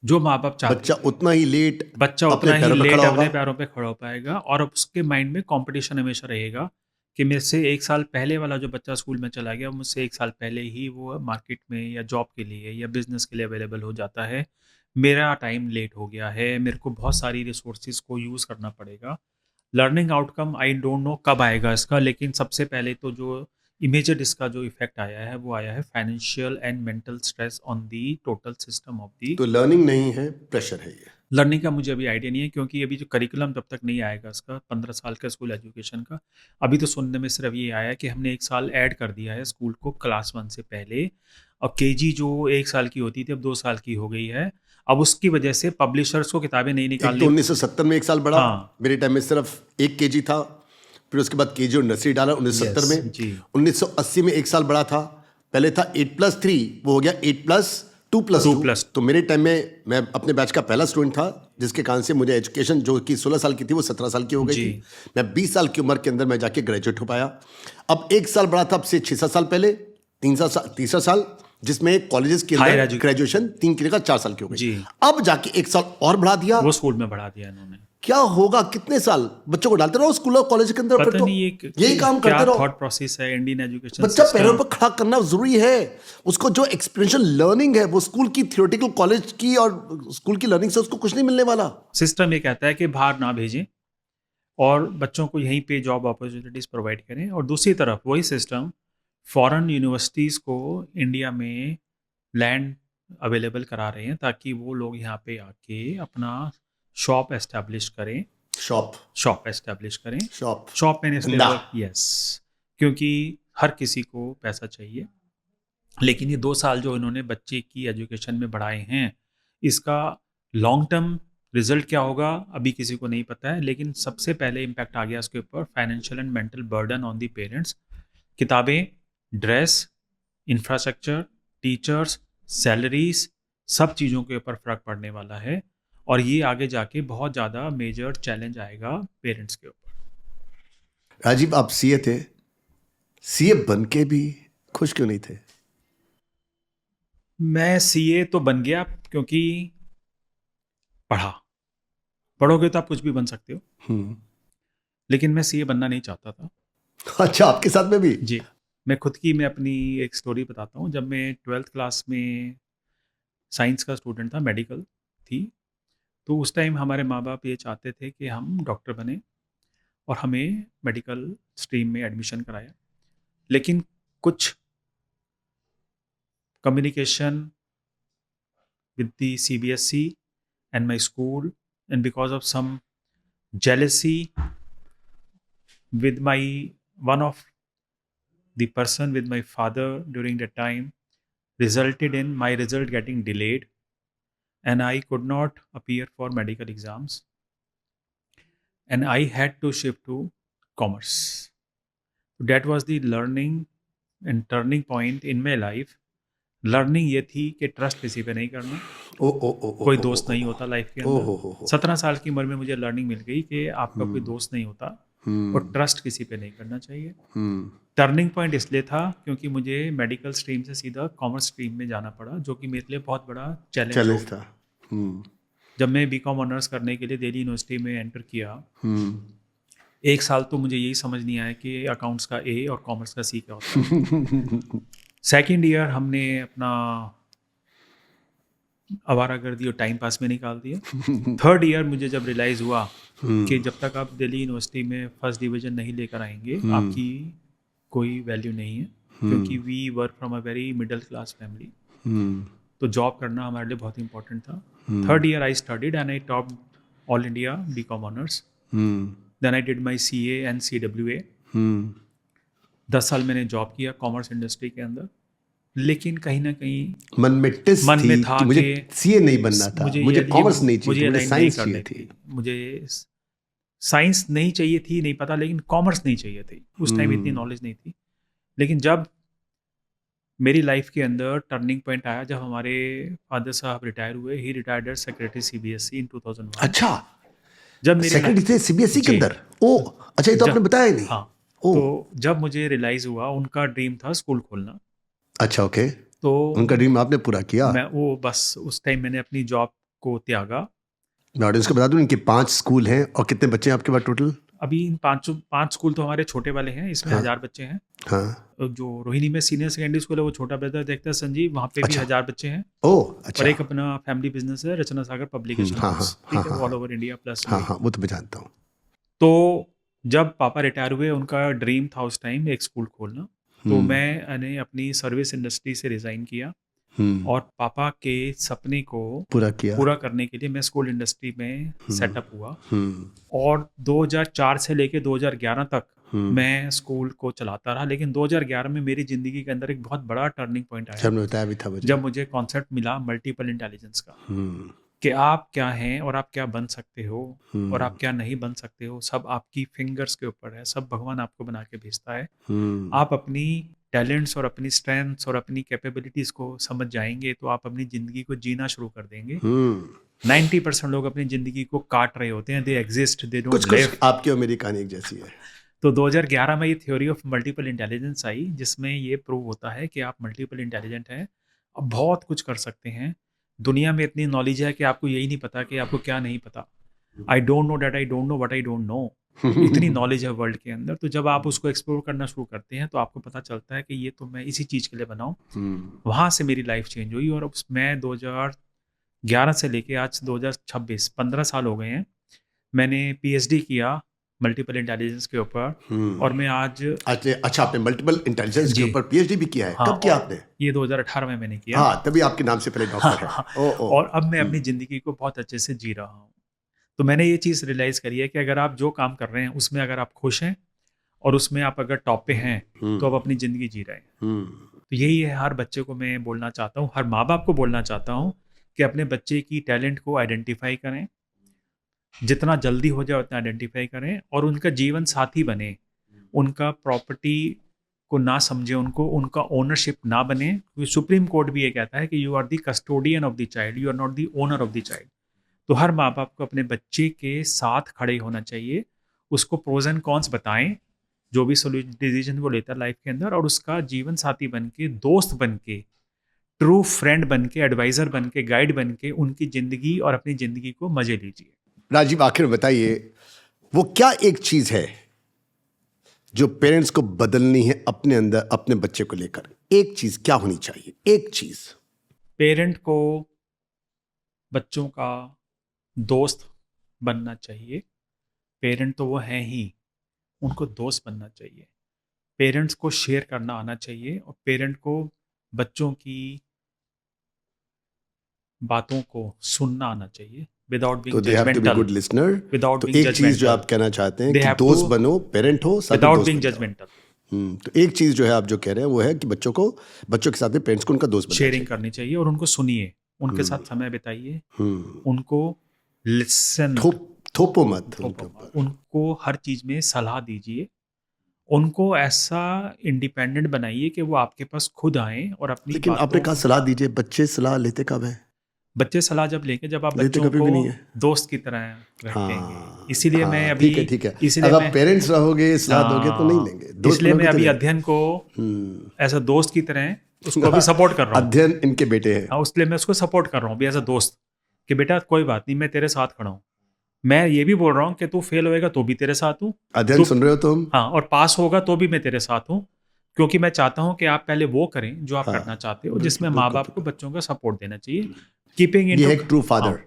जो माँ बाप चाहते बच्चा उतना ही लेट अपने पैरों पे खड़ा हो पाएगा, और अब उसके माइंड में कंपटीशन हमेशा रहेगा कि मेरे से एक साल पहले वाला जो बच्चा स्कूल में चला गया, मुझसे एक साल पहले ही वो मार्केट में या जॉब के लिए या बिजनेस के लिए अवेलेबल हो जाता है, मेरा टाइम लेट हो गया है, मेरे को बहुत सारी रिसोर्सेज को यूज़ करना पड़ेगा। Learning outcome I don't know कब आएगा इसका, लेकिन सबसे पहले तो जो इमीडिएट इसका जो इफेक्ट आया है वो आया है financial and mental stress on the total system of the. तो लर्निंग नहीं है, प्रेशर है। ये लर्निंग का मुझे अभी आइडिया नहीं है, क्योंकि अभी जो करिकुलम जब तक नहीं आएगा इसका 15 साल का स्कूल एजुकेशन का, अभी तो सुनने में सिर्फ ये आया कि हमने एक साल ऐड कर दिया है स्कूल को क्लास 1 से पहले, और केजी जो 1 साल की होती थी अब 2 साल की हो गई है। अब उसकी वजह से पब्लिशर्स को किताबें नहीं निकालनी। तो 1970 में एक साल बढ़ा। हाँ। मेरे टाइम में सिर्फ 1 केजी था, फिर उसके बाद केजी और नर्सरी डाला 1970 में। 1980 में एक साल बढ़ा था, पहले था 8+3, वो हो गया 8+2+2। तो मेरे टाइम में मैं अपने बैच का पहला स्टूडेंट था, जिसके कारण से मुझे एजुकेशन जो कि 16 साल की थी वो 17 साल की हो गई थी। मैं 20 साल की उम्र के अंदर मैं जाके ग्रेजुएट हो पाया। अब एक साल बढ़ा था, अब से 6-7 साल पहले, तीसरा साल, जिसमें कॉलेजेस के अंदर ग्रेजुएशन 3 की जगह 4 साल की हो गई। अब जाके एक साल और बढ़ा दिया, वो स्कूल में बढ़ा दिया इन्होंने। क्या होगा? कितने साल बच्चों को डालते रहो स्कूल और कॉलेज के अंदर, फिर तो यही काम करते रहो। थॉट प्रोसेस है इंडियन एजुकेशन। बच्चा पैरों पर खड़ा करना जरूरी है। उसको जो एक्सपीरियंशियल लर्निंग है वो स्कूल की, थियोरेटिकल कॉलेज की और स्कूल की लर्निंग से उसको कुछ नहीं मिलने वाला। सिस्टम ये कहता है कि बाहर ना भेजें और बच्चों को यहीं पे जॉब अपॉर्चुनिटीज प्रोवाइड करें, और दूसरी तरफ वही सिस्टम फॉरेन यूनिवर्सिटीज़ को इंडिया में लैंड अवेलेबल करा रहे हैं, ताकि वो लोग यहाँ पे आके अपना शॉप एस्टेब्लिश करें। शॉप मैंने यस, क्योंकि हर किसी को पैसा चाहिए। लेकिन ये 2 साल जो इन्होंने बच्चे की एजुकेशन में बढ़ाए हैं, इसका लॉन्ग टर्म रिजल्ट क्या होगा अभी किसी को नहीं पता है। लेकिन सबसे पहले इम्पैक्ट आ गया उसके ऊपर financial and mental burden on the parents. किताबें, ड्रेस, इंफ्रास्ट्रक्चर, टीचर्स, सैलरीज, सब चीज़ों के ऊपर फ़र्क पड़ने वाला है, और ये आगे जाके बहुत ज़्यादा मेजर चैलेंज आएगा पेरेंट्स के ऊपर। राजीव, आप सीए थे, सीए बन के भी खुश क्यों नहीं थे? मैं सीए तो बन गया क्योंकि पढ़ोगे तो आप कुछ भी बन सकते हो, लेकिन मैं सीए बनना नहीं चाहता था। अच्छा, आपके साथ में भी? जी, मैं अपनी एक स्टोरी बताता हूँ। जब मैं 12th क्लास में साइंस का स्टूडेंट था, मेडिकल थी, तो उस टाइम हमारे माँ-बाप ये चाहते थे कि हम डॉक्टर बनें और हमें मेडिकल स्ट्रीम में एडमिशन कराया। लेकिन कुछ communication with the CBSE and my school, and because of some jealousy with my one of the person with my father during that time, resulted in my result getting delayed, and I could not appear for medical exams, and I had to shift to commerce. That was the learning and turning point in my life. Learning ये थी कि trust किसी पे नहीं करना। ओ ओ ओ ओ कोई ओ, दोस्त ओ, नहीं ओ, होता लाइफ के ओ, अंदर। 17 साल की उम्र में मुझे लर्निंग मिल गई कि आपका कोई दोस्त नहीं होता और ट्रस्ट किसी पे नहीं करना चाहिए। टर्निंग पॉइंट इसलिए था क्योंकि मुझे मेडिकल स्ट्रीम से सीधा कॉमर्स स्ट्रीम में जाना पड़ा, जो कि मेरे लिए बहुत बड़ा चैलेंज चैलेंज था। था। जब मैं बीकॉम ऑनर्स करने के लिए दिल्ली यूनिवर्सिटी में एंटर किया, एक साल तो मुझे यही समझ नहीं आया कि अकाउंट्स का ए और कॉमर्स का सी क्या होता है। सेकेंड ईयर हमने अपना आवारागर्दी और टाइम पास में निकाल दिया। थर्ड ईयर मुझे जब रियलाइज़ हुआ कि जब तक आप दिल्ली यूनिवर्सिटी में फर्स्ट डिवीज़न नहीं लेकर आएंगे, आपकी कोई वैल्यू नहीं है, क्योंकि we work from a very middle class family. तो जॉब करना हमारे लिए बहुत इंपॉर्टेंट था। Third year I studied and I top all India BCom honours. Then I did my CA and CWA। 10 साल मैंने जॉब किया कॉमर्स इंडस्ट्री के अंदर, लेकिन कहीं ना कहीं मन में टिस मन थी में था कि मुझे कि सीए नहीं बनना था, मुझे कॉमर्स नहीं चाहिए, मुझे साइंस चाहिए थी। मुझे साइंस नहीं चाहिए थी, नहीं पता, लेकिन कॉमर्स नहीं चाहिए थी। उस टाइम इतनी नॉलेज नहीं थी। लेकिन जब मेरी लाइफ के अंदर टर्निंग पॉइंट आया, जब हमारे फादर साहब रिटायर हुए, ही रिटायर्ड एज सेक्रेटरी CBSE इन 2001। अच्छा, जब मेरे सेक्रेटरी थे सीबीएसई के जी। अंदर? ओ अच्छा, ये तो आपने बताया ही नहीं। हाँ, ओ तो जब मुझे रियलाइज हुआ, उनका ड्रीम था स्कूल खोलना। अच्छा, ओके। तो उनका ड्रीम आपने पूरा किया? मैं वो बस उस टाइम मैंने अपनी जॉब को त्यागा। मैं ऑडियंस को बता दूं, इनके 5 स्कूल हैं और कितने बच्चे हैं आपके पास टोटल? अभी इन पांच स्कूल तो हमारे छोटे वाले हैं, इसमें 1000 बच्चे हैं। हाँ, जो रोहिणी में सीनियर सेकेंडरी स्कूल है, वो छोटा ब्रदर देखता है संजीव, वहाँ पे भी 1000 बच्चे हैं। ओह अच्छा। और एक अपना फैमिली बिजनेस है रचना सागर पब्लिकेशन हाउस, ठीक है, ऑल ओवर इंडिया प्लस। हाँ, वो तो मैं जानता हूँ। तो जब पापा रिटायर हुए, उनका ड्रीम था उस टाइम एक स्कूल खोलना। तो मैंने अपनी सर्विस इंडस्ट्री से रिजाइन किया और पापा के सपने को पूरा करने के लिए मैं स्कूल इंडस्ट्री में सेटअप हुआ। और 2004 से लेके 2011 तक मैं स्कूल को चलाता रहा। लेकिन 2011 में मेरी जिंदगी के अंदर एक बहुत बड़ा टर्निंग पॉइंट आया, बताया भी था मुझे। जब मुझे कॉन्सेप्ट मिला मल्टीपल इंटेलिजेंस का, कि आप क्या हैं और आप क्या बन सकते हो और आप क्या नहीं बन सकते हो, सब आपकी फिंगर्स के ऊपर है। सब भगवान आपको बना के भेजता है। आप अपनी टैलेंट्स और अपनी स्ट्रेंथ्स और अपनी कैपेबिलिटीज को समझ जाएंगे तो आप अपनी जिंदगी को जीना शुरू कर देंगे। 90% लोग अपनी जिंदगी को काट रहे होते हैं, they exist, they don't live. कुछ आपकी और मेरी कहानी एक जैसी है। तो 2011 में ये थ्योरी ऑफ मल्टीपल इंटेलिजेंस आई, जिसमें ये प्रूव होता है कि आप मल्टीपल इंटेलिजेंट हैं, आप बहुत कुछ कर सकते हैं। दुनिया में इतनी नॉलेज है कि आपको यही नहीं पता कि आपको क्या नहीं पता। I don't know that I don't know what I don't know. इतनी नॉलेज है वर्ल्ड के अंदर। तो जब आप उसको एक्सप्लोर करना शुरू करते हैं तो आपको पता चलता है कि ये तो मैं इसी चीज़ के लिए बनाऊँ। वहाँ से मेरी लाइफ चेंज हुई और मैं 2011 से लेके आज 2026 15 साल हो गए हैं। मैंने PhD किया मल्टीपल इंटेलिजेंस के ऊपर और मैं आज अच्छा, आपने मल्टीपल इंटेलिजेंस के ऊपर PhD भी किया है? हाँ, कब किया आपने? ये 2018 में मैंने किया। हाँ, तभी आपके नाम से पहले डॉक्टर है। और अब मैं अपनी ज़िंदगी को बहुत अच्छे से जी रहा हूँ। तो मैंने ये चीज़ रियलाइज़ करी है कि अगर आप जो काम कर रहे हैं उसमें अगर आप खुश हैं और उसमें आप अगर टॉप पे हैं तो आप अपनी ज़िंदगी जी रहे हैं। तो यही है, हर बच्चे को मैं बोलना चाहता हूँ, हर माँ बाप को बोलना चाहता हूँ कि अपने बच्चे की टैलेंट को आइडेंटिफाई करें, जितना जल्दी हो जाए उतना आइडेंटिफाई करें और उनका जीवन साथी बने। उनका प्रॉपर्टी को ना समझे, उनका ओनरशिप ना बने, क्योंकि सुप्रीम कोर्ट भी ये कहता है कि you are the custodian of the child, you are not the owner of the child. तो हर माँ बाप को अपने बच्चे के साथ खड़े होना चाहिए, उसको प्रोज एंड कॉन्स बताएं, जो भी डिसीजन वो लेता है लाइफ के अंदर, और उसका जीवन साथी बन के, दोस्त बन के, ट्रू फ्रेंड बन के, एडवाइजर बन के, गाइड बन के उनकी ज़िंदगी और अपनी ज़िंदगी को मजे लीजिए। राजीव, आखिर में बताइए, वो क्या एक चीज है जो पेरेंट्स को बदलनी है अपने अंदर अपने बच्चे को लेकर, एक चीज क्या होनी चाहिए? एक चीज। पेरेंट को बच्चों का दोस्त बनना चाहिए। पेरेंट तो वो हैं ही, उनको दोस्त बनना चाहिए। पेरेंट्स को शेयर करना आना चाहिए और पेरेंट को बच्चों की बातों को सुनना आना चाहिए विदाउट बीइंग तो they have to be good listener. Without तो बीइंग एक चीज जो आप कहना चाहते हैं They कि have दोस्त to- बनो, पेरेंट हो, साथ में विदाउट दोस्त बीइंग बन जाओ। जजमेंटल, तो एक चीज जो है आप जो कह रहे हैं वो है कि बच्चों के साथ में पेरेंट्स को उनका दोस्त बनना शेयरिंग करनी चाहिए और उनको सुनिए, उनके साथ समय बिताइए, उनको लिसन, थोपो मत उनके ऊपर। उनको हर चीज में सलाह दीजिए, उनको ऐसा इंडिपेंडेंट बनाइए कि वो आपके पास खुद आए और अपनी लेकिन बातों- आपने कहा सलाह दीजिए, बच्चे सलाह लेते कब है? बच्चे सलाह जब लेंगे जब आप लेते बच्चों कभी भी नहीं को है। दोस्त की तरह रखेंगे। हाँ, इसीलिए मैं हाँ, अभी ठीक है। इसीलिए अगर मैं आप पेरेंट्स रहोगे, सलाह दोगे तो नहीं लेंगे। दोस्त इसलिए मैं बनोगे तो अभी लेंगे। अध्ययन को ऐसा दोस्त की तरह उसको भी सपोर्ट कर रहा हूँ। अध्ययन इनके बेटे हैं। हाँ, उसलिए मैं उसको सपोर्ट कर रहा हूँ भी एज अ दोस्त कि बेटा कोई बात नहीं, मैं तेरे साथ खड़ा हूँ। मैं ये भी बोल रहा हूँ कि तू फेल होएगा तो भी तेरे साथ हूँ, अध्ययन सुन रहे हो तुम? हाँ, और पास होगा तो भी मैं तेरे साथ हूँ, क्योंकि मैं चाहता हूँ कि आप पहले वो करें जो आप हाँ, करना चाहते हो, बिल्कुल, जिसमें माँ बिल्कुल, बाप को बच्चों का सपोर्ट देना चाहिए। कीपिंग ये इन है एक true father.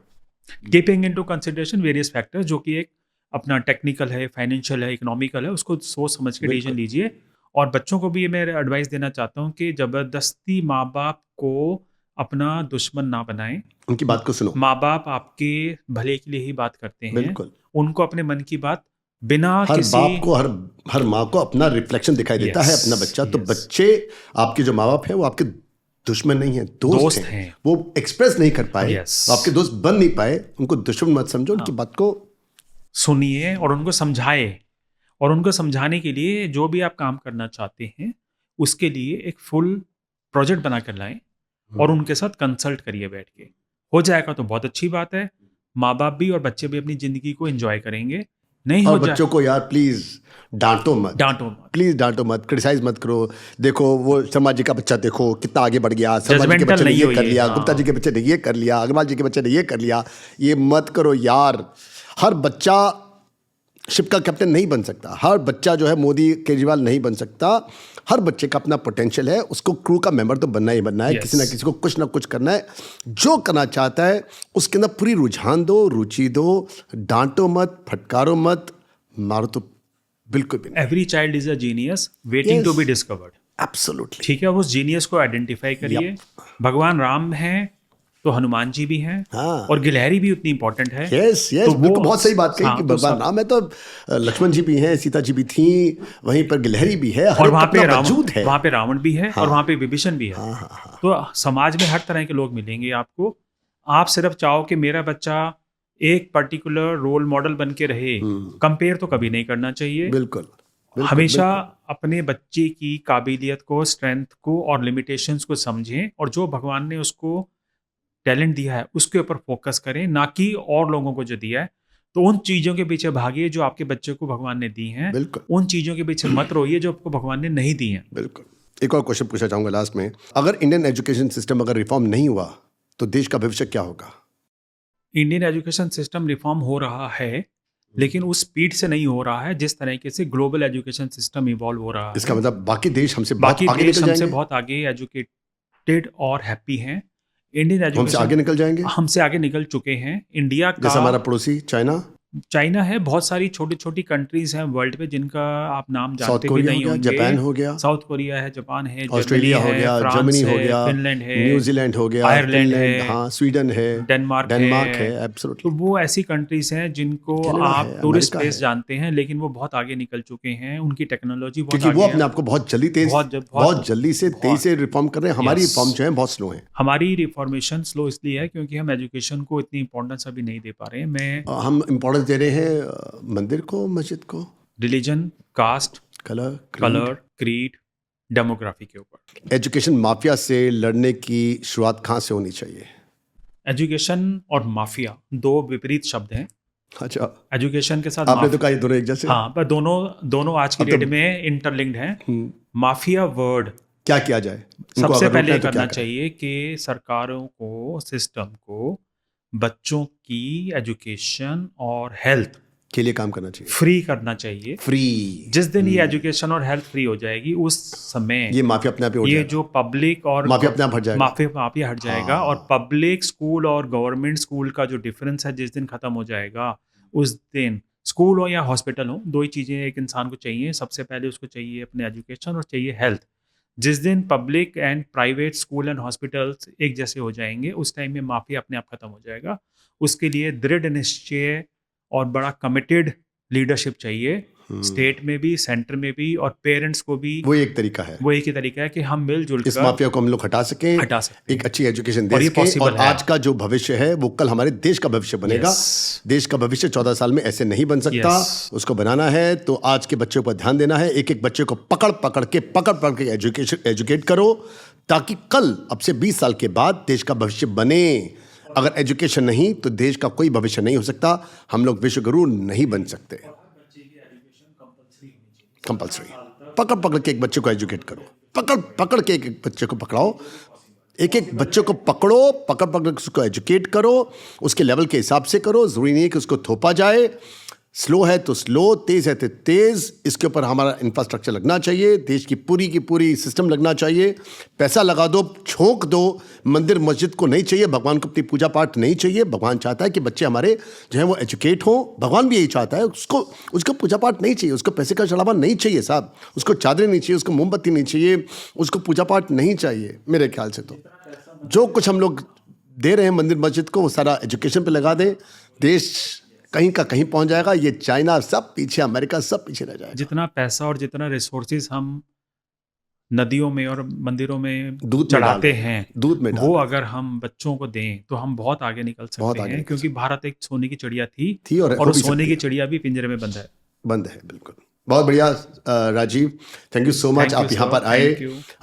Keeping into consideration various factors, जो कि एक अपना टेक्निकल है, फाइनेंशियल है, इकोनॉमिकल है, उसको सोच समझ के डिसीजन लीजिए। और बच्चों को भी ये मैं एडवाइस देना चाहता हूँ कि जबरदस्ती माँ बाप को अपना दुश्मन ना बनाएं। उनकी बात को सुनो। माँ बाप आपके भले के लिए ही बात करते हैं, बिल्कुल। उनको अपने मन की बात बिना हर किसी बाप को, हर माँ को अपना रिफ्लेक्शन दिखाई देता है अपना बच्चा। तो बच्चे, आपके जो माँ बाप हैं वो आपके दुश्मन नहीं है, दोस्त हैं। वो एक्सप्रेस नहीं कर पाए, वो आपके दोस्त बन नहीं पाए, उनको दुश्मन मत समझो। उनकी बात को सुनिए और उनको समझाए, और उनको समझाने के लिए जो भी आप काम करना चाहते हैं उसके लिए एक फुल प्रोजेक्ट बना कर लाएं और उनके साथ कंसल्ट करिए बैठ के। हो जाएगा तो बहुत अच्छी बात है, माँ बाप भी और बच्चे भी अपनी जिंदगी को एंजॉय करेंगे। नहीं और हो बच्चों को यार प्लीज डांटो मत, प्लीज डांटो मत, क्रिटिसाइज मत करो। देखो वो शर्मा जी का बच्चा देखो कितना आगे बढ़ गया, शर्मा जी के बच्चे ने ये कर लिया, गुप्ता जी के बच्चे ने ये कर लिया, अग्रवाल जी के बच्चे ने ये कर लिया। ये मत करो यार। हर बच्चा शिप का कैप्टन नहीं बन सकता, हर बच्चा जो है मोदी केजरीवाल नहीं बन सकता। हर बच्चे का अपना पोटेंशियल है, उसको क्रू का मेंबर तो बनना ही बनना है। किसी ना किसी को कुछ ना कुछ करना है। जो करना चाहता है उसके अंदर पूरी रुझान दो, रुचि दो, डांटो मत, फटकारो मत, मारो तो बिल्कुल भी नहीं। Every child is a genius waiting to be discovered. Absolutely. ठीक है, उस जीनियस को आइडेंटिफाई करिए। भगवान राम हैं तो हनुमान जी भी हैं, और गिलहरी भी उतनी इंपॉर्टेंट है। यस यस, बिल्कुल बहुत सही बात कही कि तो भगवान राम है तो लक्ष्मण जी भी हैं, सीता जी भी थी, वहीं पर गिलहरी भी है, और वहाँ पे मौजूद है, वहाँ पे रावण भी है, और वहाँ पे विभीषण भी है। तो समाज में हर तरह के लोग मिलेंगे आपको। आप सिर्फ चाहो कि मेरा बच्चा एक पर्टिकुलर रोल मॉडल बन के रहे, कंपेयर तो कभी नहीं करना चाहिए। बिल्कुल। हमेशा अपने बच्चे की काबिलियत को, स्ट्रेंथ को और लिमिटेशंस को समझें, और जो भगवान ने उसको टैलेंट दिया है उसके ऊपर फोकस करें, ना कि और लोगों को जो दिया है। तो उन चीज़ों के पीछे भागिए जो आपके बच्चे को भगवान ने दी हैं। उन चीज़ों के पीछे मत रोइए जो आपको भगवान ने नहीं दी हैं। बिल्कुल। एक और क्वेश्चन पूछना चाहूँगा लास्ट में, अगर इंडियन एजुकेशन सिस्टम अगर रिफॉर्म नहीं हुआ तो देश का भविष्य क्या होगा? इंडियन एजुकेशन सिस्टम रिफॉर्म हो रहा है, लेकिन उस स्पीड से नहीं हो रहा है जिस तरीके से ग्लोबल एजुकेशन सिस्टम इवॉल्व हो रहा है। इसका मतलब बाकी देश हमसे बहुत आगे एजुकेटेड और हैप्पी हैं। इंडियन एजुकेशन हमसे आगे निकल जाएंगे, हमसे आगे निकल चुके हैं। इंडिया का, जैसे हमारा पड़ोसी चाइना है, बहुत सारी छोटी छोटी कंट्रीज हैं वर्ल्ड में जिनका आप नाम जानते भी नहीं होंगे। जापान हो गया, साउथ कोरिया है, जापान है, ऑस्ट्रेलिया हो गया, जर्मनी हो गया, फिनलैंड है, न्यूजीलैंड हो गया, आयरलैंड है, हाँ, स्वीडन है, डेनमार्क है। एब्सोल्युटली। तो वो ऐसी कंट्रीज हैं जिनको आप टूरिस्ट प्लेस जानते हैं, लेकिन वो बहुत आगे निकल चुके हैं। उनकी टेक्नोलॉजी बहुत क्योंकि वो अपने आप को बहुत जल्दी से तेजी से रिफॉर्म कर रहे हैं। हमारी रिफॉर्म जो है बहुत स्लो है। हमारी रिफॉर्मेशन स्लो इसलिए है क्योंकि हम एजुकेशन को इतनी इंपॉर्टेंस अभी नहीं दे पा रहे हैं। हम इंपॉर्टेंस दे रहे हैं मंदिर को, मस्जिद को, religion, caste, colour, creed, demography के ऊपर। एजुकेशन माफिया से लड़ने की शुरुआत कहाँ से होनी चाहिए? एजुकेशन और माफिया दो विपरीत शब्द हैं। अच्छा, एजुकेशन के साथ आपने तो कहा ये दोनों एक जैसे। हाँ, पर दोनों आज की डेट में इंटरलिंक्ड हैं। माफिया वर्ड क्या किया जाए? सबसे पहले करना चाहिए कि सरकारों को, सिस्टम को बच्चों की एजुकेशन और हेल्थ के लिए काम करना चाहिए, फ्री करना चाहिए। फ्री। जिस दिन ये एजुकेशन और हेल्थ फ्री हो जाएगी उस समय ये माफिया अपने आप ही उठ ये जाएगा। जो पब्लिक और माफिया अपने आप हट जाएगा। माफिया हट जाएगा और पब्लिक स्कूल और गवर्नमेंट स्कूल का जो डिफरेंस है जिस दिन खत्म हो जाएगा उस दिन स्कूल हो या हॉस्पिटल हो, दो ही चीज़ें एक इंसान को चाहिए। सबसे पहले उसको चाहिए अपने एजुकेशन और चाहिए हेल्थ। जिस दिन public and private school and hospitals एक जैसे हो जाएंगे उस टाइम में माफिया अपने आप खत्म हो जाएगा। उसके लिए दृढ़ निश्चय और बड़ा कमिटेड लीडरशिप चाहिए, स्टेट में भी, सेंटर में भी और पेरेंट्स को भी। वो एक तरीका है, वो एक ही तरीका है कि हम मिलजुल इस माफिया को हम लोग हटा सकें, एक अच्छी एजुकेशन दे सकें और आज का जो भविष्य है वो कल हमारे देश का भविष्य बनेगा। देश का भविष्य 14 साल में ऐसे नहीं बन सकता। उसको बनाना है तो आज के बच्चों पर ध्यान देना है। एक एक बच्चे को पकड़ के एजुकेट करो ताकि कल अब से 20 साल के बाद देश का भविष्य बने। अगर एजुकेशन नहीं तो देश का कोई भविष्य नहीं हो सकता। हम लोग विश्व गुरु नहीं बन सकते। कंपल्सरी पकड़ के एक बच्चे को एजुकेट करो, पकड़ के एक बच्चे को पकड़ाओ, एक बच्चे को पकड़ो, पकड़ के उसको एजुकेट करो, उसके लेवल के हिसाब से करो। जरूरी नहीं है कि उसको थोपा जाए। स्लो है तो स्लो, तेज है तो तेज। इसके ऊपर हमारा इंफ्रास्ट्रक्चर लगना चाहिए, देश की पूरी सिस्टम लगना चाहिए। पैसा लगा दो, छोंक दो। मंदिर मस्जिद को नहीं चाहिए, भगवान को अपनी पूजा पाठ नहीं चाहिए। भगवान चाहता है कि बच्चे हमारे जो है वो एजुकेट हों। भगवान भी यही चाहता है। उसको पूजा पाठ नहीं चाहिए, उसको पैसे का चढ़ावा नहीं चाहिए साहब, उसको चादरें नहीं चाहिए, उसको मोमबत्ती नहीं चाहिए, उसको पूजा पाठ नहीं चाहिए। मेरे ख्याल से तो जो कुछ हम लोग दे रहे हैं मंदिर मस्जिद को वो सारा एजुकेशन पे लगा दें, देश कहीं का कहीं पहुंच जाएगा। ये चाइना सब पीछे, अमेरिका सब पीछे रह जाएगा। जितना पैसा और जितना रिसोर्सेज हम नदियों में और मंदिरों में दूध चढ़ाते हैं, दूध में वो अगर हम बच्चों को दें तो हम बहुत आगे निकल सकते हैं। क्योंकि भारत एक सोने की चिड़िया थी और उस सोने की चिड़िया भी पिंजरे में बंद है। बिल्कुल। बहुत बढ़िया Rajiv, thank you so much. आप यहाँ पर आए,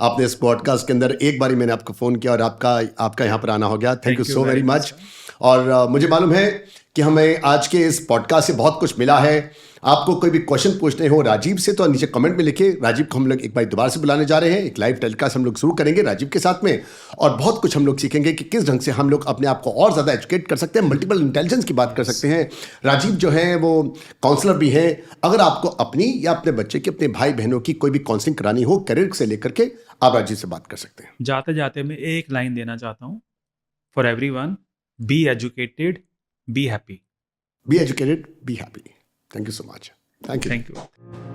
आपने इस पॉडकास्ट के अंदर एक बारी मैंने आपको फ़ोन किया और आपका यहाँ पर आना हो गया। Thank you so very much. और मुझे मालूम है कि हमें आज के इस पॉडकास्ट से बहुत कुछ मिला है। आपको कोई भी क्वेश्चन पूछने हो राजीव से तो नीचे कमेंट में लिखिए। राजीव को हम लोग एक बार दोबारा से बुलाने जा रहे हैं। एक लाइव टेलीकास्ट हम लोग शुरू करेंगे राजीव के साथ में और बहुत कुछ हम लोग सीखेंगे कि किस ढंग से हम लोग अपने आप को और ज़्यादा एजुकेट कर सकते हैं। मल्टीपल इंटेलिजेंस की बात कर सकते हैं। राजीव जो है वो काउंसलर भी हैं। अगर आपको अपनी या अपने बच्चे की, अपने भाई बहनों की कोई भी काउंसलिंग करानी हो करियर से लेकर के, आप राजीव से बात कर सकते हैं। जाते जाते मैं एक लाइन देना चाहता हूँ for everyone, be educated, be happy. Be educated, be happy. Thank you so much. Thank you. Thank you.